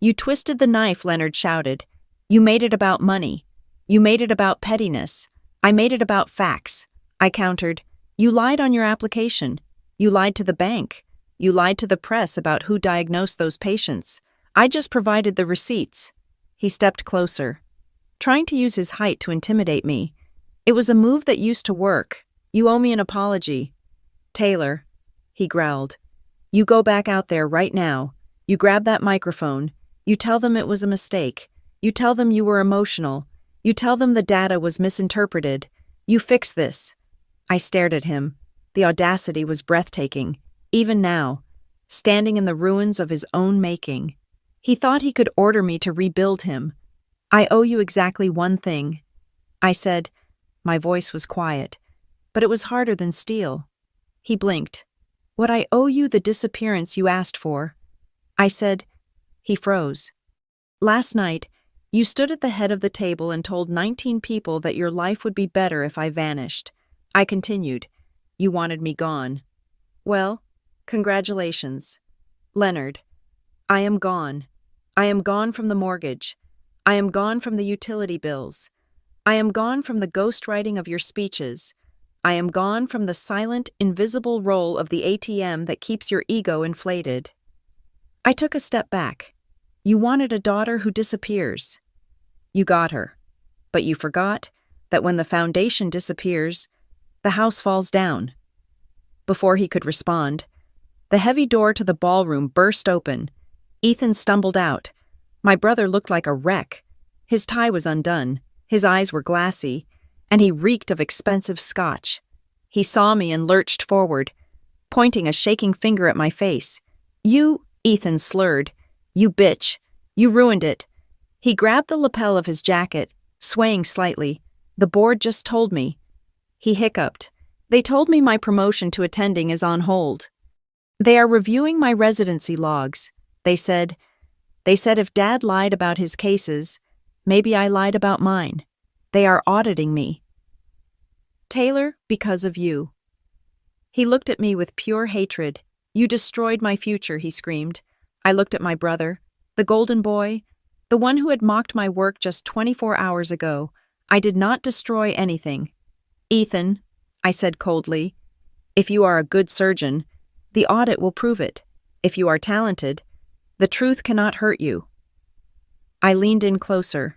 "You twisted the knife," Leonard shouted. "You made it about money. You made it about pettiness. I made it about facts." I countered, "You lied on your application. You lied to the bank. You lied to the press about who diagnosed those patients. I just provided the receipts." He stepped closer, trying to use his height to intimidate me. "It was a move that used to work. You owe me an apology." "Taylor," he growled, "you go back out there right now. You grab that microphone. You tell them it was a mistake. You tell them you were emotional. You tell them the data was misinterpreted. You fix this." I stared at him. The audacity was breathtaking, even now, standing in the ruins of his own making. He thought he could order me to rebuild him. "I owe you exactly one thing," I said. My voice was quiet, but it was harder than steel. He blinked. "What I owe you the disappearance you asked for." I said. He froze. Last night, you stood at the head of the table and told 19 people that your life would be better if I vanished. I continued. You wanted me gone. Well, congratulations. Leonard, I am gone. I am gone from the mortgage. I am gone from the utility bills. I am gone from the ghostwriting of your speeches. I am gone from the silent, invisible roll of the ATM that keeps your ego inflated. I took a step back. You wanted a daughter who disappears. You got her. But you forgot that when the foundation disappears, the house falls down. Before he could respond, the heavy door to the ballroom burst open. Ethan stumbled out. My brother looked like a wreck. His tie was undone, his eyes were glassy, and he reeked of expensive scotch. He saw me and lurched forward, pointing a shaking finger at my face. You, Ethan slurred. You bitch. You ruined it. He grabbed the lapel of his jacket, swaying slightly. The board just told me. He hiccuped. They told me my promotion to attending is on hold. They are reviewing my residency logs. They said if Dad lied about his cases, maybe I lied about mine. They are auditing me. Taylor, because of you. He looked at me with pure hatred. You destroyed my future, he screamed. I looked at my brother, the golden boy, the one who had mocked my work just 24 hours ago. I did not destroy anything. Ethan, I said coldly, if you are a good surgeon, the audit will prove it. If you are talented, the truth cannot hurt you. I leaned in closer.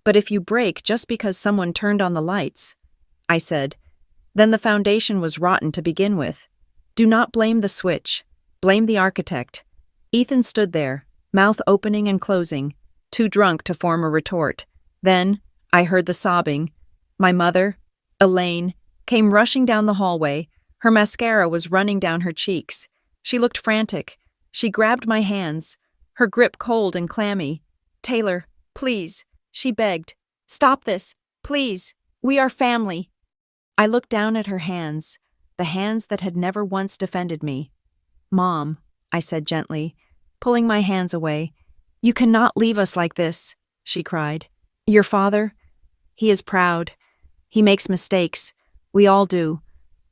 But if you break just because someone turned on the lights, I said, then the foundation was rotten to begin with. Do not blame the switch. Blame the architect. Ethan stood there, mouth opening and closing, too drunk to form a retort. Then, I heard the sobbing. My mother, Elaine, came rushing down the hallway. Her mascara was running down her cheeks. She looked frantic. She grabbed my hands, her grip cold and clammy. Taylor, please, she begged. Stop this, please. We are family. I looked down at her hands, the hands that had never once defended me. Mom, I said gently, pulling my hands away. You cannot leave us like this, she cried. Your father? He is proud. He makes mistakes. We all do.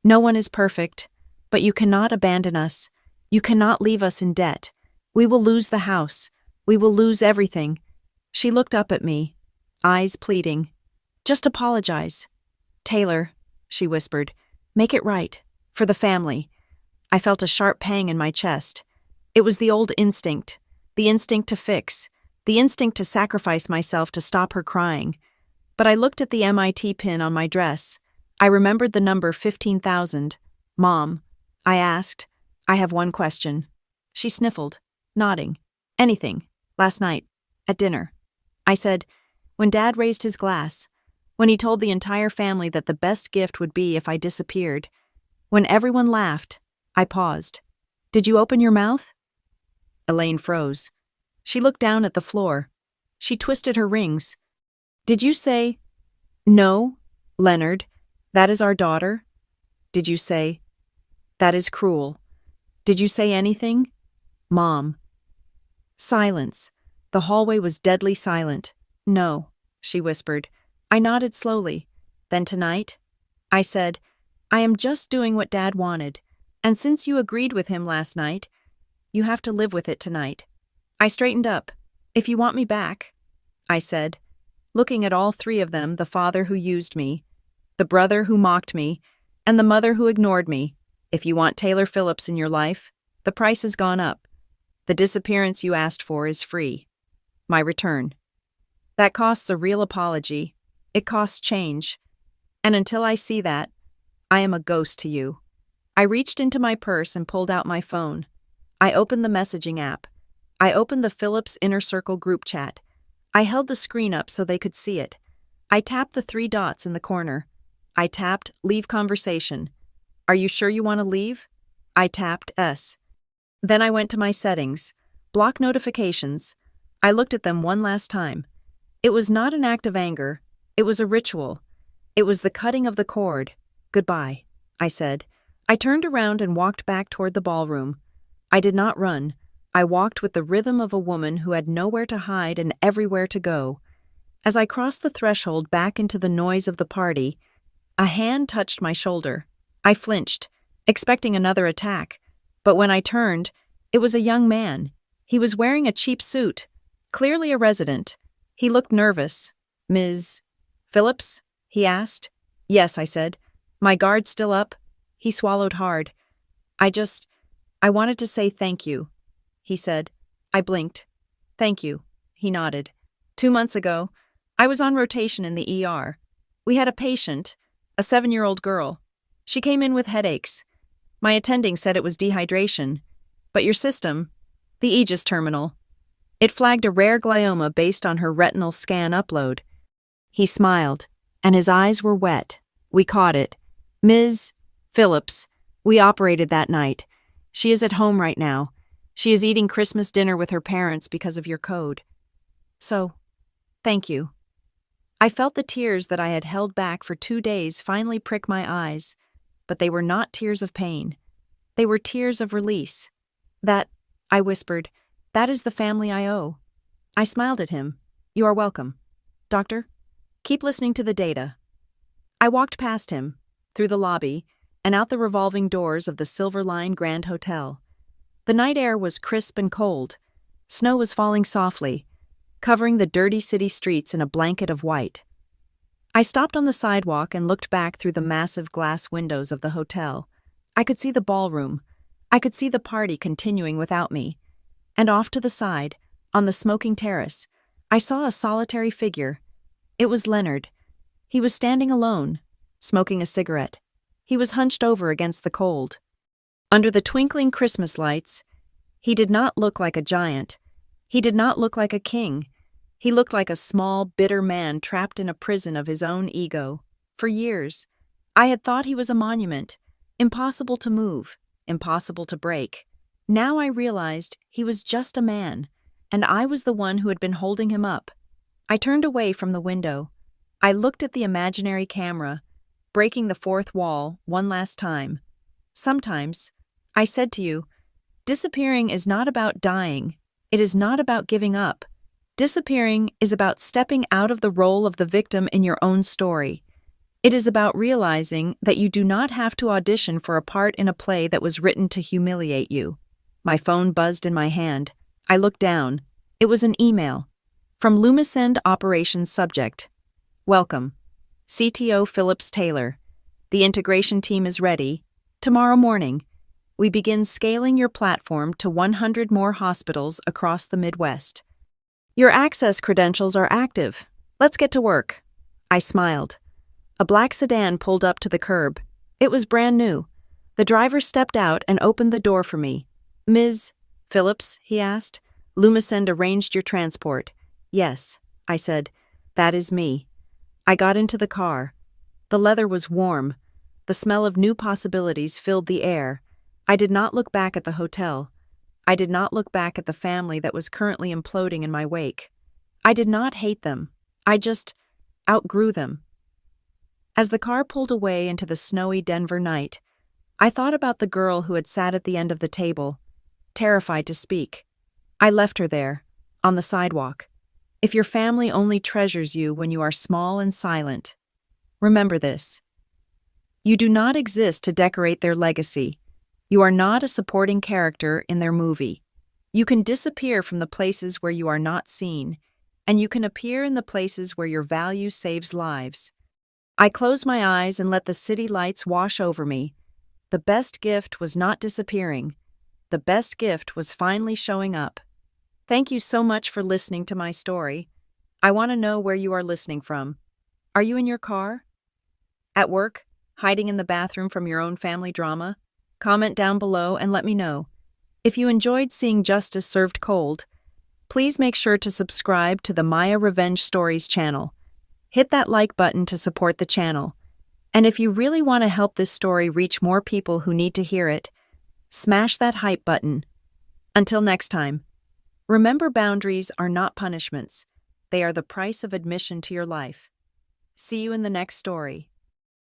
No one is perfect. But you cannot abandon us. You cannot leave us in debt. We will lose the house. We will lose everything. She looked up at me, eyes pleading. Just apologize. Taylor, she whispered, make it right. For the family. I felt a sharp pang in my chest. It was the old instinct. The instinct to fix. The instinct to sacrifice myself to stop her crying. But I looked at the MIT pin on my dress. I remembered the number 15,000. Mom, I asked, I have one question. She sniffled, nodding. Anything. Last night. At dinner. I said, when Dad raised his glass, when he told the entire family that the best gift would be if I disappeared, when everyone laughed, I paused. Did you open your mouth? Elaine froze. She looked down at the floor. She twisted her rings. Did you say, no, Leonard, that is our daughter? Did you say, that is cruel? Did you say anything? Mom. Silence. The hallway was deadly silent. No, she whispered. I nodded slowly. Then tonight? I said, I am just doing what Dad wanted, and since you agreed with him last night, you have to live with it tonight. I straightened up. If you want me back, I said, looking at all three of them, the father who used me, the brother who mocked me, and the mother who ignored me. If you want Taylor Phillips in your life, the price has gone up. The disappearance you asked for is free. My return. That costs a real apology. It costs change. And until I see that, I am a ghost to you. I reached into my purse and pulled out my phone. I opened the messaging app. I opened the Phillips Inner Circle group chat. I held the screen up so they could see it. I tapped the 3 dots in the corner. I tapped Leave Conversation. Are you sure you want to leave? I tapped S. Then I went to my settings. Block notifications. I looked at them one last time. It was not an act of anger. It was a ritual. It was the cutting of the cord. Goodbye, I said. I turned around and walked back toward the ballroom. I did not run. I walked with the rhythm of a woman who had nowhere to hide and everywhere to go. As I crossed the threshold back into the noise of the party, a hand touched my shoulder. I flinched, expecting another attack, but when I turned, it was a young man. He was wearing a cheap suit, clearly a resident. He looked nervous. "Ms. Phillips?" he asked. "Yes," I said. "My guard still up?" He swallowed hard. I wanted to say thank you," he said. I blinked. "Thank you," he nodded. 2 months ago, I was on rotation in the ER. We had a patient, a 7-year-old girl. She came in with headaches. My attending said it was dehydration. But your system, the Aegis terminal, it flagged a rare glioma based on her retinal scan upload. He smiled, and his eyes were wet. "We caught it. Ms. Phillips, we operated that night. She is at home right now. She is eating Christmas dinner with her parents because of your code. So, thank you." I felt the tears that I had held back for 2 days finally prick my eyes, but they were not tears of pain. They were tears of release. I whispered, "that is the family I owe." I smiled at him. "You are welcome. Doctor, keep listening to the data." I walked past him, through the lobby, and out the revolving doors of the Silver Line Grand Hotel. The night air was crisp and cold. Snow was falling softly, covering the dirty city streets in a blanket of white. I stopped on the sidewalk and looked back through the massive glass windows of the hotel. I could see the ballroom. I could see the party continuing without me. And off to the side, on the smoking terrace, I saw a solitary figure. It was Leonard. He was standing alone, smoking a cigarette. He was hunched over against the cold. Under the twinkling Christmas lights, he did not look like a giant. He did not look like a king. He looked like a small, bitter man trapped in a prison of his own ego. For years, I had thought he was a monument, impossible to move, impossible to break. Now I realized he was just a man, and I was the one who had been holding him up. I turned away from the window. I looked at the imaginary camera, breaking the fourth wall one last time. Sometimes, I said to you, disappearing is not about dying. It is not about giving up. Disappearing is about stepping out of the role of the victim in your own story. It is about realizing that you do not have to audition for a part in a play that was written to humiliate you. My phone buzzed in my hand. I looked down. It was an email. From Lumisend Operations Subject. "Welcome. CTO Phillips Taylor. The integration team is ready. Tomorrow morning, we begin scaling your platform to 100 more hospitals across the Midwest. Your access credentials are active. Let's get to work." I smiled. A black sedan pulled up to the curb. It was brand new. The driver stepped out and opened the door for me. "Ms. Phillips?" he asked. "Lumisend arranged your transport." "Yes," I said. "That is me." I got into the car. The leather was warm. The smell of new possibilities filled the air. I did not look back at the hotel. I did not look back at the family that was currently imploding in my wake. I did not hate them. I just outgrew them. As the car pulled away into the snowy Denver night, I thought about the girl who had sat at the end of the table, terrified to speak. I left her there, on the sidewalk. If your family only treasures you when you are small and silent, remember this. You do not exist to decorate their legacy. You are not a supporting character in their movie. You can disappear from the places where you are not seen, and you can appear in the places where your value saves lives. I closed my eyes and let the city lights wash over me. The best gift was not disappearing. The best gift was finally showing up. Thank you so much for listening to my story. I want to know where you are listening from. Are you in your car? At work? Hiding in the bathroom from your own family drama? Comment down below and let me know. If you enjoyed seeing justice served cold, please make sure to subscribe to the Maya Revenge Stories channel. Hit that like button to support the channel. And if you really want to help this story reach more people who need to hear it, smash that hype button. Until next time, remember boundaries are not punishments. They are the price of admission to your life. See you in the next story.